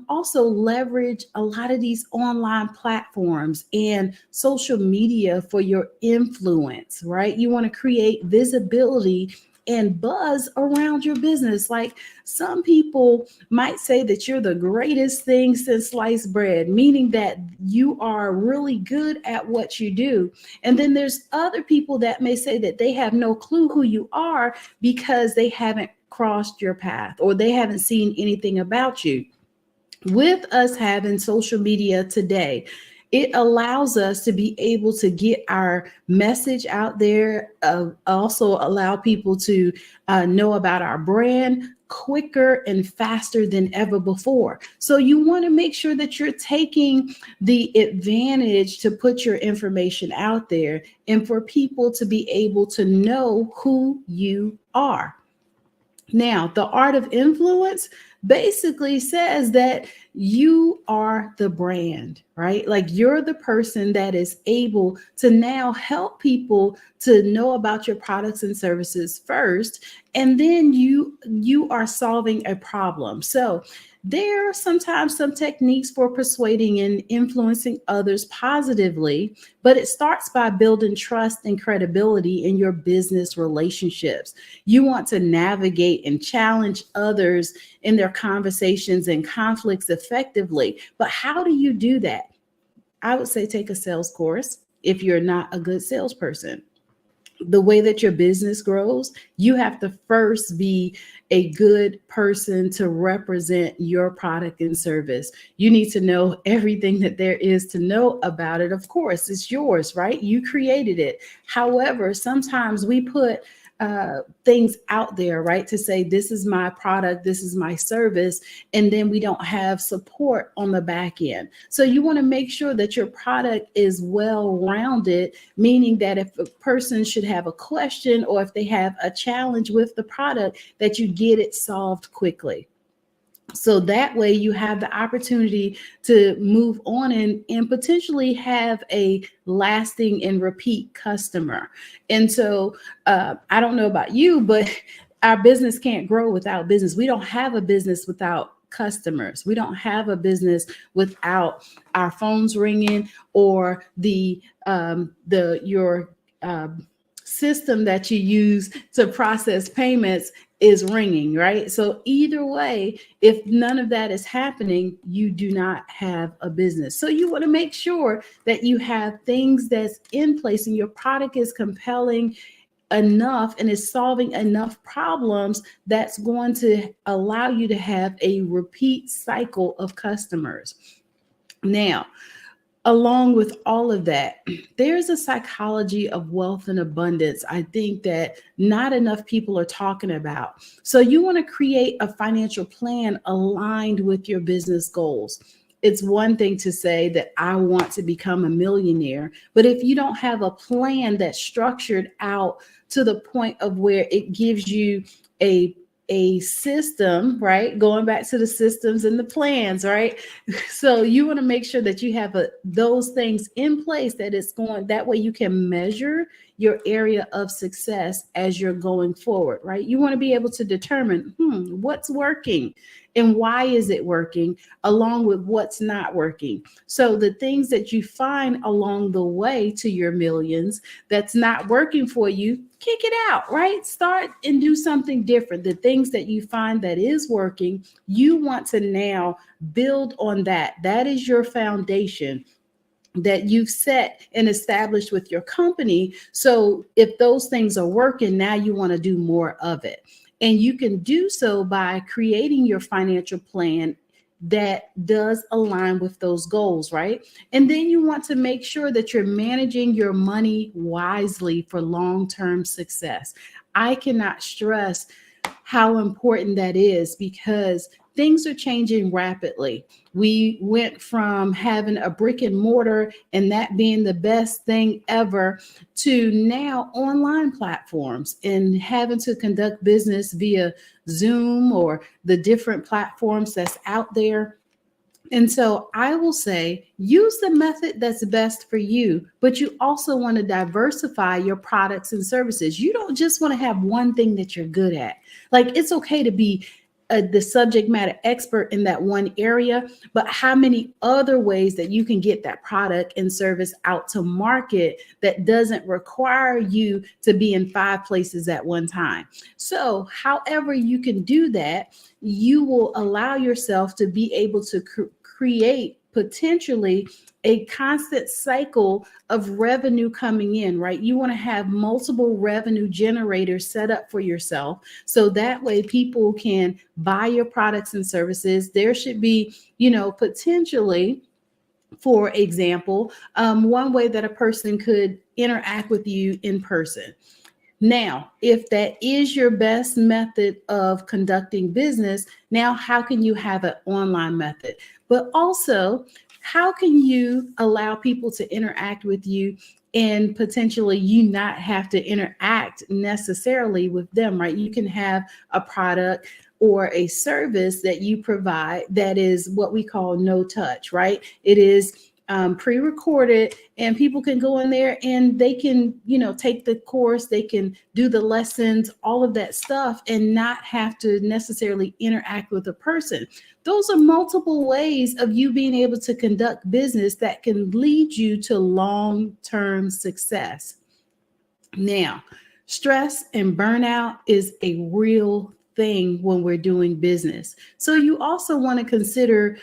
also leverage a lot of these online platforms and social media for your influence, right? You want to create visibility and buzz around your business. Like, some people might say that you're the greatest thing since sliced bread, meaning that you are really good at what you do. And then there's other people that may say that they have no clue who you are because they haven't crossed your path or they haven't seen anything about you. With us having social media today, it allows us to be able to get our message out there, also allow people to know about our brand, quicker and faster than ever before. So you want to make sure that you're taking the advantage to put your information out there and for people to be able to know who you are. Now, the art of influence basically says that you are the brand, right? Like you're the person that is able to now help people to know about your products and services first, and then you are solving a problem. So there are sometimes some techniques for persuading and influencing others positively, but it starts by building trust and credibility in your business relationships. You want to navigate and challenge others in their conversations and conflicts effectively. But how do you do that? I would say take a sales course if you're not a good salesperson. The way that your business grows, you have to first be a good person to represent your product and service. You need to know everything that there is to know about it. Of course, it's yours, right? You created it. However, sometimes we put things out there, right? To say, this is my product, this is my service, and then we don't have support on the back end. So you want to make sure that your product is well-rounded, meaning that if a person should have a question or if they have a challenge with the product, that you get it solved quickly. So that way you have the opportunity to move on and potentially have a lasting and repeat customer. And so I don't know about you, but our business can't grow without business. We don't have a business without customers. We don't have a business without our phones ringing or your system that you use to process payments is ringing, right? So either way, if none of that is happening, you do not have a business. So you want to make sure that you have things that's in place and your product is compelling enough and is solving enough problems that's going to allow you to have a repeat cycle of customers. Now, along with all of that, there's a psychology of wealth and abundance, I think, that not enough people are talking about. So you want to create a financial plan aligned with your business goals. It's one thing to say that I want to become a millionaire, but if you don't have a plan that's structured out to the point of where it gives you a system, right? Going back to the systems and the plans, right? So you want to make sure that you have those things in place, that it's going, that way you can measure your area of success as you're going forward, right? You want to be able to determine, what's working and why is it working, along with what's not working. So the things that you find along the way to your millions that's not working for you, kick it out, right? Start and do something different. The things that you find that is working, you want to now build on that. That is your foundation that you've set and established with your company. So if those things are working, now you want to do more of it. And you can do so by creating your financial plan that does align with those goals, right? And then you want to make sure that you're managing your money wisely for long-term success. I cannot stress how important that is, because things are changing rapidly. We went from having a brick and mortar and that being the best thing ever to now online platforms and having to conduct business via Zoom or the different platforms that's out there. And so I will say, use the method that's best for you, but you also want to diversify your products and services. You don't just want to have one thing that you're good at. Like, it's okay to be the subject matter expert in that one area, but how many other ways that you can get that product and service out to market that doesn't require you to be in 5 places at one time? So however you can do that, you will allow yourself to be able to create potentially a constant cycle of revenue coming in, right? You want to have multiple revenue generators set up for yourself. So that way people can buy your products and services. There should be, potentially, for example, one way that a person could interact with you in person. Now, if that is your best method of conducting business, now how can you have an online method? But also, how can you allow people to interact with you and potentially you not have to interact necessarily with them, right? You can have a product or a service that you provide that is what we call no touch, right? It is pre-recorded, and people can go in there and they can, take the course, they can do the lessons, all of that stuff, and not have to necessarily interact with a person. Those are multiple ways of you being able to conduct business that can lead you to long-term success. Now, stress and burnout is a real thing when we're doing business. So you also want to consider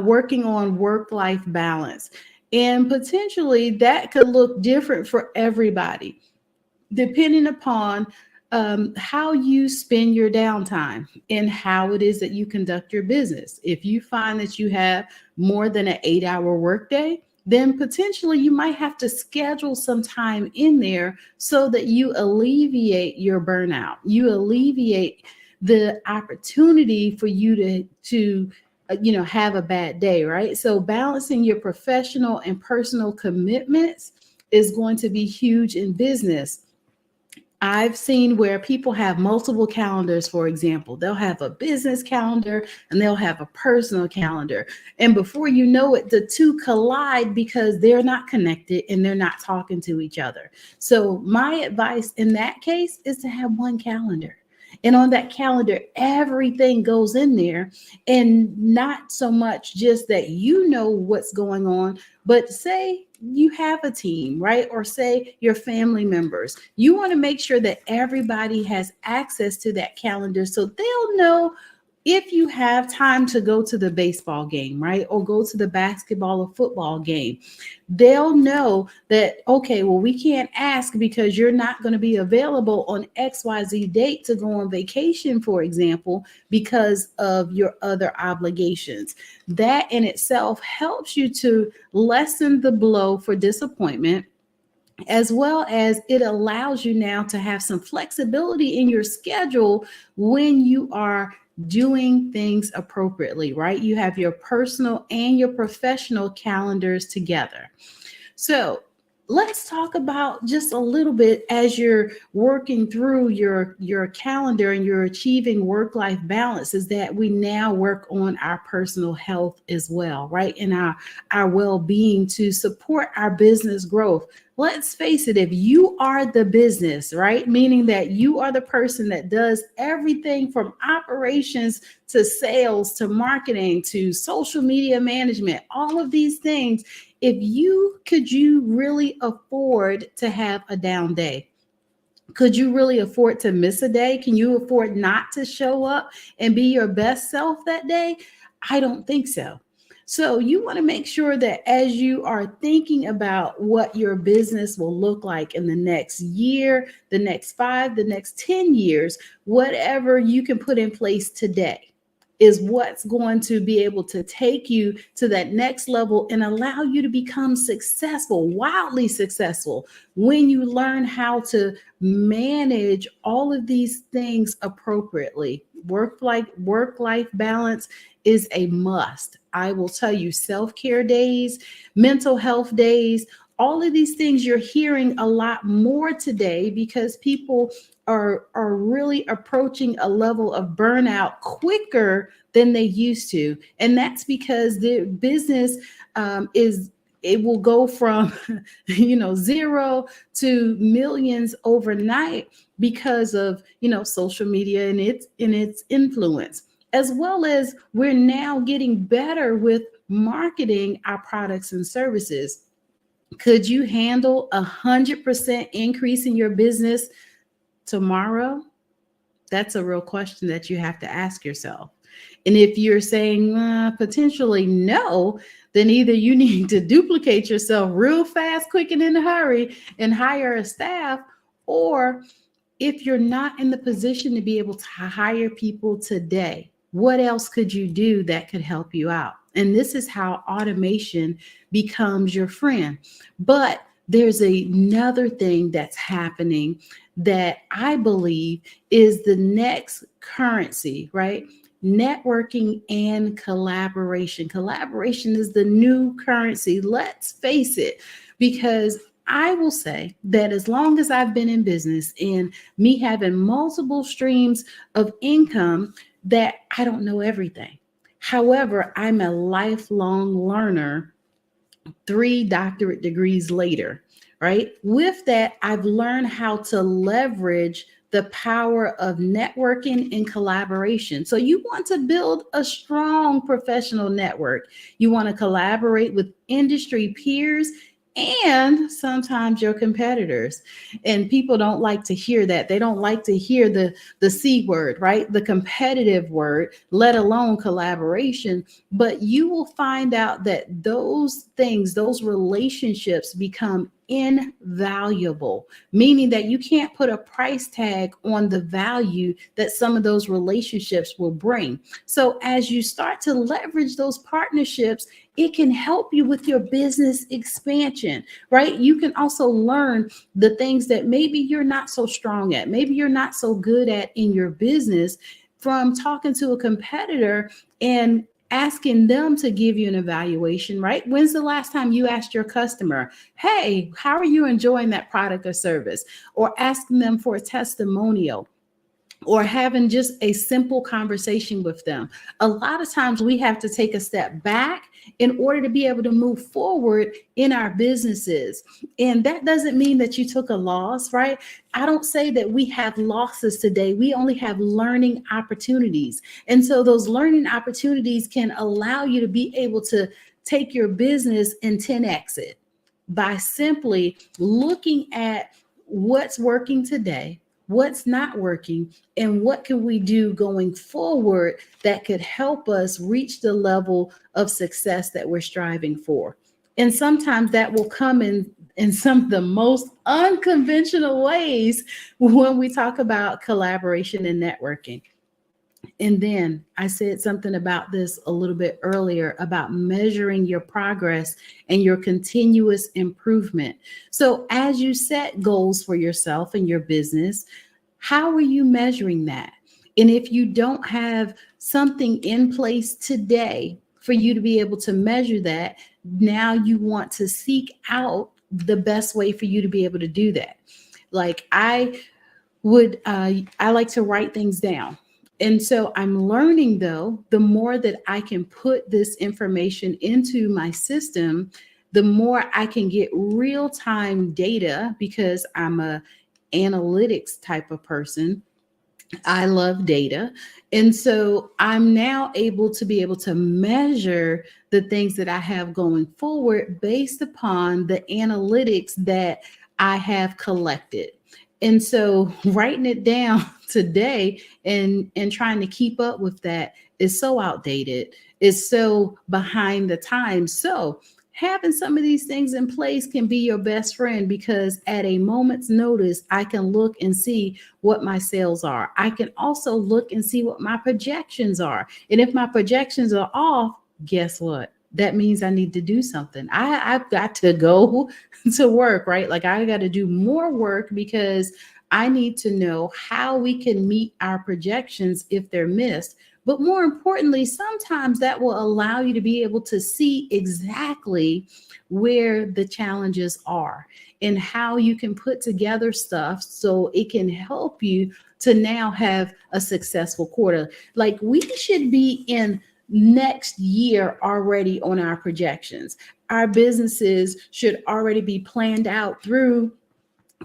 working on work-life balance. And potentially that could look different for everybody, depending upon how you spend your downtime and how it is that you conduct your business. If you find that you have more than an 8-hour workday, then potentially you might have to schedule some time in there so that you alleviate your burnout. You alleviate the opportunity for you to have a bad day, right? So balancing your professional and personal commitments is going to be huge in business. I've seen where people have multiple calendars, for example. They'll have a business calendar and they'll have a personal calendar. And before you know it, the two collide because they're not connected and they're not talking to each other. So my advice in that case is to have one calendar. And on that calendar, everything goes in there, and not so much just that you know what's going on, but say you have a team, right? Or say your family members. You want to make sure that everybody has access to that calendar so they'll know if you have time to go to the baseball game, right? Or go to the basketball or football game. They'll know that, okay, well, we can't ask because you're not going to be available on XYZ date to go on vacation, for example, because of your other obligations. That in itself helps you to lessen the blow for disappointment, as well as it allows you now to have some flexibility in your schedule when you are doing things appropriately, right? You have your personal and your professional calendars together. So let's talk about just a little bit as you're working through your calendar and you're achieving work-life balance, is that we now work on our personal health as well, right? And our well-being to support our business growth. Let's face it, if you are the business, right? Meaning that you are the person that does everything from operations to sales to marketing to social media management, all of these things. Could you really afford to have a down day? Could you really afford to miss a day? Can you afford not to show up and be your best self that day? I don't think so. So you want to make sure that as you are thinking about what your business will look like in the next year, the next 5, the next 10 years, whatever you can put in place today is what's going to be able to take you to that next level and allow you to become successful, wildly successful, when you learn how to manage all of these things appropriately. Work-life balance is a must. I will tell you, self-care days, mental health days, all of these things you're hearing a lot more today because people are really approaching a level of burnout quicker than they used to. And that's because the business it will go from, 0 to millions overnight because of, social media and its influence, as well as we're now getting better with marketing our products and services. Could you handle 100% increase in your business tomorrow? That's a real question that you have to ask yourself. And if you're saying potentially no, then either you need to duplicate yourself real fast, quick, and in a hurry and hire a staff, or if you're not in the position to be able to hire people today, what else could you do that could help you out? And this is how automation becomes your friend. But there's another thing that's happening that I believe is the next currency, right? Networking and collaboration. Collaboration is the new currency. Let's face it, because I will say that as long as I've been in business and me having multiple streams of income, that I don't know everything. However, I'm a lifelong learner 3 doctorate degrees later, right? With that, I've learned how to leverage the power of networking and collaboration. So you want to build a strong professional network. You want to collaborate with industry peers and sometimes your competitors. And people don't like to hear that. They don't like to hear the C word, right? The competitive word, let alone collaboration. But you will find out that those things, those relationships become invaluable, meaning that you can't put a price tag on the value that some of those relationships will bring. So as you start to leverage those partnerships, it can help you with your business expansion, right? You can also learn the things that maybe you're not so strong at, maybe you're not so good at in your business from talking to a competitor and asking them to give you an evaluation, right? When's the last time you asked your customer, hey, how are you enjoying that product or service? Or asking them for a testimonial, or having just a simple conversation with them. A lot of times we have to take a step back in order to be able to move forward in our businesses. And that doesn't mean that you took a loss, right? I don't say that we have losses today. We only have learning opportunities. And so those learning opportunities can allow you to be able to take your business and 10x it by simply looking at what's working today, what's not working, and what can we do going forward that could help us reach the level of success that we're striving for. And sometimes that will come in some of the most unconventional ways when we talk about collaboration and networking. And then I said something about this a little bit earlier about measuring your progress and your continuous improvement. So as you set goals for yourself and your business, how are you measuring that? And if you don't have something in place today for you to be able to measure that, now you want to seek out the best way for you to be able to do that. Like I like to write things down. And so I'm learning, though, the more that I can put this information into my system, the more I can get real-time data, because I'm a analytics type of person. I love data. And so I'm now able to measure the things that I have going forward based upon the analytics that I have collected. And so writing it down today and trying to keep up with that is so outdated. It's so behind the times. So having some of these things in place can be your best friend, because at a moment's notice, I can look and see what my sales are. I can also look and see what my projections are. And if my projections are off, guess what? That means I need to do something. I've got to go to work, right? Like I got to do more work, because I need to know how we can meet our projections if they're missed. But more importantly, sometimes that will allow you to be able to see exactly where the challenges are and how you can put together stuff so it can help you to now have a successful quarter. Like we should be in next year already on our projections. Our businesses should already be planned out through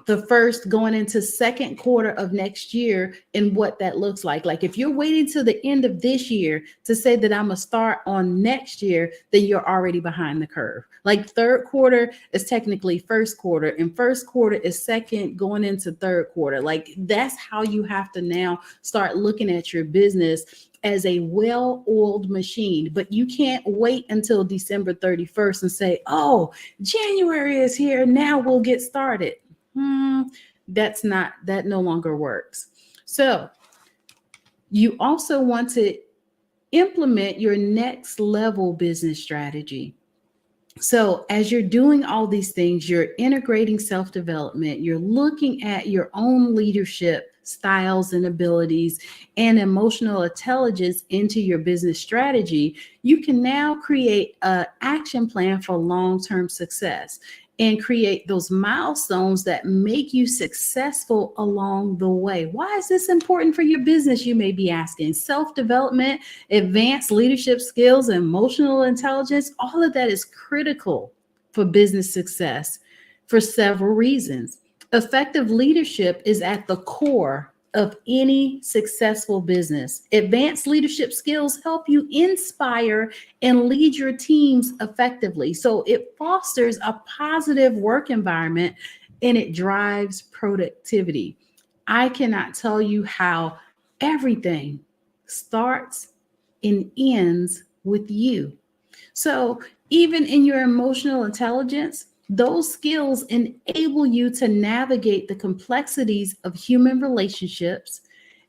the first going into second quarter of next year and what that looks like. Like if you're waiting till the end of this year to say that I'm gonna start on next year, then you're already behind the curve. Like third quarter is technically first quarter, and first quarter is second going into third quarter. Like that's how you have to now start looking at your business as a well-oiled machine. But you can't wait until December 31st and say, oh, January is here, now we'll get started. That no longer works. So you also want to implement your next level business strategy. So as you're doing all these things, you're integrating self-development, you're looking at your own leadership styles and abilities and emotional intelligence into your business strategy, you can now create an action plan for long-term success and create those milestones that make you successful along the way. Why is this important for your business? You may be asking. Self-development, advanced leadership skills, emotional intelligence, all of that is critical for business success for several reasons. Effective leadership is at the core of any successful business. Advanced leadership skills help you inspire and lead your teams effectively. So it fosters a positive work environment and it drives productivity. I cannot tell you how everything starts and ends with you. So even in your emotional intelligence, those skills enable you to navigate the complexities of human relationships.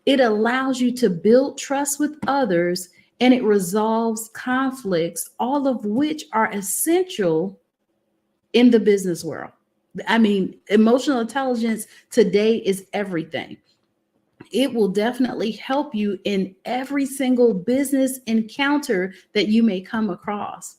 It allows you to build trust with others and it resolves conflicts, all of which are essential in the business world. I mean, emotional intelligence today is everything. It will definitely help you in every single business encounter that you may come across,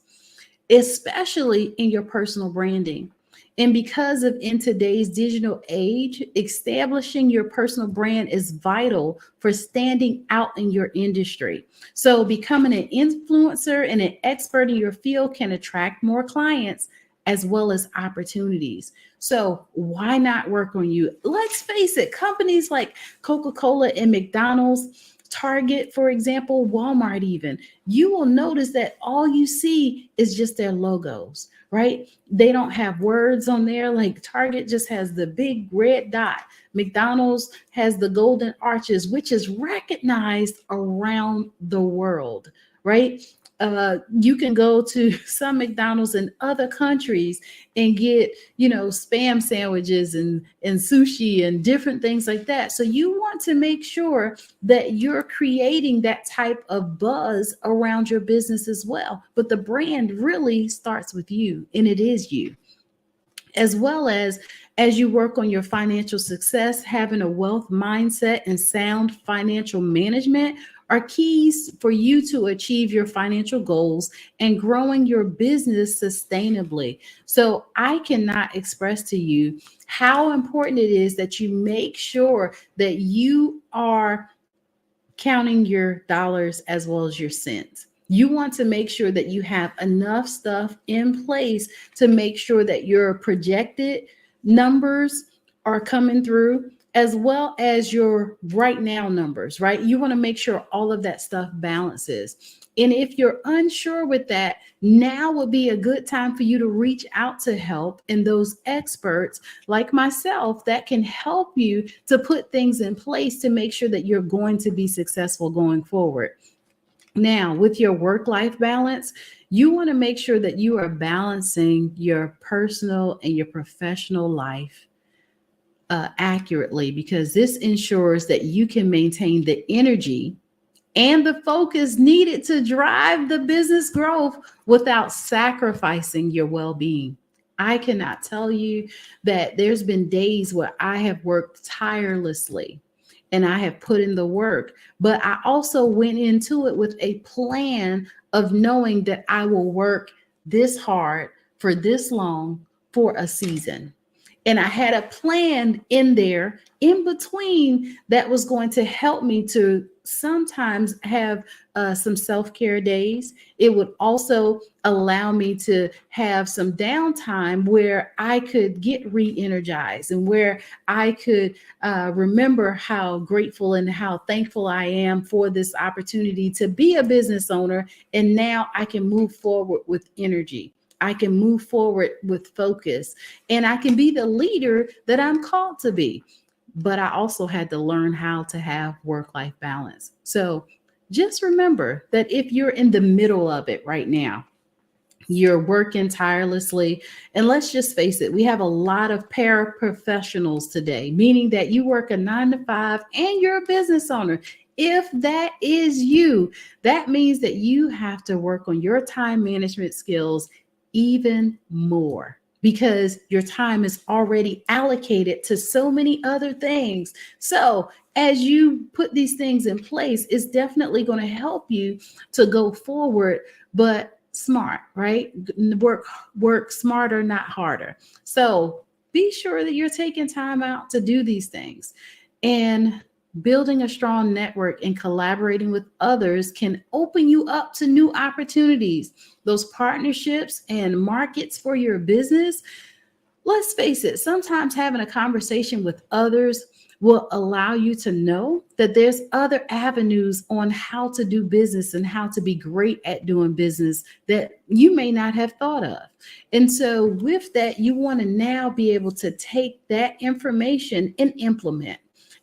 especially in your personal branding. And because of in today's digital age, establishing your personal brand is vital for standing out in your industry. So becoming an influencer and an expert in your field can attract more clients as well as opportunities. So why not work on you? Let's face it, companies like Coca-Cola and McDonald's, Target, for example, Walmart even, you will notice that all you see is just their logos, right? They don't have words on there. Like Target just has the big red dot. McDonald's has the golden arches, which is recognized around the world, right? You can go to some McDonald's in other countries and get, spam sandwiches and sushi and different things like that. So you want to make sure that you're creating that type of buzz around your business as well. But the brand really starts with you, and it is you. As well as you work on your financial success, having a wealth mindset and sound financial management are keys for you to achieve your financial goals and growing your business sustainably. So I cannot express to you how important it is that you make sure that you are counting your dollars as well as your cents. You want to make sure that you have enough stuff in place to make sure that your projected numbers are coming through, as well as your right now numbers, right? You want to make sure all of that stuff balances. And if you're unsure with that, now would be a good time for you to reach out to help and those experts like myself that can help you to put things in place to make sure that you're going to be successful going forward. Now, with your work-life balance, you want to make sure that you are balancing your personal and your professional life accurately, because this ensures that you can maintain the energy and the focus needed to drive the business growth without sacrificing your well-being. I cannot tell you that there's been days where I have worked tirelessly and I have put in the work, but I also went into it with a plan of knowing that I will work this hard for this long for a season. And I had a plan in there in between that was going to help me to sometimes have some self-care days. It would also allow me to have some downtime where I could get re-energized and where I could remember how grateful and how thankful I am for this opportunity to be a business owner. And now I can move forward with energy. I can move forward with focus, and I can be the leader that I'm called to be. But I also had to learn how to have work-life balance. So just remember that if you're in the middle of it right now, you're working tirelessly, and let's just face it, we have a lot of paraprofessionals today, meaning that you work a 9-to-5 and you're a business owner. If that is you, that means that you have to work on your time management skills even more, because your time is already allocated to so many other things. So as you put these things in place, it's definitely going to help you to go forward, but smart, right? Work smarter, not harder. So be sure that you're taking time out to do these things. And building a strong network and collaborating with others can open you up to new opportunities, those partnerships and markets for your business. Let's face it, sometimes having a conversation with others will allow you to know that there's other avenues on how to do business and how to be great at doing business that you may not have thought of. And so with that, you want to now be able to take that information and implement.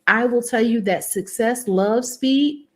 I will tell you that success loves speed.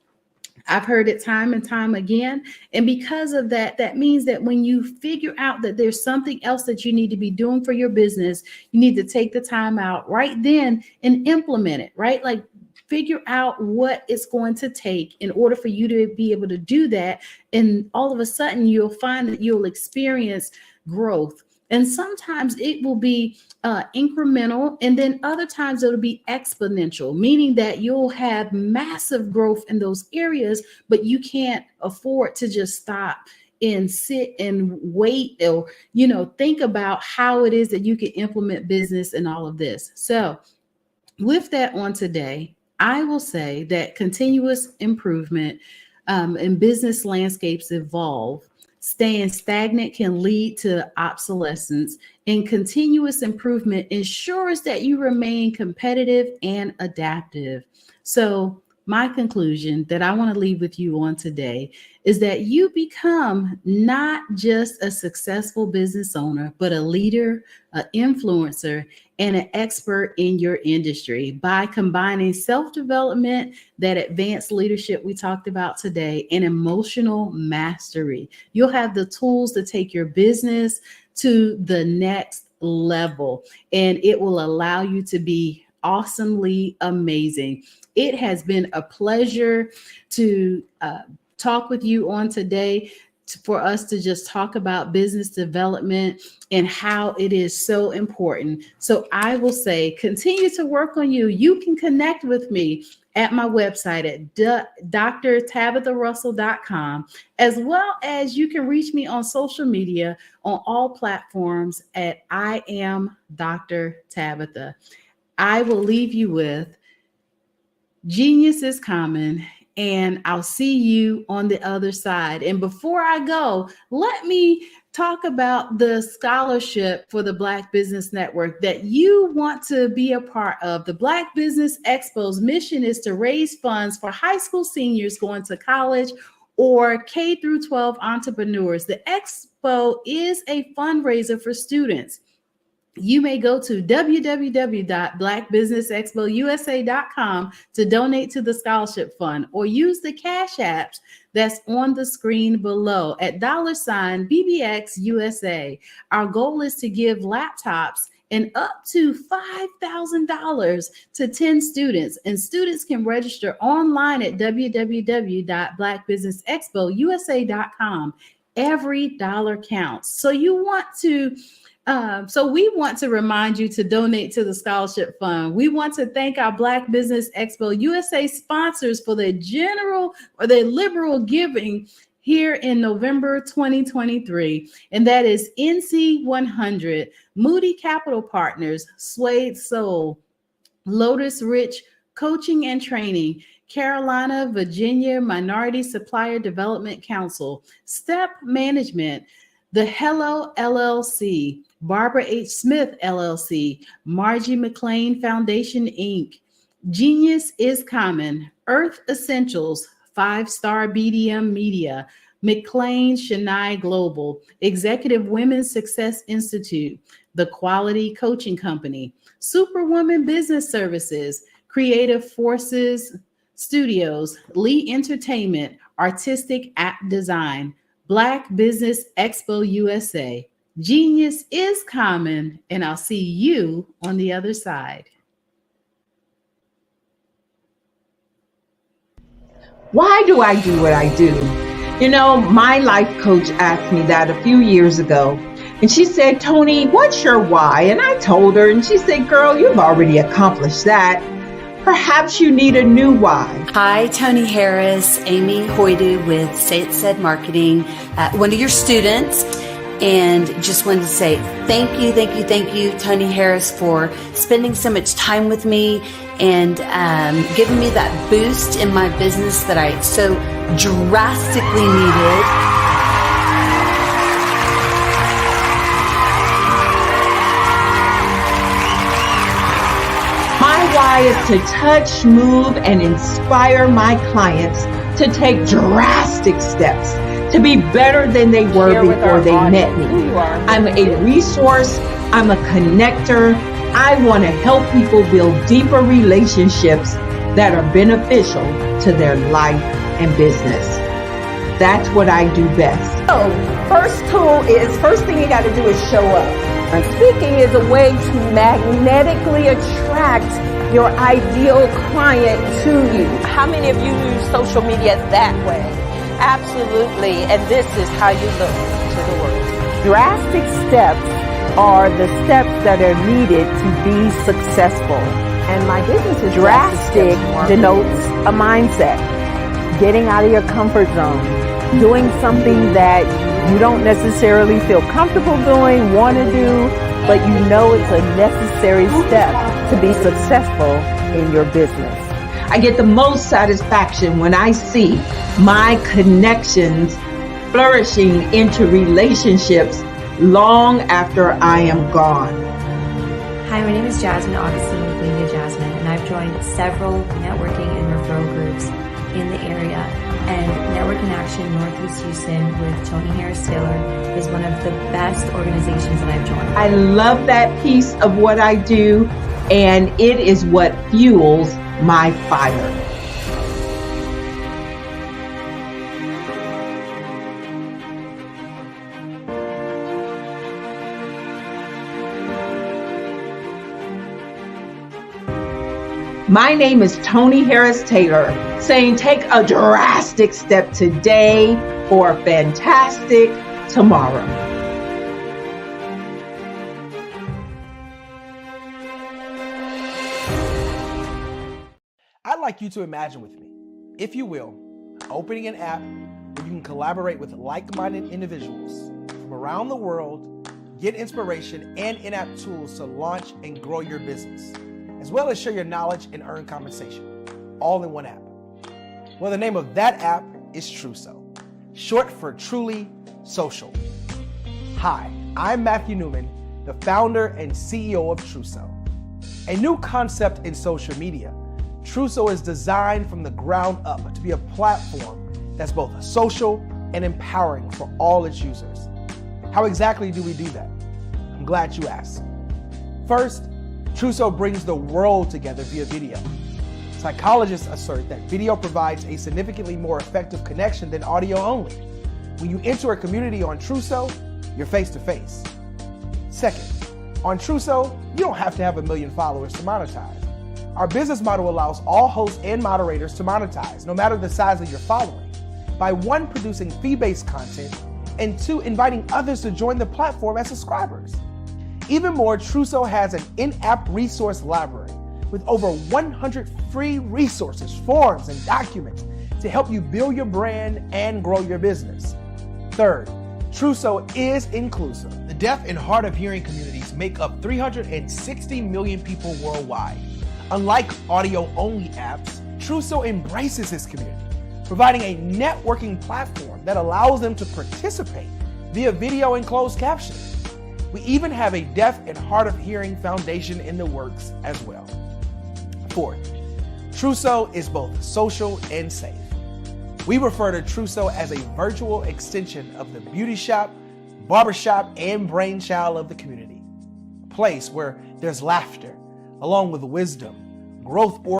I've heard it time and time again. And because of that, that means that when you figure out that there's something else that you need to be doing for your business, you need to take the time out right then and implement it, right? Like figure out what it's going to take in order for you to be able to do that. And all of a sudden, you'll find that you'll experience growth. And sometimes it will be incremental, and then other times it'll be exponential, meaning that you'll have massive growth in those areas, but you can't afford to just stop and sit and wait or, think about how it is that you can implement business and all of this. So with that on today, I will say that continuous improvement and business landscapes evolve. Staying stagnant can lead to obsolescence, and continuous improvement ensures that you remain competitive and adaptive. So my conclusion that I want to leave with you on today is that you become not just a successful business owner, but a leader, an influencer, and an expert in your industry by combining self-development, that advanced leadership we talked about today, and emotional mastery. You'll have the tools to take your business to the next level, and it will allow you to be awesomely amazing. It has been a pleasure to talk with you on today, for us to just talk about business development and how it is so important. So I will say, continue to work on you. You can connect with me at my website at drtabitharussell.com, as well as you can reach me on social media on all platforms at I am Dr. Tabitha. I will leave you with genius is common, and I'll see you on the other side. And before I go, let me talk about the scholarship for the Black Business Network that you want to be a part of. The Black Business Expo's mission is to raise funds for high school seniors going to college or K through 12 entrepreneurs. The expo is a fundraiser for students. You may go to www.blackbusinessexpousa.com to donate to the scholarship fund, or use the cash apps that's on the screen below at $BBXUSA. Our goal is to give laptops and up to $5,000 to 10 students, and students can register online at www.blackbusinessexpousa.com. Every dollar counts. So we want to remind you to donate to the scholarship fund. We want to thank our Black Business Expo USA sponsors for their liberal giving here in November 2023. And that is NC 100, Moody Capital Partners, Suede Soul, Lotus Rich Coaching and Training, Carolina, Virginia Minority Supplier Development Council, Step Management, The Hello LLC, Barbara H. Smith LLC, Margie McLean Foundation Inc., Genius is Common, Earth Essentials, 5-Star BDM Media, McLean Shania Global, Executive Women's Success Institute, The Quality Coaching Company, Superwoman Business Services, Creative Forces Studios, Lee Entertainment, Artistic App Design, Black Business Expo USA. Genius is common, and I'll see you on the other side. Why do I do what I do? My life coach asked me that a few years ago, And she said, Tony, what's your why? And I told her, and she said, girl, you've already accomplished that. Perhaps you need a new why. Hi, Tony Harris, Amy Hoydu with Say It Said Marketing, one of your students. And just wanted to say thank you, Tony Harris, for spending so much time with me and giving me that boost in my business that I so drastically needed. My why is to touch, move, and inspire my clients to take drastic steps to be better than they were before they met me. I'm a resource. I'm a connector. I want to help people build deeper relationships that are beneficial to their life and business. That's what I do best. So, first thing you got to do is show up. And speaking is a way to magnetically attract your ideal client to you. How many of you use social media that way? Absolutely, and this is how you look to the world. Drastic steps are the steps that are needed to be successful. And my business is drastic denotes a mindset. Getting out of your comfort zone. Doing something that you don't necessarily feel comfortable doing, want to do, but you know it's a necessary step to be successful in your business. I get the most satisfaction when I see my connections flourishing into relationships long after I am gone. Hi, my name is Jasmine Augustine with Media Jasmine, and I've joined several networking and referral groups in the area. And Network in Action Northeast Houston with Tony Harris Taylor is one of the best organizations that I've joined. I love that piece of what I do, and it is what fuels my fire. My name is Tony Harris Taylor, saying take a drastic step today for a fantastic tomorrow. I'd like you to imagine with me, if you will, opening an app where you can collaborate with like-minded individuals from around the world, get inspiration and in-app tools to launch and grow your business, as well as share your knowledge and earn compensation, all in one app. Well, the name of that app is Truso, short for Truly Social. Hi, I'm Matthew Newman, the founder and CEO of Truso. A new concept in social media, Truso is designed from the ground up to be a platform that's both social and empowering for all its users. How exactly do we do that? I'm glad you asked. First, Truso brings the world together via video. Psychologists assert that video provides a significantly more effective connection than audio only. When you enter a community on Truso, you're face to face. Second, on Truso, you don't have to have 1 million followers to monetize. Our business model allows all hosts and moderators to monetize, no matter the size of your following, by 1, producing fee-based content, and 2, inviting others to join the platform as subscribers. Even more, Truso has an in-app resource library with over 100 free resources, forms, and documents to help you build your brand and grow your business. Third, Truso is inclusive. The deaf and hard of hearing communities make up 360 million people worldwide. Unlike audio-only apps, Truso embraces this community, providing a networking platform that allows them to participate via video and closed captioning. We even have a deaf and hard of hearing foundation in the works as well. Fourth, Truso is both social and safe. We refer to Truso as a virtual extension of the beauty shop, barbershop, and brainchild of the community. A place where there's laughter, along with wisdom, growth, or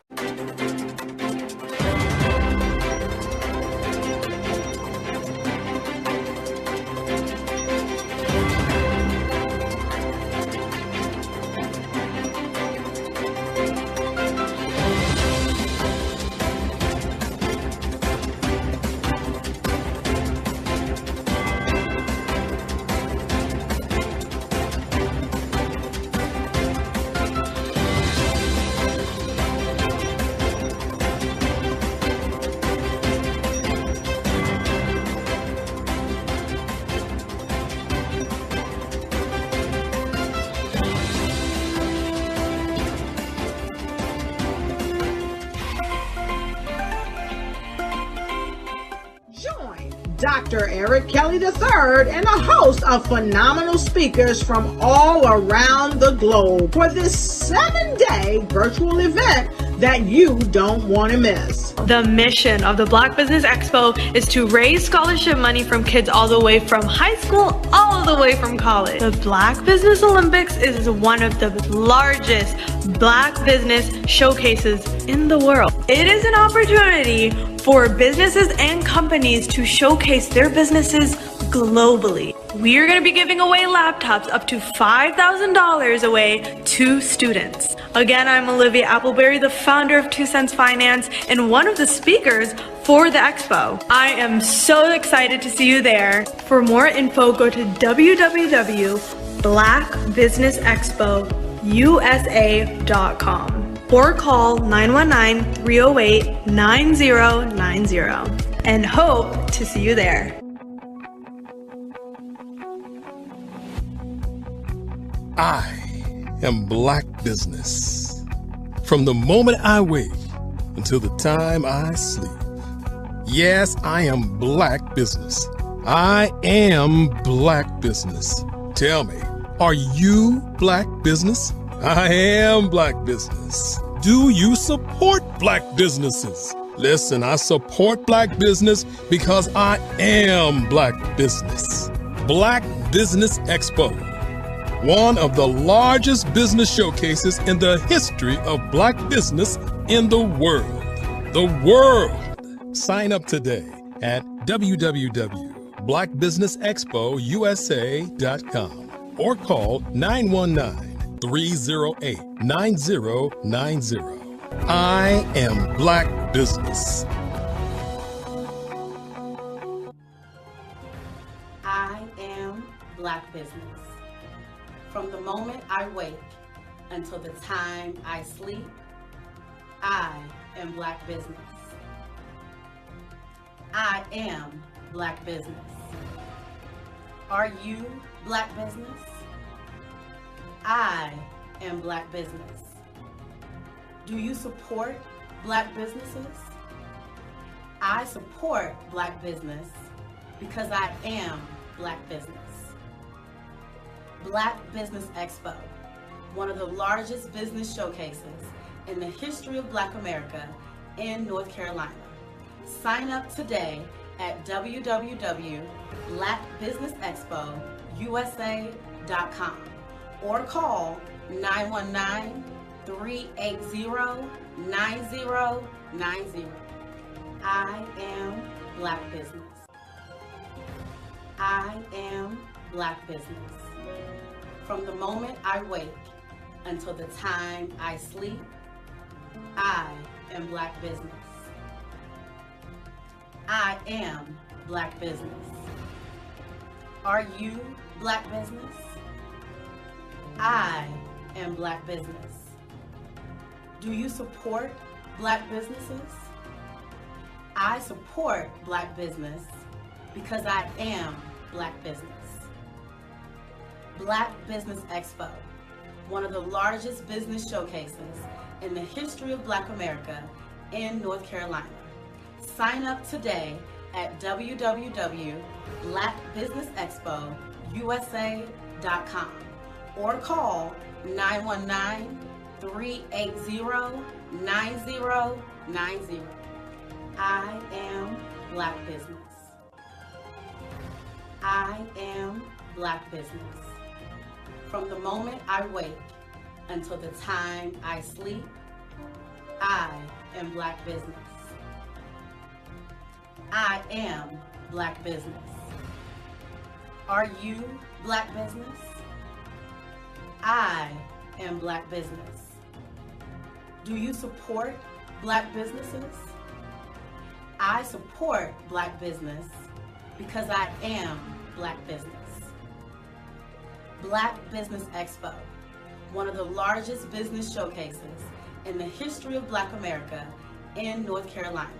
Dr. Eric Kelly III, and a host of phenomenal speakers from all around the globe for this 7-day virtual event that you don't want to miss. The mission of the Black Business Expo is to raise scholarship money from kids all the way from high school, all the way from college. The Black Business Olympics is one of the largest Black business showcases in the world. It is an opportunity for businesses and companies to showcase their businesses globally. We are going to be giving away laptops up to $5,000 away to students. Again, I'm Olivia Appleberry, the founder of 2 Cents Finance and one of the speakers for the expo. I am so excited to see you there. For more info, go to www.blackbusinessexpousa.com or call 919-308-9090 and hope to see you there. I am Black Business. From the moment I wake until the time I sleep. Yes, I am Black Business. I am Black Business. Tell me, are you Black Business? I am Black Business. Do you support Black businesses? Listen, I support Black business because I am Black Business. Black Business Expo, one of the largest business showcases in the history of Black business in the world. The world! Sign up today at www.blackbusinessexpousa.com or call 919-308-9090. I am Black Business. I am Black Business. From the moment I wake until the time I sleep, I am Black Business. I am Black Business. Are you Black Business? I am Black Business. Do you support Black businesses? I support Black business because I am Black business. Black Business Expo, one of the largest business showcases in the history of Black America in North Carolina. Sign up today at www.blackbusinessexpousa.com or call 919-380-9090. I am Black Business. I am Black Business. From the moment I wake until the time I sleep, I am Black Business. I am Black Business. Are you Black Business? I am Black Business. Do you support Black businesses? I support Black business because I am Black business. Black Business Expo, one of the largest business showcases in the history of Black America in North Carolina. Sign up today at www.blackbusinessexpousa.com or call 919-380-9090. I am Black Business. I am Black Business. From the moment I wake until the time I sleep, I am Black Business. I am Black Business. Are you Black Business? I am Black Business. Do you support Black businesses? I support Black business because I am Black business. Black Business Expo, one of the largest business showcases in the history of Black America in North Carolina.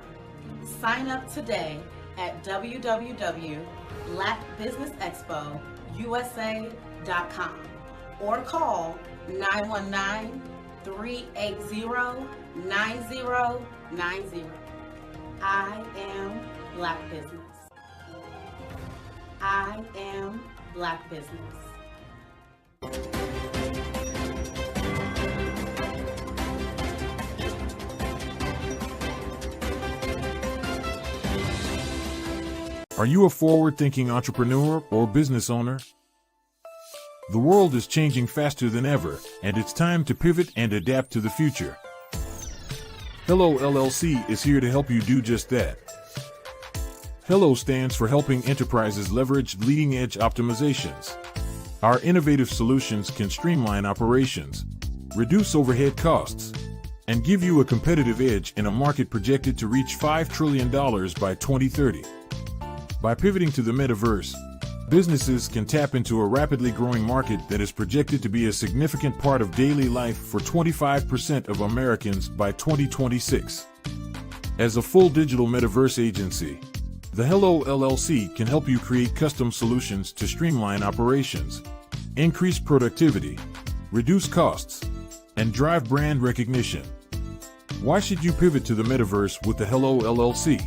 Sign up today at www.blackbusinessexpousa.com or call 919-380-9090. I am Black Business. I am Black Business. Are you a forward-thinking entrepreneur or business owner? The world is changing faster than ever, and it's time to pivot and adapt to the future. Hello LLC is here to help you do just that. Hello stands for helping enterprises leverage leading-edge optimizations. Our innovative solutions can streamline operations, reduce overhead costs, and give you a competitive edge in a market projected to reach $5 trillion by 2030. By pivoting to the metaverse, businesses can tap into a rapidly growing market that is projected to be a significant part of daily life for 25% of Americans by 2026. As a full digital metaverse agency, the Hello LLC can help you create custom solutions to streamline operations, increase productivity, reduce costs, and drive brand recognition. Why should you pivot to the metaverse with the Hello LLC?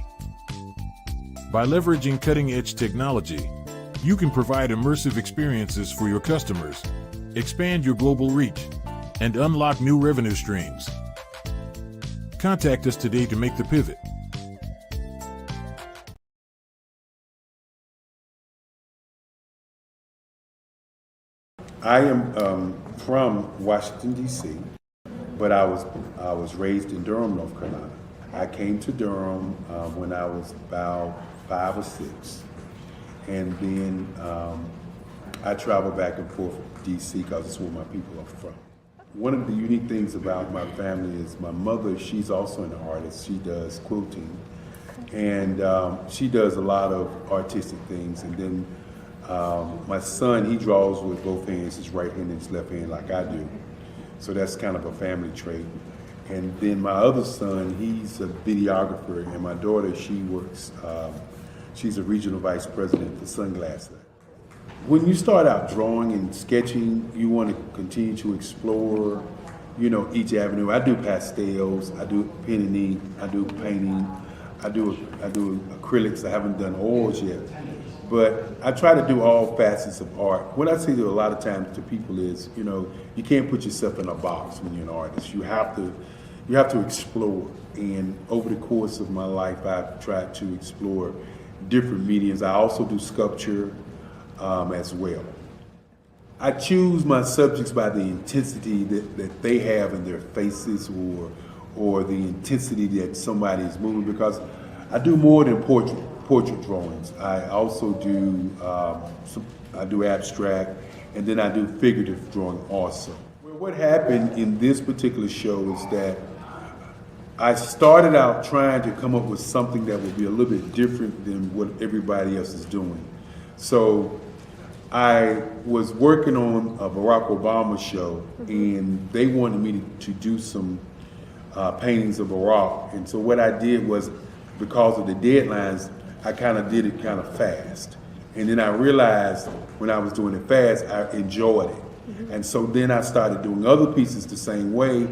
By leveraging cutting-edge technology, you can provide immersive experiences for your customers, expand your global reach, and unlock new revenue streams. Contact us today to make the pivot. I am from Washington, D.C., but I was raised in Durham, North Carolina. I came to Durham when I was about 5 or 6. And then I travel back and forth to D.C. because it's where my people are from. One of the unique things about my family is my mother, she's also an artist. She does quilting. And she does a lot of artistic things. And then my son, he draws with both hands, his right hand and his left hand like I do. So that's kind of a family trait. And then my other son, he's a videographer, and my daughter, she works, she's a regional vice president for Sunglass Lab. When you start out drawing and sketching, you want to continue to explore, each avenue. I do pastels, I do pen and ink, I do painting, I do acrylics. I haven't done oils yet. But I try to do all facets of art. What I say to a lot of times to people is, you can't put yourself in a box when you're an artist. You have to explore. And over the course of my life, I've tried to explore different mediums. I also do sculpture as well. I choose my subjects by the intensity that they have in their faces or the intensity that somebody is moving, because I do more than portrait drawings. I also do I do abstract, and then I do figurative drawing also. Well, what happened in this particular show is that I started out trying to come up with something that would be a little bit different than what everybody else is doing. So I was working on a Barack Obama show, and they wanted me to do some paintings of Barack. And so what I did was, because of the deadlines, I kind of did it kind of fast. And then I realized when I was doing it fast, I enjoyed it. And so then I started doing other pieces the same way,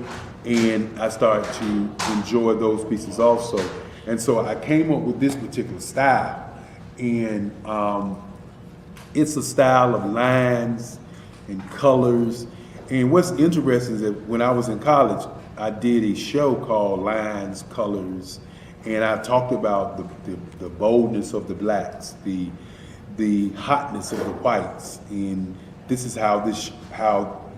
and I started to enjoy those pieces also. And so I came up with this particular style. And it's a style of lines and colors. And what's interesting is that when I was in college, I did a show called Lines, Colors, and I talked about the boldness of the blacks, the hotness of the whites, and this is how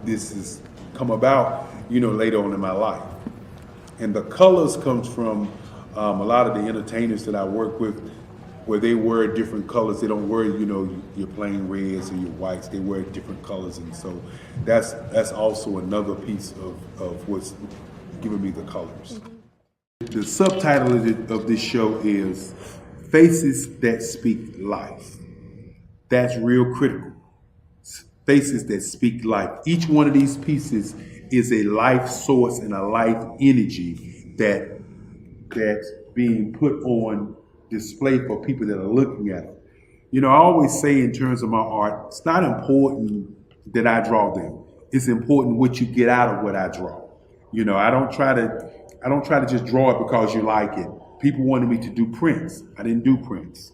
this has come about, later on in my life. And the colors comes from a lot of the entertainers that I work with, where they wear different colors. They don't wear, your plain reds or your whites. They wear different colors, and so that's also another piece of what's giving me the colors. The subtitle of this show is Faces That Speak Life. That's real critical. Faces that speak life. Each one of these pieces is a life source and a life energy that's being put on display for people that are looking at it. I always say in terms of my art, it's not important that I draw them. It's important what you get out of what I draw. I don't try to just draw it because you like it. People wanted me to do prints. I didn't do prints.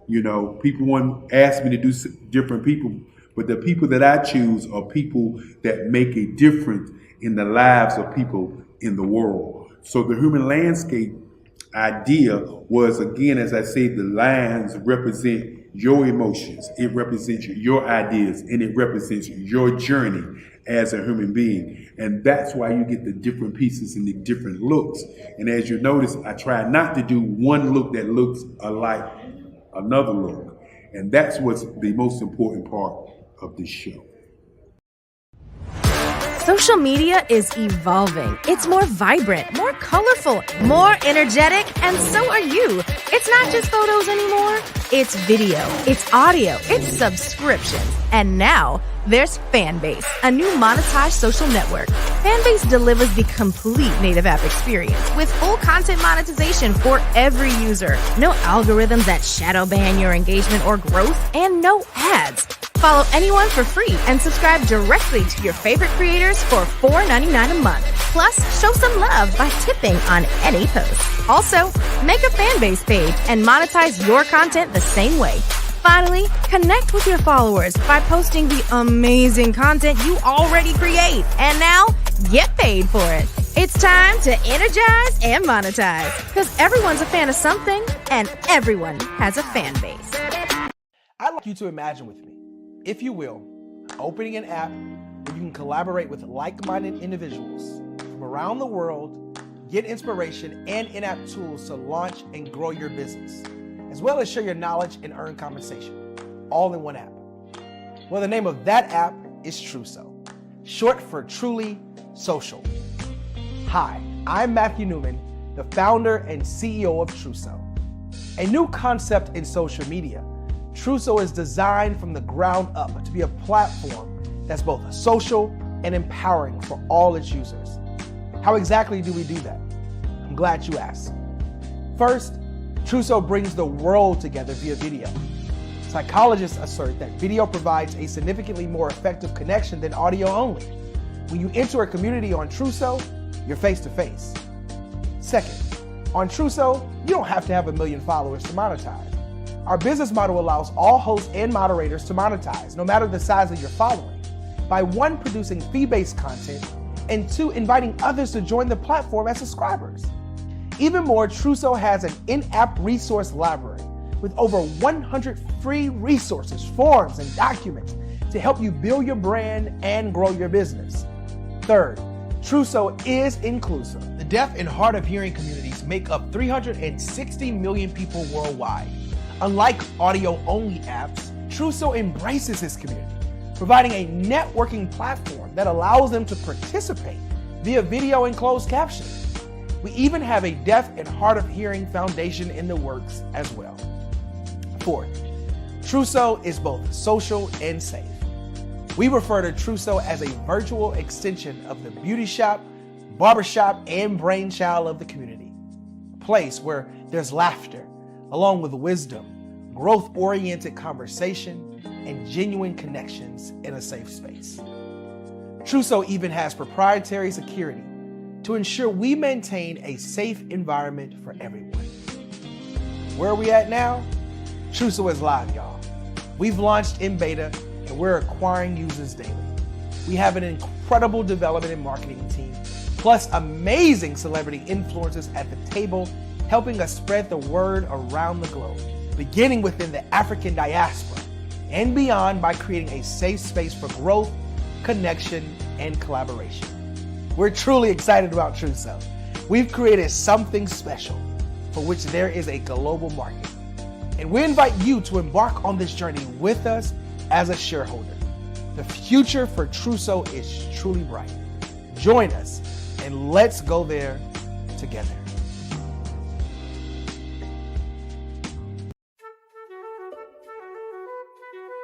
You know, people want ask me to do different people, but the people that I choose are people that make a difference in the lives of people in the world. So the human landscape idea was, again, as I say, the lines represent your emotions, it represents your ideas, and it represents your journey as a human being. And that's why you get the different pieces and the different looks. And as you notice, I try not to do one look that looks alike another look. And that's what's the most important part of this show. Social media is evolving. It's more vibrant, more colorful, more energetic, and so are you. It's not just photos anymore. It's video, it's audio, it's subscriptions. And now there's Fanbase, a new monetized social network. Fanbase delivers the complete native app experience with full content monetization for every user. No algorithms that shadow ban your engagement or growth, and no ads. Follow anyone for free and subscribe directly to your favorite creators for $4.99 a month. Plus, show some love by tipping on any post. Also, make a Fanbase page and monetize your content the same way. Finally, connect with your followers by posting the amazing content you already create. And now, get paid for it. It's time to energize and monetize, because everyone's a fan of something and everyone has a fan base. I'd like you to imagine with me, if you will, opening an app where you can collaborate with like-minded individuals from around the world, get inspiration and in-app tools to launch and grow your business, as well as share your knowledge and earn compensation, all in one app. Well, the name of that app is Truso, short for Truly Social. Hi, I'm Matthew Newman, the founder and CEO of Truso. A new concept in social media, Truso is designed from the ground up to be a platform that's both social and empowering for all its users. How exactly do we do that? I'm glad you asked. First, Truso brings the world together via video. Psychologists assert that video provides a significantly more effective connection than audio only. When you enter a community on Truso, you're face to face. Second, on Truso, you don't have to have 1 million followers to monetize. Our business model allows all hosts and moderators to monetize, no matter the size of your following, by 1, producing fee-based content, and 2, inviting others to join the platform as subscribers. Even more, Truso has an in-app resource library with over 100 free resources, forms, and documents to help you build your brand and grow your business. Third, Truso is inclusive. The deaf and hard of hearing communities make up 360 million people worldwide. Unlike audio-only apps, Truso embraces this community, providing a networking platform that allows them to participate via video and closed captioning. We even have a deaf and hard of hearing foundation in the works as well. Fourth, Truso is both social and safe. We refer to Truso as a virtual extension of the beauty shop, barbershop, and brainchild of the community. A place where there's laughter, along with wisdom, growth-oriented conversation, and genuine connections in a safe space. Truso even has proprietary security to ensure we maintain a safe environment for everyone. Where are we at now? Truso is live, y'all. We've launched in beta, and we're acquiring users daily. We have an incredible development and marketing team, plus amazing celebrity influencers at the table, helping us spread the word around the globe, beginning within the African diaspora and beyond by creating a safe space for growth, connection, and collaboration. We're truly excited about Truso. We've created something special for which there is a global market. And we invite you to embark on this journey with us as a shareholder. The future for Truso is truly bright. Join us and let's go there together.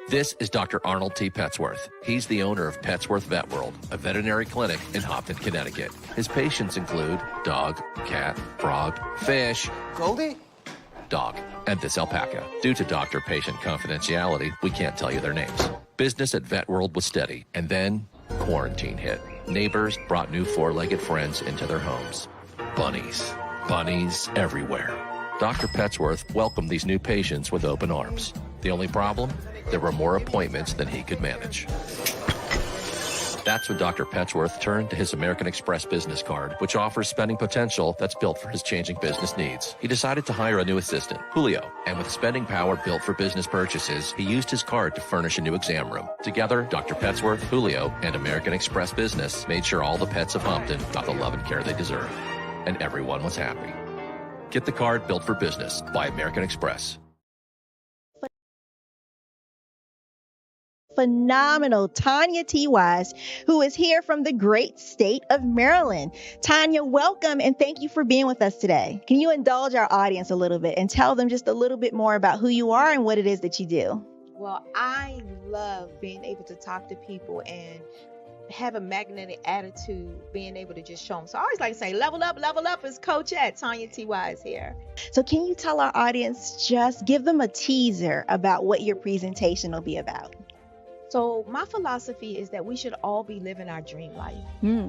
This is Dr. Arnold T. Petsworth. He's the owner of Petsworth Vet World, a veterinary clinic in Hopton, Connecticut. His patients include dog, cat, frog, fish, Goldie, dog, and this alpaca. Due to doctor-patient confidentiality, we can't tell you their names. Business at Vet World was steady, and then quarantine hit. Neighbors brought new four-legged friends into their homes. Bunnies. Bunnies everywhere. Dr. Petsworth welcomed these new patients with open arms. The only problem? There were more appointments than he could manage. That's when Dr. Petsworth turned to his American Express business card, which offers spending potential that's built for his changing business needs. He decided to hire a new assistant, Julio, and with spending power built for business purchases, he used his card to furnish a new exam room. Together, Dr. Petsworth, Julio, and American Express Business made sure all the pets of Humpton got the love and care they deserve. And everyone was happy. Get the card built for business by American Express. Phenomenal Tanya T. Wise, who is here from the great state of Maryland. Tanya, welcome and thank you for being with us today. Can you indulge our audience a little bit and tell them just a little bit more about who you are and what it is that you do? Well, I love being able to talk to people and have a magnetic attitude, being able to just show them. So I always like to say, level up is Coach at Tanya T. Wise here. So can you tell our audience, just give them a teaser about what your presentation will be about? So my philosophy is that we should all be living our dream life.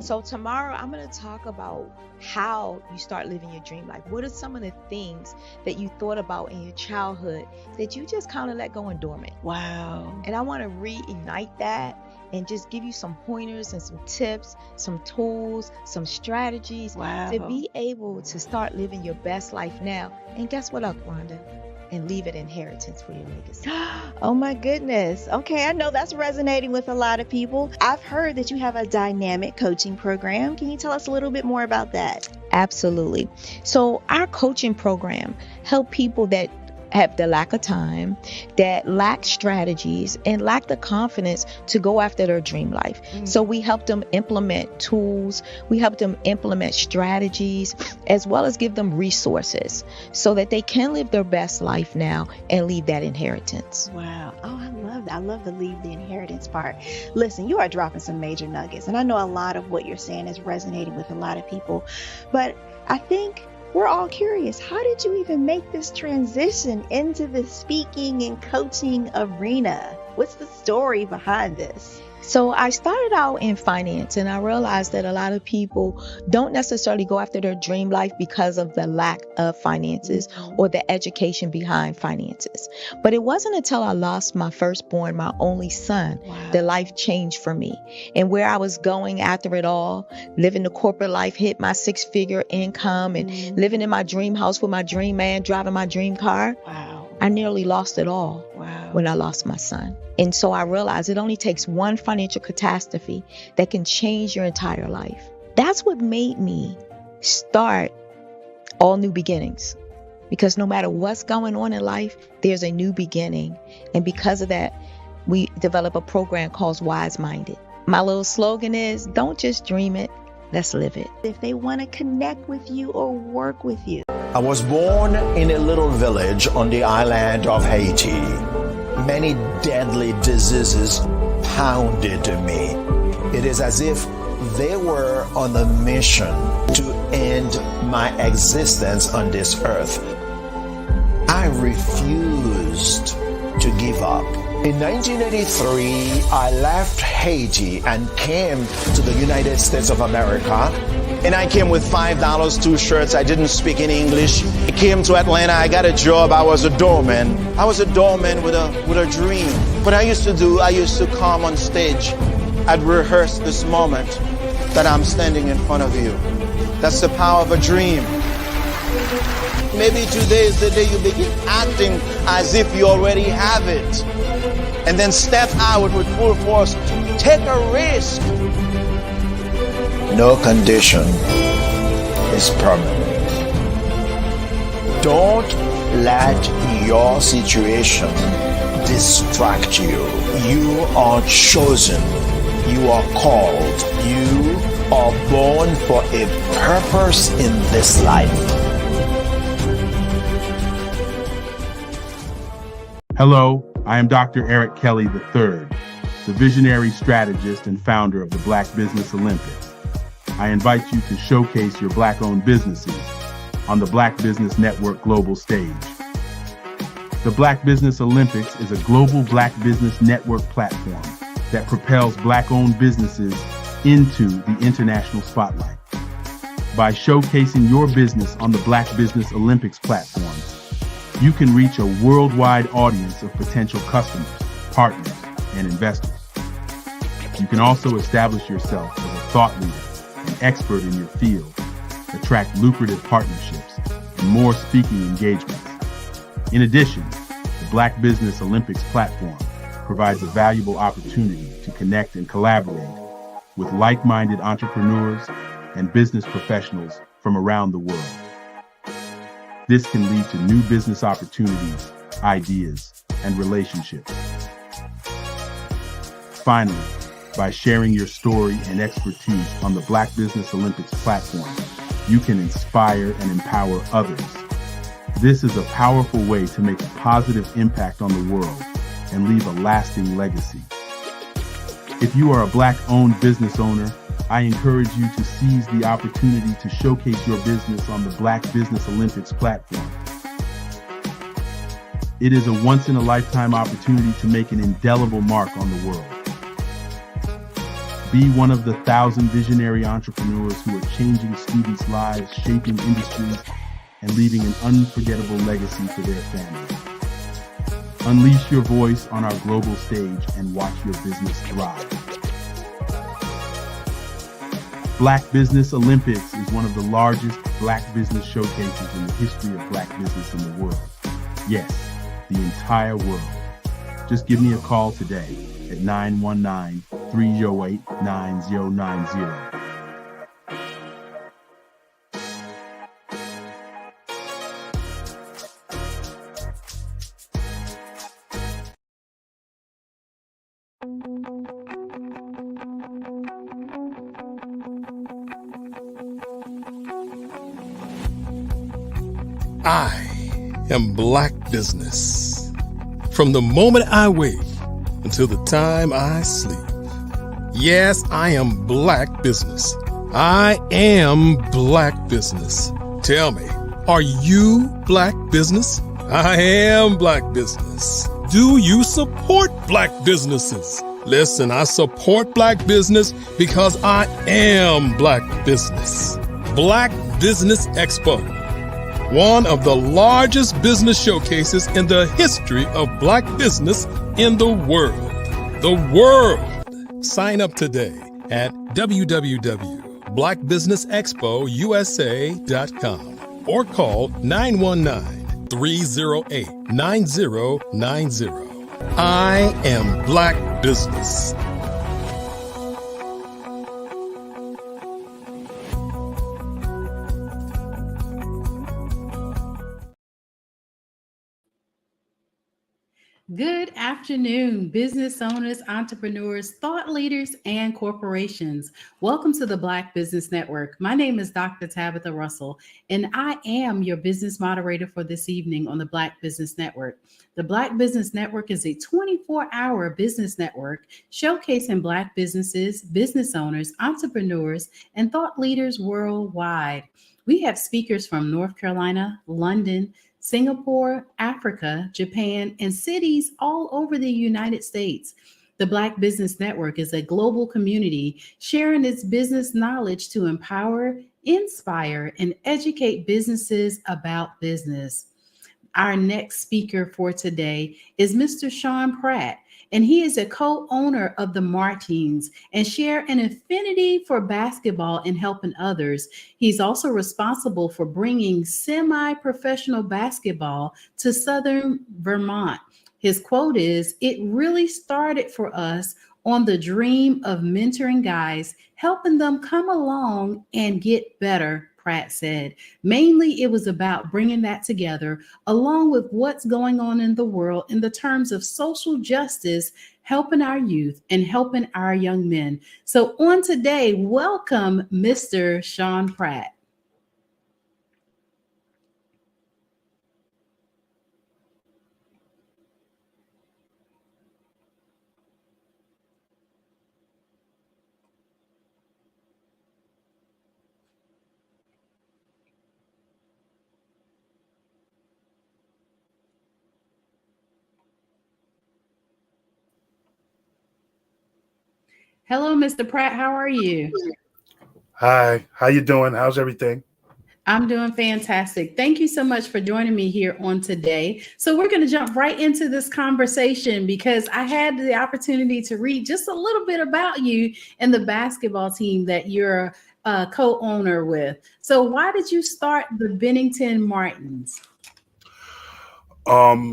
So tomorrow I'm going to talk about how you start living your dream life. What are some of the things that you thought about in your childhood that you just kind of let go and dormant? Wow. And I want to reignite that and just give you some pointers and some tips, some tools, some strategies to be able to start living your best life now. And guess what, Rhonda? And leave it inheritance for your legacy. Oh my goodness. Okay, I know that's resonating with a lot of people. I've heard that you have a dynamic coaching program. Can you tell us a little bit more about that? Absolutely. So our coaching program help people that have the lack of time, that lack strategies, and lack the confidence to go after their dream life. So we help them implement tools, we help them implement strategies, as well as give them resources so that they can live their best life now and leave that inheritance. Wow. Oh, I love that. I love the leave the inheritance part. Listen, you are dropping some major nuggets, and I know a lot of what you're saying is resonating with a lot of people, but I think we're all curious. How did you even make this transition into the speaking and coaching arena? What's the story behind this? So I started out in finance, and I realized that a lot of people don't necessarily go after their dream life because of the lack of finances or the education behind finances. But it wasn't until I lost my firstborn, my only son, that life changed for me. And where I was going after it all, living the corporate life, hit my 6-figure income and living in my dream house with my dream man, driving my dream car. I nearly lost it all when I lost my son. And so I realized it only takes one financial catastrophe that can change your entire life. That's what made me start All New Beginnings. Because no matter what's going on in life, there's a new beginning. And because of that, we develop a program called Wise Minded. My little slogan is, don't just dream it, let's live it. If they want to connect with you or work with you. I was born in a little village on the island of Haiti. Many deadly diseases pounded me. It is as if they were on a mission to end my existence on this earth. I refused to give up. In 1983, I left Haiti and came to the United States of America. And I came with $5, 2 shirts. I didn't speak any English. I came to Atlanta. I got a job. I was a doorman. I was a doorman with a dream. What I used to come on stage. I'd rehearse this moment that I'm standing in front of you. That's the power of a dream. Maybe today is the day you begin acting as if you already have it. And then step out with full force. Take a risk. No condition is permanent. Don't let your situation distract you. You are chosen. You are called. You are born for a purpose in this life. Hello, I am Dr. Eric Kelly III, the visionary strategist and founder of the Black Business Olympics. I invite you to showcase your Black-owned businesses on the Black Business Network global stage. The Black Business Olympics is a global Black Business Network platform that propels Black-owned businesses into the international spotlight. By showcasing your business on the Black Business Olympics platform, you can reach a worldwide audience of potential customers, partners, and investors. You can also establish yourself as a thought leader and expert in your field, attract lucrative partnerships, and more speaking engagements. In addition, the Black Business Olympics platform provides a valuable opportunity to connect and collaborate with like-minded entrepreneurs and business professionals from around the world. This can lead to new business opportunities, ideas, and relationships. Finally, by sharing your story and expertise on the Black Business Olympics platform, you can inspire and empower others. This is a powerful way to make a positive impact on the world and leave a lasting legacy. If you are a Black-owned business owner, I encourage you to seize the opportunity to showcase your business on the Black Business Olympics platform. It is a once-in-a-lifetime opportunity to make an indelible mark on the world. Be one of the 1,000 visionary entrepreneurs who are changing students' lives, shaping industries, and leaving an unforgettable legacy for their families. Unleash your voice on our global stage and watch your business thrive. Black Business Olympics is one of the largest Black business showcases in the history of Black business in the world. Yes, the entire world. Just give me a call today at 919-308-9090. I am Black Business. From the moment I wake until the time I sleep. Yes, I am Black Business. I am Black Business. Tell me, are you Black Business? I am Black Business. Do you support Black businesses? Listen, I support Black business because I am Black Business. Black Business Expo, one of the largest business showcases in the history of Black business in the world. The world! Sign up today at www.blackbusinessexpousa.com or call 919-308-9090. I am Black Business. Good afternoon, business owners, entrepreneurs, thought leaders, and corporations. Welcome to the Black Business Network. My name is Dr. Tabitha Russell, and I am your business moderator for this evening on the Black Business Network. The Black Business Network is a 24-hour business network showcasing Black businesses, business owners, entrepreneurs, and thought leaders worldwide. We have speakers from North Carolina, London, Singapore, Africa, Japan, and cities all over the United States. The Black Business Network is a global community sharing its business knowledge to empower, inspire, and educate businesses about business. Our next speaker for today is Mr. Sean Pratt, and he is a co-owner of the Martins and share an affinity for basketball and helping others. He's also responsible for bringing semi-professional basketball to Southern Vermont. His quote is, "It really started for us on the dream of mentoring guys, helping them come along and get better," Pratt said. Mainly, it was about bringing that together along with what's going on in the world in the terms of social justice, helping our youth and helping our young men. So on today, welcome Mr. Sean Pratt. Hello, Mr. Pratt. How are you? Hi, how you doing? How's everything? I'm doing fantastic. Thank you so much for joining me here on today. So we're going to jump right into this conversation because I had the opportunity to read just a little bit about you and the basketball team that you're a co-owner with. So why did you start the Bennington Martins? Well,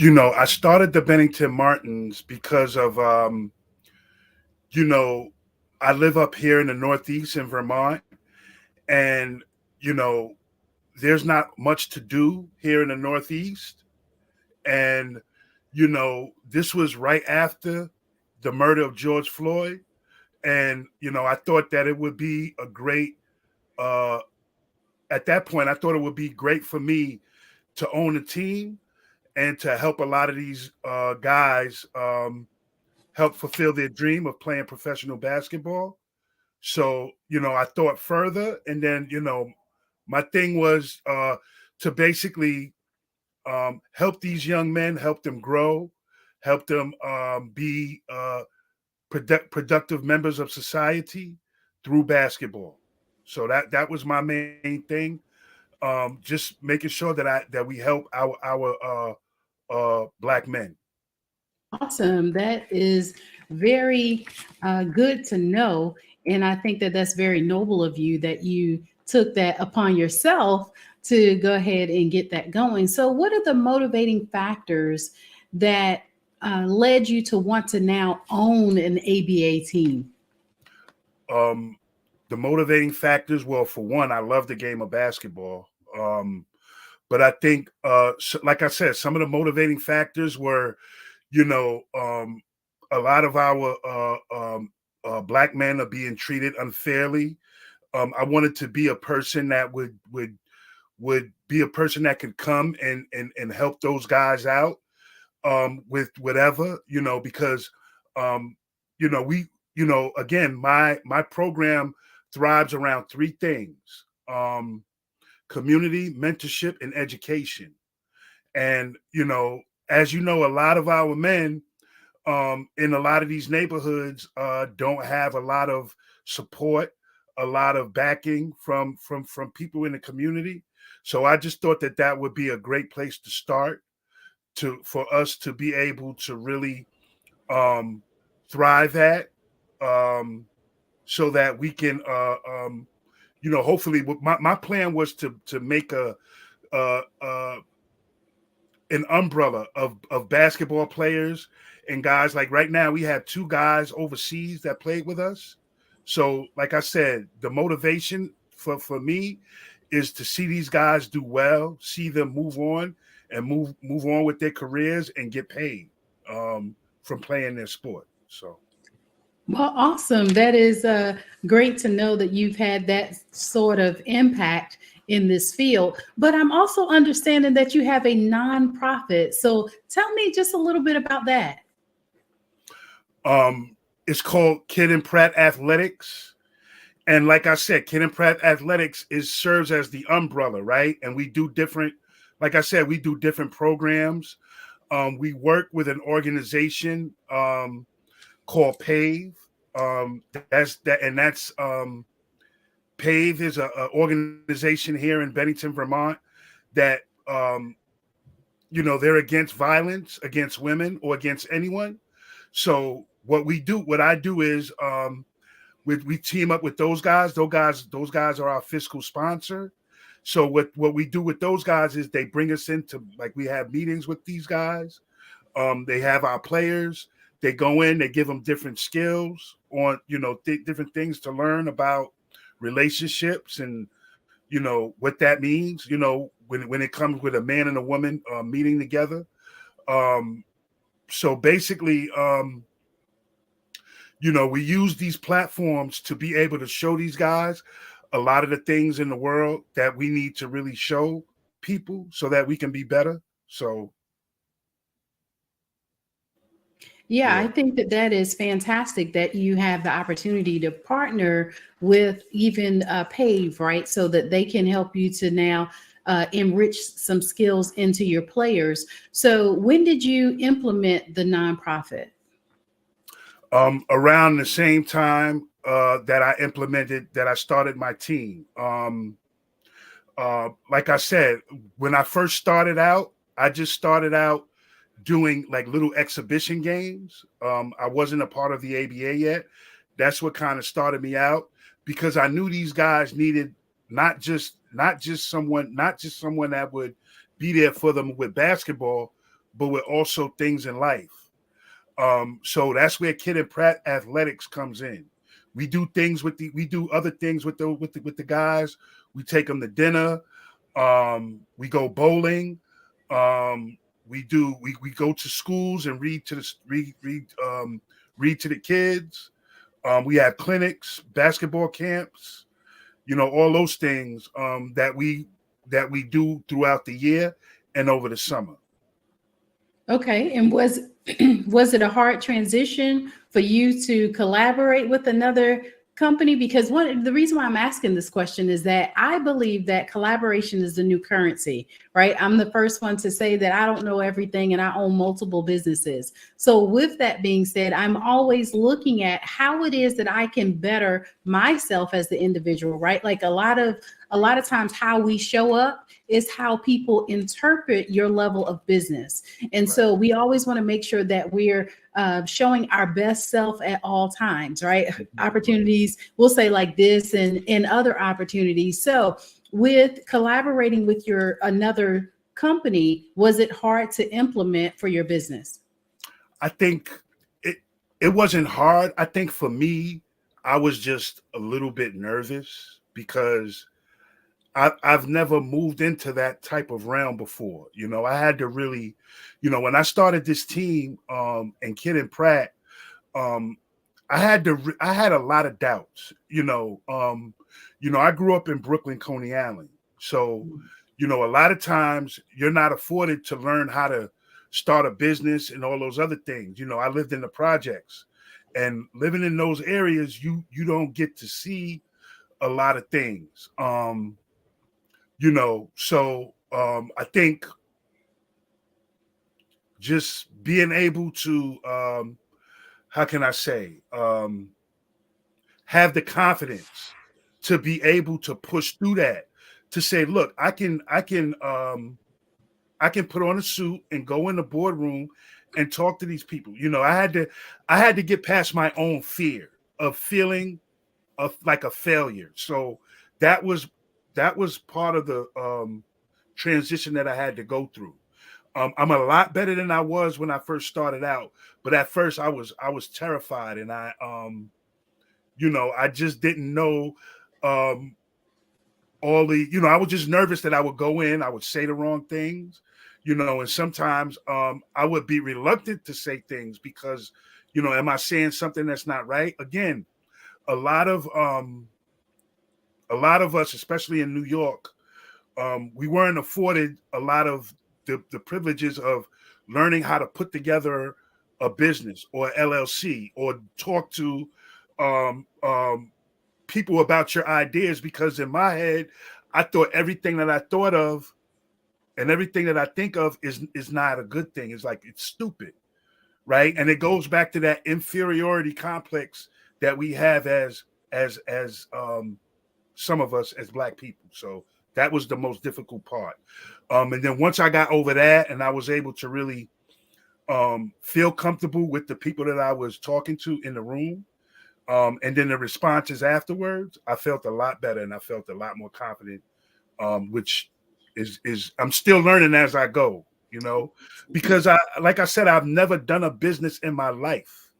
I started the Bennington Martins because of, I live up here in the Northeast in Vermont, and, you know, there's not much to do here in the Northeast. And, this was right after the murder of George Floyd. And, I thought that it would be a great, uh, at that point, I thought it would be great for me to own a team and to help a lot of these guys help fulfill their dream of playing professional basketball. So, I thought further, and then, my thing was to basically help these young men, help them grow, help them be productive members of society through basketball. So that was my main thing. Just making sure that we help our Black men. Awesome. That is very good to know. And I think that that's very noble of you that you took that upon yourself to go ahead and get that going. So, what are the motivating factors that led you to want to now own an ABA team? The motivating factors, well, for one, I love the game of basketball. But I think, like I said, some of the motivating factors were, a lot of our Black men are being treated unfairly. I wanted to be a person that would be a person that could come and help those guys out with whatever, because we, again, my program thrives around three things: community, mentorship, and education. And as a lot of our men in a lot of these neighborhoods don't have a lot of support, a lot of backing from people in the community. So I just thought that would be a great place to start for us to be able to really thrive at, so that we can hopefully my plan was to make uh, uh, an umbrella of basketball players and guys. Like right now, we have two guys overseas that played with us. So, like I said, the motivation for me is to see these guys do well, see them move on and move on with their careers and get paid from playing their sport. So. Well, awesome. That is great to know that you've had that sort of impact in this field. But I'm also understanding that you have a nonprofit. So tell me just a little bit about that. It's called Kid and Pratt Athletics. And like I said, Kid and Pratt Athletics serves as the umbrella, right? And we do different, like I said, we do different programs. We work with an organization called PAVE. That's PAVE is an organization here in Bennington, Vermont that they're against violence against women or against anyone. So what I do is we team up with those guys. Those guys are our fiscal sponsor. So what we do with those guys is they bring us into, like, we have meetings with these guys. They have our players. They go in, they give them different skills on, different things to learn about relationships and, what that means, when it comes with a man and a woman meeting together. So basically, we use these platforms to be able to show these guys a lot of the things in the world that we need to really show people so that we can be better. So. Yeah, I think that is fantastic that you have the opportunity to partner with even PAVE, right? So that they can help you to now enrich some skills into your players. So when did you implement the nonprofit? Around the same time that I started my team. Like I said, when I first started out, I just started out doing like little exhibition games. I wasn't a part of the ABA yet. That's what kind of started me out, because I knew these guys needed not just someone that would be there for them with basketball, but with also things in life. So that's where Kid and Pratt Athletics comes in. We do other things with the guys. We take them to dinner. We go bowling. We go to schools and read to the kids. We have clinics, basketball camps, all those things that we do throughout the year and over the summer. Okay. And was it a hard transition for you to collaborate with another company? Because the reason why I'm asking this question is that I believe that collaboration is the new currency, right? I'm the first one to say that I don't know everything and I own multiple businesses. So with that being said, I'm always looking at how it is that I can better myself as the individual, right? Like a lot of times how we show up is how people interpret your level of business. And so we always want to make sure that we're showing our best self at all times, right? Opportunities, we'll say like this and other opportunities. So with collaborating with another company, was it hard to implement for your business? I think it wasn't hard. I think for me, I was just a little bit nervous because I've never moved into that type of realm before. I had to really, when I started this team and Kid and Pratt, I had a lot of doubts. I grew up in Brooklyn, Coney Island. So, a lot of times you're not afforded to learn how to start a business and all those other things. I lived in the projects, and living in those areas, you don't get to see a lot of things. So I think just being able to, how can I say, have the confidence to be able to push through that, to say, look, I can put on a suit and go in the boardroom and talk to these people. I had to get past my own fear of feeling like a failure. So that was part of the transition that I had to go through. I'm a lot better than I was when I first started out, but at first I was terrified, and I just didn't know I was just nervous that I would go in, I would say the wrong things, and sometimes I would be reluctant to say things because, am I saying something that's not right? Again, a lot of us, especially in New York, we weren't afforded a lot of the privileges of learning how to put together a business or LLC or talk to people about your ideas, because in my head, I thought everything that I thought of and everything that I think of is not a good thing. It's like, it's stupid, right? And it goes back to that inferiority complex that we have as some of us as Black people. So that was the most difficult part. And then once I got over that and I was able to really feel comfortable with the people that I was talking to in the room, and then the responses afterwards, I felt a lot better and I felt a lot more confident, which is I'm still learning as I go, because like I said, I've never done a business in my life,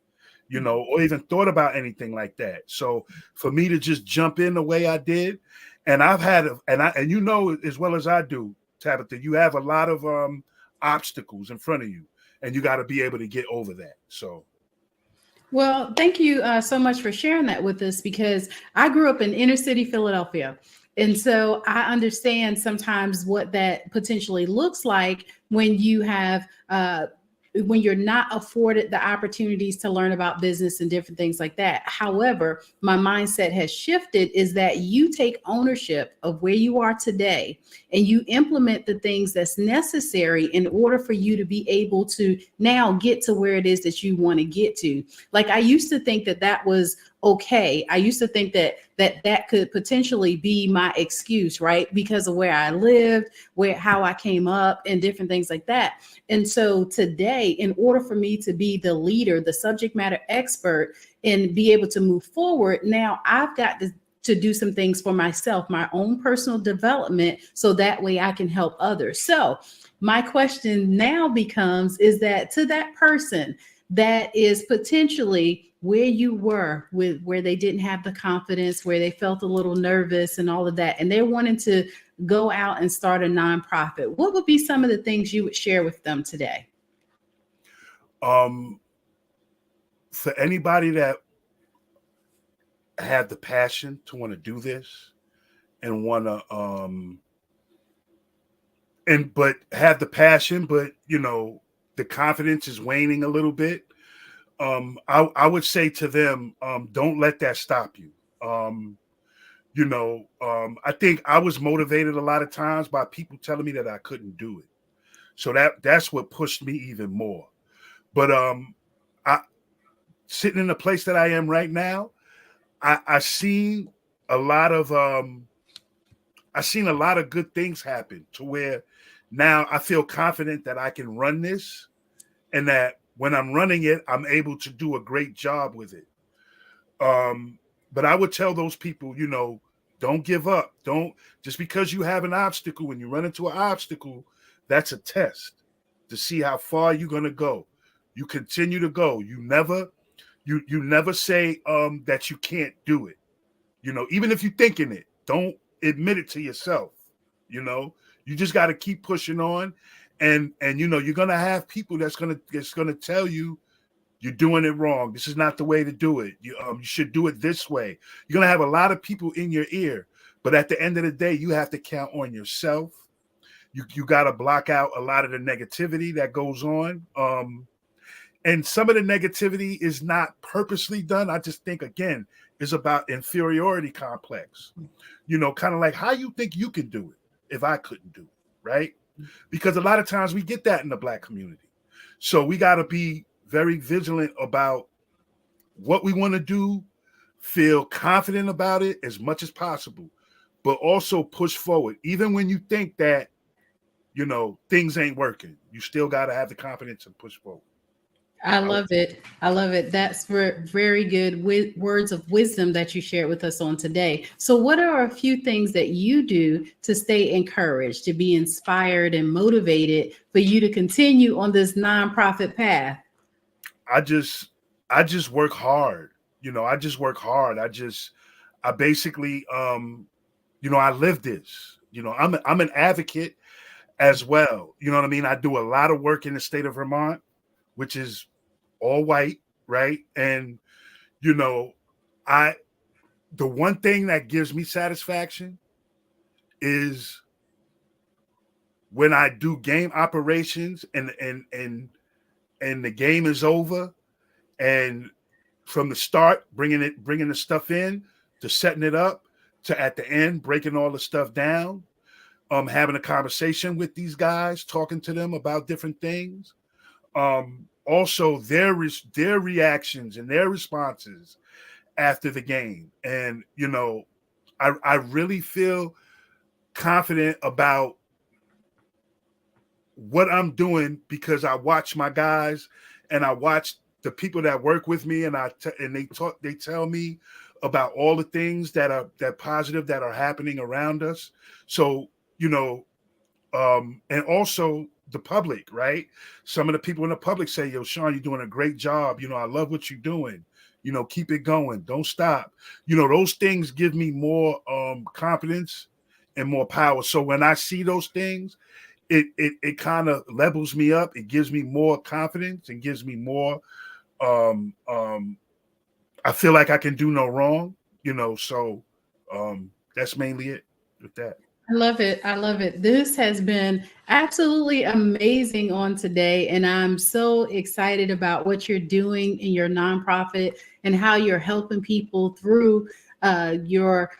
or even thought about anything like that. So for me to just jump in the way I did, and I've had, and as well as I do, Tabitha, you have a lot of obstacles in front of you, and you got to be able to get over that. So. Well, thank you so much for sharing that with us, because I grew up in inner city Philadelphia. And so I understand sometimes what that potentially looks like when you have when you're not afforded the opportunities to learn about business and different things like that. However, my mindset has shifted is that you take ownership of where you are today and you implement the things that's necessary in order for you to be able to now get to where it is that you want to get to. Like, I used to think that that was okay. I used to think that that could potentially be my excuse, right? Because of where I lived, how I came up and different things like that. And so today, in order for me to be the leader, the subject matter expert, and be able to move forward, now I've got to do some things for myself, my own personal development, so that way I can help others. So my question now becomes, is that to that person that is potentially where you were, with where they didn't have the confidence, where they felt a little nervous and all of that, and they're wanting to go out and start a nonprofit, what would be some of the things you would share with them today? For anybody that had the passion to want to do this and want to but have the passion, but the confidence is waning a little bit, I would say to them, don't let that stop you. I think I was motivated a lot of times by people telling me that I couldn't do it. So that's what pushed me even more. But I sitting in the place that I am right now, I seen a lot of good things happen to where now I feel confident that I can run this, and that when I'm running it, I'm able to do a great job with it. But I would tell those people, don't give up. Don't, just because you have an obstacle, when you run into an obstacle, that's a test to see how far you're going to go. You continue to go. You never say that you can't do it. Even if you're thinking it, don't admit it to yourself. You just got to keep pushing on, and you're going to have people that's going to tell you you're doing it wrong. This is not the way to do it. You should do it this way. You're going to have a lot of people in your ear, but at the end of the day, you have to count on yourself. You got to block out a lot of the negativity that goes on. And some of the negativity is not purposely done. I just think, again, it's about inferiority complex. Kind of like, how you think you can do it if I couldn't do it, right? Because a lot of times we get that in the Black community. So we got to be very vigilant about what we want to do, feel confident about it as much as possible, but also push forward. Even when you think that, things ain't working, you still got to have the confidence to push forward. I love it. I love it. That's very good words of wisdom that you shared with us on today. So what are a few things that you do to stay encouraged, to be inspired and motivated for you to continue on this nonprofit path? I just work hard. I just work hard. I basically, I live this. I'm an advocate as well. You know what I mean? I do a lot of work in the state of Vermont, which is all white, right? And the one thing that gives me satisfaction is when I do game operations and the game is over, and from the start bringing the stuff in to setting it up to at the end breaking all the stuff down, having a conversation with these guys, talking to them about different things. Also their reactions and their responses after the game. And, I really feel confident about what I'm doing because I watch my guys and I watch the people that work with me, and they tell me about all the things that positive that are happening around us. So, and also the public, right? Some of the people in the public say, yo, Sean, you're doing a great job. I love what you're doing. Keep it going. Don't stop. Those things give me more confidence and more power. So when I see those things, it kind of levels me up. It gives me more confidence and gives me more, I feel like I can do no wrong, so that's mainly it with that. I love it. I love it. This has been absolutely amazing on today. And I'm so excited about what you're doing in your nonprofit and how you're helping people through your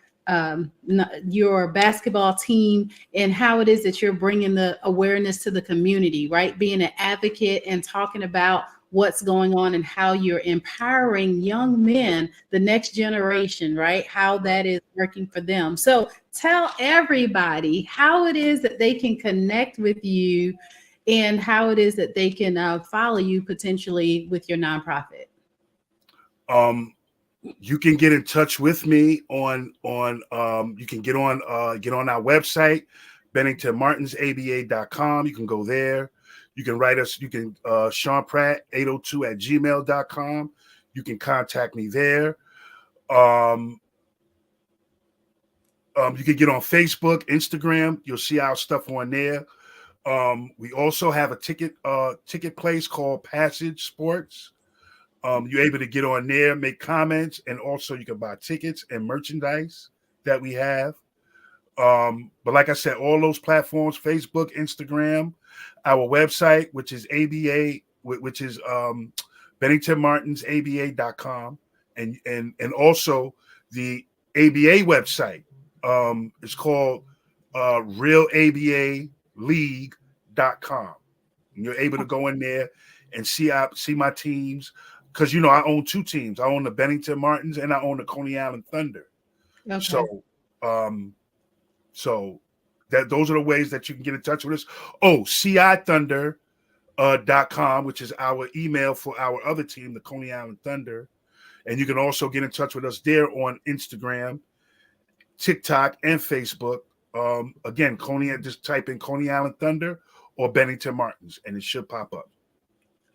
basketball team, and how it is that you're bringing the awareness to the community, right? Being an advocate and talking about what's going on and how you're empowering young men, the next generation, right? How that is working for them. So tell everybody how it is that they can connect with you and how it is that they can follow you potentially with your nonprofit. You can get in touch with me on you can get on our website, BenningtonMartinsABA.com. You can go there. You can write us. You can Sean Pratt 802@gmail.com. You can contact me there. You can get on Facebook, Instagram. You'll see our stuff on there. We also have a ticket place called Passage Sports. You're able to get on there, make comments, and also you can buy tickets and merchandise that we have. But like I said, all those platforms, Facebook, Instagram, our website, which is ABA, which is BenningtonMartinsABA.com, and also the ABA website is called RealABALeague.com. And you're able to go in there and see my teams, because I own two teams. I own the Bennington Martins and I own the Coney Island Thunder. Okay. So those are the ways that you can get in touch with us. Oh, CIThunder.com, which is our email for our other team, the Coney Island Thunder. And you can also get in touch with us there on Instagram, TikTok, and Facebook. Again, just type in Coney Island Thunder or Bennington Martins, and it should pop up.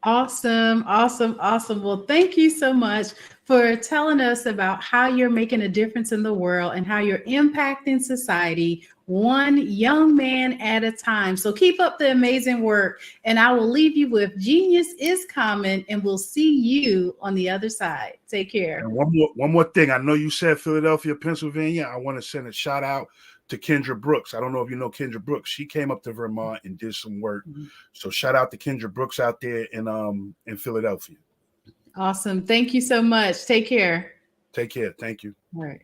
Awesome. Well, thank you so much for telling us about how you're making a difference in the world and how you're impacting society one young man at a time. So keep up the amazing work, and I will leave you with Genius is Common, and we'll see you on the other side. Take care. And one more thing. I know you said Philadelphia, Pennsylvania. I want to send a shout out to Kendra Brooks. I don't know if you know Kendra Brooks. She came up to Vermont and did some work. Mm-hmm. So shout out to Kendra Brooks out there in Philadelphia. Awesome. Thank you so much. Take care. Take care. Thank you. All right.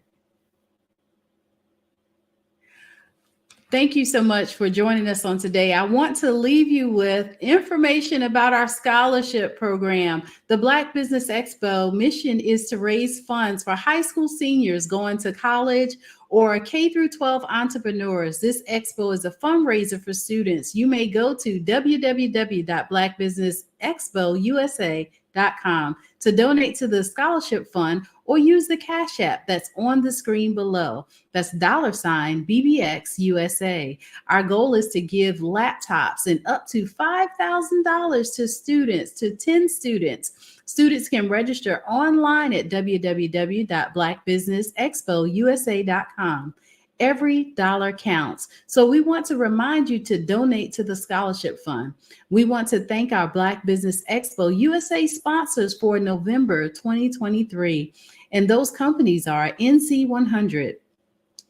Thank you so much for joining us on today. I want to leave you with information about our scholarship program. The Black Business Expo mission is to raise funds for high school seniors going to college or K-12 entrepreneurs. This expo is a fundraiser for students. You may go to www.blackbusinessexpousa.com to donate to the scholarship fund, or use the Cash App that's on the screen below. That's $BBX USA. Our goal is to give laptops and up to $5,000 to students, to 10 students. Students can register online at www.blackbusinessexpousa.com. Every dollar counts. So we want to remind you to donate to the scholarship fund. We want to thank our Black Business Expo USA sponsors for November 2023. And those companies are NC100,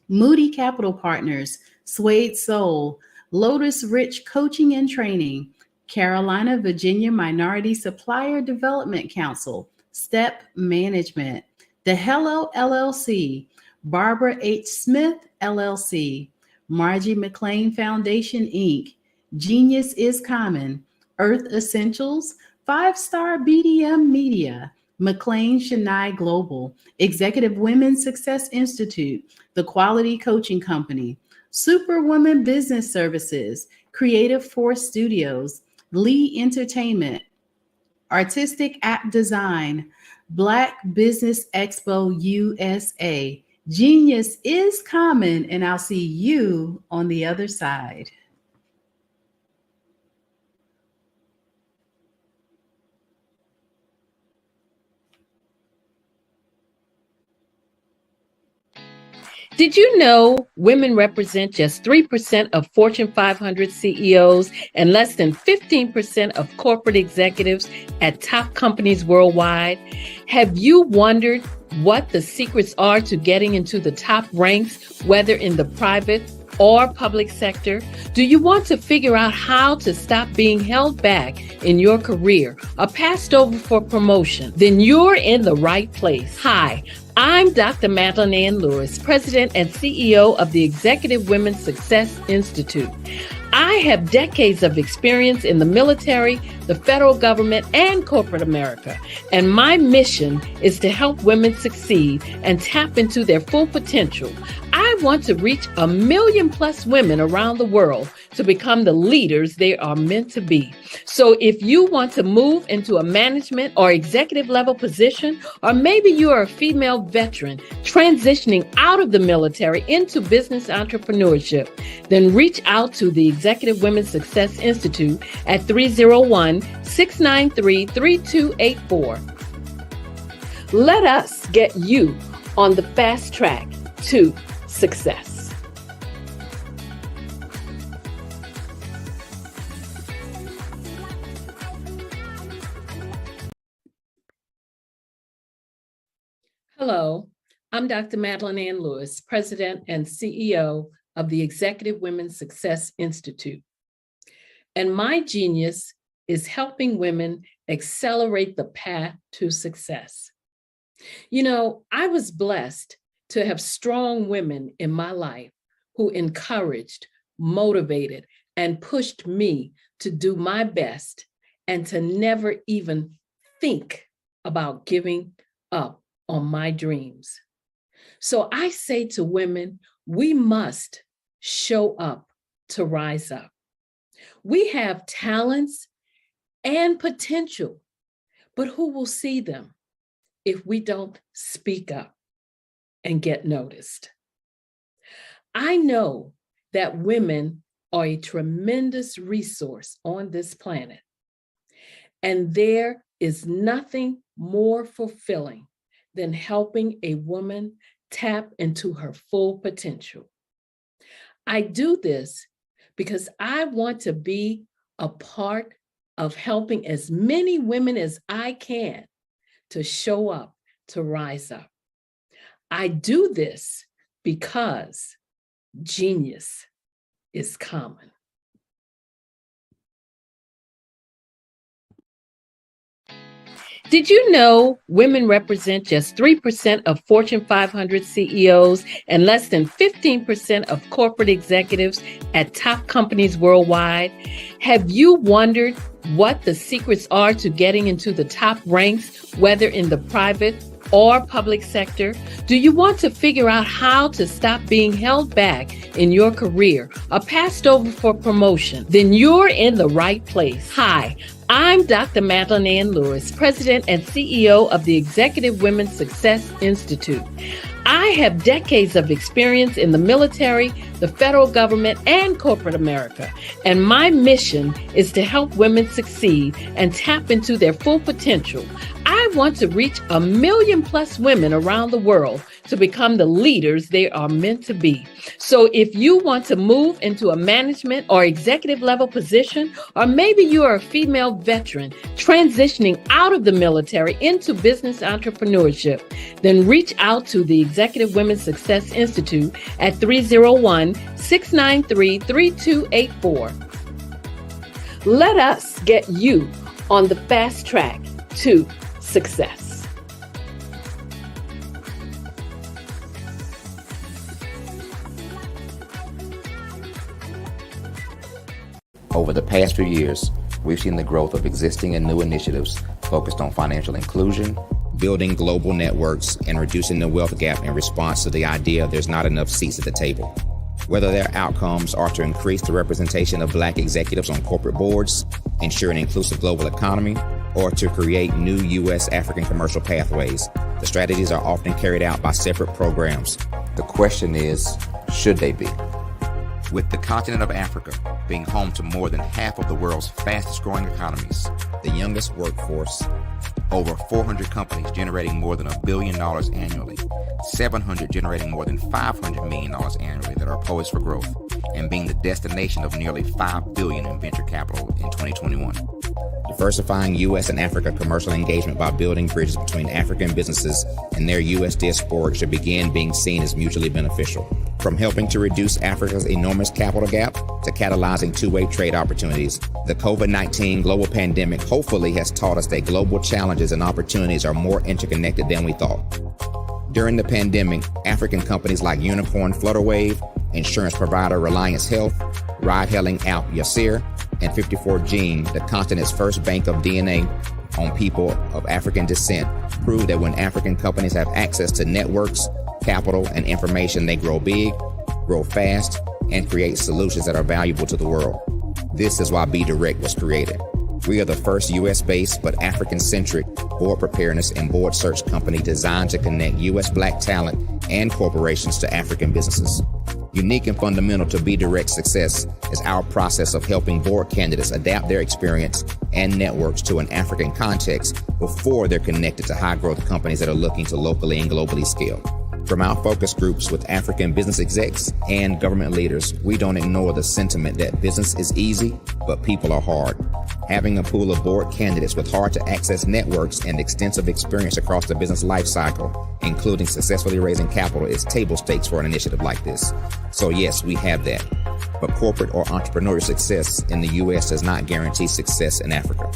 Moody Capital Partners, Suede Soul, Lotus Rich Coaching and Training, Carolina, Virginia Minority Supplier Development Council, Step Management, The Hello LLC, Barbara H. Smith LLC, Margie McLean Foundation Inc., Genius is Common, Earth Essentials, 5-Star BDM Media, McLean Chennai Global, Executive Women's Success Institute, The Quality Coaching Company, Superwoman Business Services, Creative Force Studios, Lee Entertainment, Artistic App Design, Black Business Expo USA. Genius is Common, and I'll see you on the other side. Did you know women represent just 3% of Fortune 500 CEOs and less than 15% of corporate executives at top companies worldwide? Have you wondered what the secrets are to getting into the top ranks, whether in the private, or public sector? Do you want to figure out how to stop being held back in your career or passed over for promotion? Then you're in the right place. Hi, I'm Dr. Madeline Ann Lewis, President and CEO of the Executive Women's Success Institute. I have decades of experience in the military, the federal government, and corporate America, and my mission is to help women succeed and tap into their full potential. I want to reach 1 million plus women around the world to become the leaders they are meant to be. So if you want to move into a management or executive level position, or maybe you are a female veteran transitioning out of the military into business entrepreneurship, then reach out to the Executive Women's Success Institute at 301-693-3284. Let us get you on the fast track to success. Hello, I'm Dr. Madeline Ann Lewis, President and CEO of the Executive Women's Success Institute. And my genius is helping women accelerate the path to success. You know, I was blessed to have strong women in my life who encouraged, motivated, and pushed me to do my best and to never even think about giving up on my dreams. So I say to women, we must show up to rise up. We have talents and potential, but who will see them if we don't speak up and get noticed? I know that women are a tremendous resource on this planet, and there is nothing more fulfilling than helping a woman tap into her full potential. I do this because I want to be a part of helping as many women as I can to show up, to rise up. I do this because genius is common. Did you know women represent just 3% of Fortune 500 CEOs and less than 15% of corporate executives at top companies worldwide? Have you wondered what the secrets are to getting into the top ranks, whether in the private or public sector? Do you want to figure out how to stop being held back in your career or passed over for promotion? Then you're in the right place. Hi, I'm Dr. Madeline Ann Lewis, President and CEO of the Executive Women's Success Institute. I have decades of experience in the military, the federal government, and corporate America, and my mission is to help women succeed and tap into their full potential. I want to reach 1 million plus women around the world to become the leaders they are meant to be. So if you want to move into a management or executive level position, or maybe you are a female veteran transitioning out of the military into business entrepreneurship, then reach out to the Executive Women's Success Institute at 301-693-3284. Let us get you on the fast track to success. Over the past few years, we've seen the growth of existing and new initiatives focused on financial inclusion, building global networks, and reducing the wealth gap in response to the idea there's not enough seats at the table. Whether their outcomes are to increase the representation of Black executives on corporate boards, ensure an inclusive global economy, or to create new U.S. African commercial pathways, the strategies are often carried out by separate programs. The question is, should they be? With the continent of Africa being home to more than half of the world's fastest growing economies, the youngest workforce, over 400 companies generating more than $1 billion annually, 700 generating more than $500 million annually that are poised for growth, and being the destination of nearly $5 billion in venture capital in 2021. The diversifying U.S. and Africa commercial engagement by building bridges between African businesses and their U.S. diaspora should begin being seen as mutually beneficial. From helping to reduce Africa's enormous capital gap to catalyzing two-way trade opportunities, the COVID-19 global pandemic hopefully has taught us that global challenges and opportunities are more interconnected than we thought. During the pandemic, African companies like Unicorn Flutterwave, insurance provider Reliance Health, ride-hailing app Yasir, and 54Gene, the continent's first bank of DNA on people of African descent, proved that when African companies have access to networks, capital, and information, they grow big, grow fast, and create solutions that are valuable to the world. This is why Be Direct was created. We are the first U.S.-based but African-centric board preparedness and board search company designed to connect U.S. Black talent and corporations to African businesses. Unique and fundamental to Be Direct's success is our process of helping board candidates adapt their experience and networks to an African context before they're connected to high-growth companies that are looking to locally and globally scale. From our focus groups with African business execs and government leaders, we don't ignore the sentiment that business is easy, but people are hard. Having a pool of board candidates with hard-to-access networks and extensive experience across the business lifecycle, including successfully raising capital, is table stakes for an initiative like this. So yes, we have that. But corporate or entrepreneurial success in the U.S. does not guarantee success in Africa.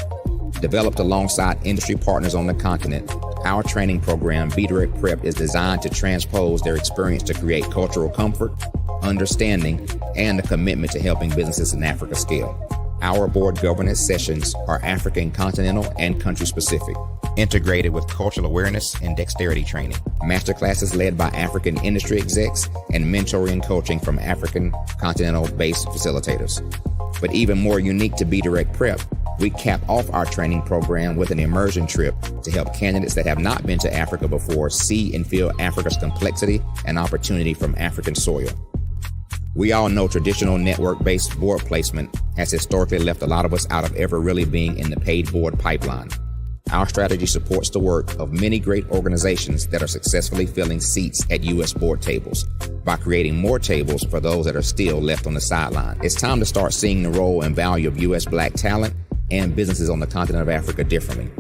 Developed alongside industry partners on the continent, our training program, Be Direct Prep, is designed to transpose their experience to create cultural comfort, understanding, and a commitment to helping businesses in Africa scale. Our board governance sessions are African, continental, and country-specific, integrated with cultural awareness and dexterity training, masterclasses led by African industry execs, and mentoring and coaching from African continental-based facilitators. But even more unique to Be Direct Prep, we cap off our training program with an immersion trip to help candidates that have not been to Africa before see and feel Africa's complexity and opportunity from African soil. We all know traditional network-based board placement has historically left a lot of us out of ever really being in the paid board pipeline. Our strategy supports the work of many great organizations that are successfully filling seats at U.S. board tables by creating more tables for those that are still left on the sideline. It's time to start seeing the role and value of U.S. Black talent and businesses on the continent of Africa differently.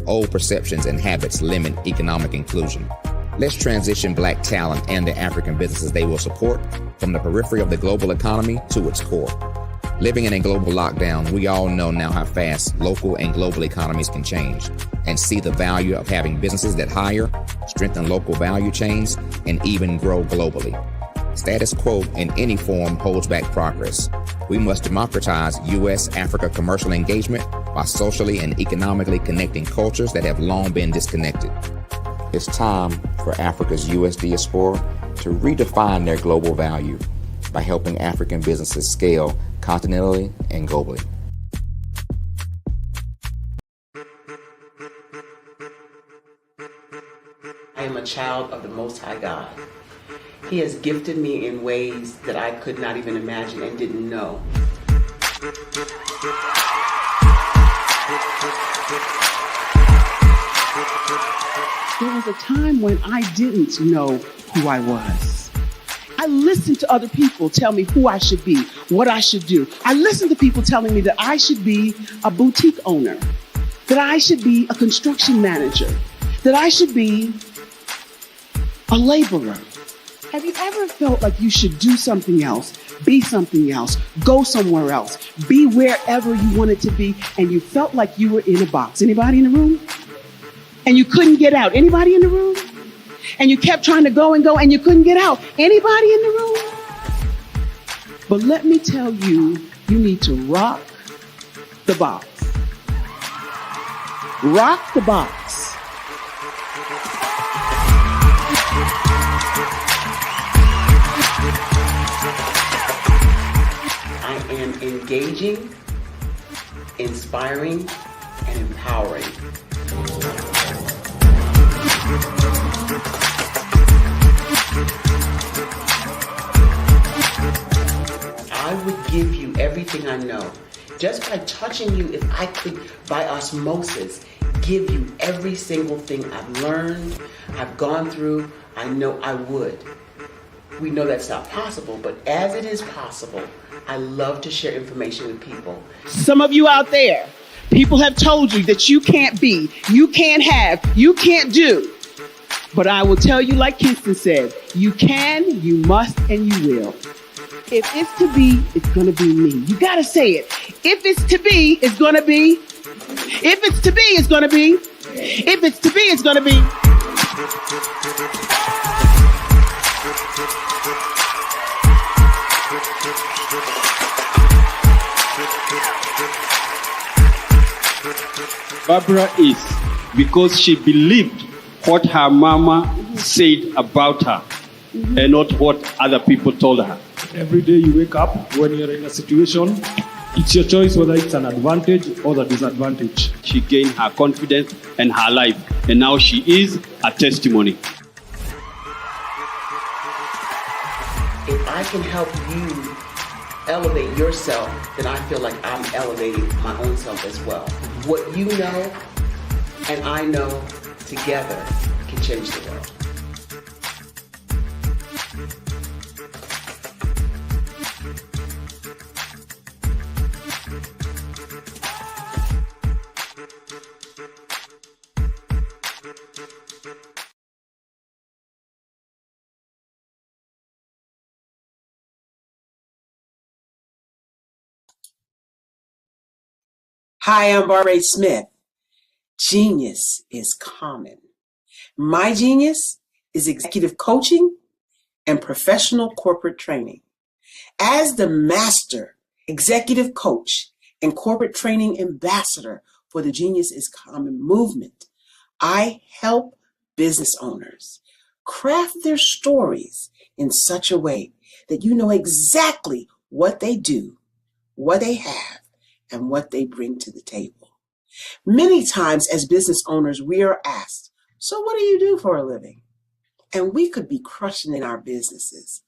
Old perceptions and habits limit economic inclusion. Let's transition Black talent and the African businesses they will support from the periphery of the global economy to its core. Living in a global lockdown, we all know now how fast local and global economies can change, and see the value of having businesses that hire, strengthen local value chains, and even grow globally. Status quo in any form holds back progress. We must democratize U.S.-Africa commercial engagement by socially and economically connecting cultures that have long been disconnected. It's time for Africa's U.S. diaspora to redefine their global value by helping African businesses scale continentally and globally. I am a child of the Most High God. He has gifted me in ways that I could not even imagine and didn't know. There was a time when I didn't know who I was. I listened to other people tell me who I should be, what I should do. I listened to people telling me that I should be a boutique owner, that I should be a construction manager, that I should be a laborer. Have you ever felt like you should do something else, be something else, go somewhere else, be wherever you wanted to be, and you felt like you were in a box? Anybody in the room? And you couldn't get out? Anybody in the room? And you kept trying to go and you couldn't get out? Anybody in the room? But let me tell you, you need to rock the box. Rock the box. I am engaging, inspiring, and empowering. I would give you everything I know. Just by touching you, if I could, by osmosis, give you every single thing I've learned, I've gone through, I know I would. We know that's not possible, but as it is possible, I love to share information with people. Some of you out there People have told you that you can't be, you can't have, you can't do. But I will tell you, like Kinston said, you can, you must, and you will. If it's to be, it's going to be me. You got to say it. If it's to be, it's going to be. If it's to be, it's going to be. If it's to be, it's going to be. Barbara is because she believed what her mama said about her and not what other people told her. Every day you wake up, when you're in a situation, it's your choice whether it's an advantage or the disadvantage. She gained her confidence and her life, and now she is a testimony. If I can help you elevate yourself, then I feel like I'm elevating my own self as well. What you know and I know together can change the world. Hi, I'm Barbara Smith. Genius is common. My genius is executive coaching and professional corporate training. As the master executive coach and corporate training ambassador for the Genius is Common movement, I help business owners craft their stories in such a way that you know exactly what they do, what they have, and what they bring to the table. Many times as business owners, we are asked, so what do you do for a living? And we could be crushing in our businesses,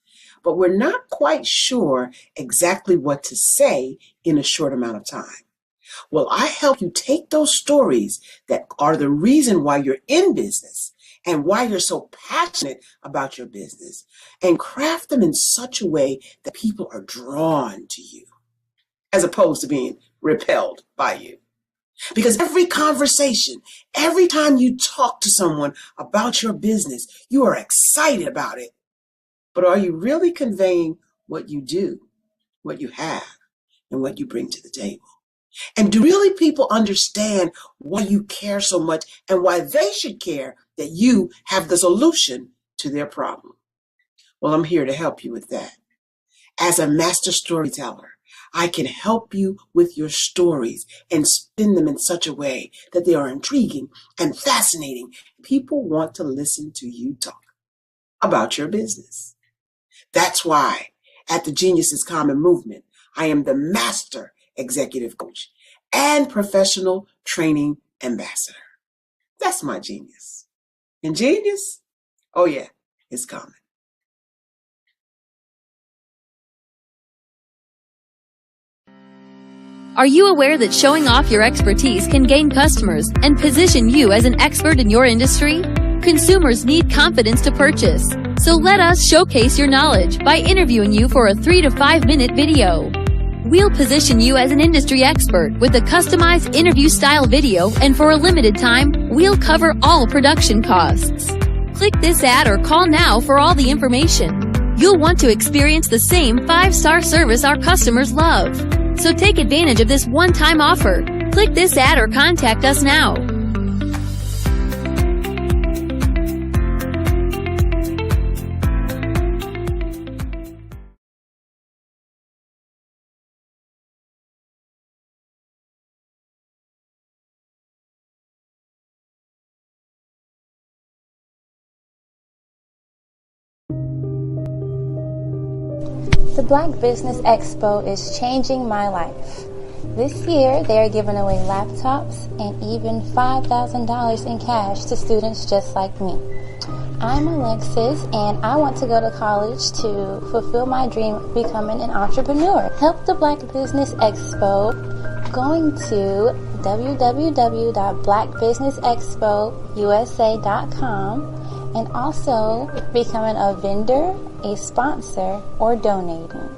but we're not quite sure exactly what to say in a short amount of time. Well, I help you take those stories that are the reason why you're in business and why you're so passionate about your business and craft them in such a way that people are drawn to you, as opposed to being repelled by you. Because every conversation, every time you talk to someone about your business, you are excited about it. But are you really conveying what you do, what you have, and what you bring to the table? And do really people understand why you care so much and why they should care that you have the solution to their problem? Well, I'm here to help you with that. As a master storyteller, I can help you with your stories and spin them in such a way that they are intriguing and fascinating. People want to listen to you talk about your business. That's why at the Genius is Common movement, I am the master executive coach and professional training ambassador. That's my genius. And genius? Oh yeah, it's common. Are you aware that showing off your expertise can gain customers and position you as an expert in your industry? Consumers need confidence to purchase, so let us showcase your knowledge by interviewing you for a 3 to 5 minute video. We'll position you as an industry expert with a customized interview-style video, and for a limited time, we'll cover all production costs. Click this ad or call now for all the information. You'll want to experience the same 5-star service our customers love. So take advantage of this one-time offer. Click this ad or contact us now. The Black Business Expo is changing my life. This year, they are giving away laptops and even $5,000 in cash to students just like me. I'm Alexis, and I want to go to college to fulfill my dream of becoming an entrepreneur. Help the Black Business Expo going to www.blackbusinessexpousa.com and also becoming a vendor, a sponsor, or donating.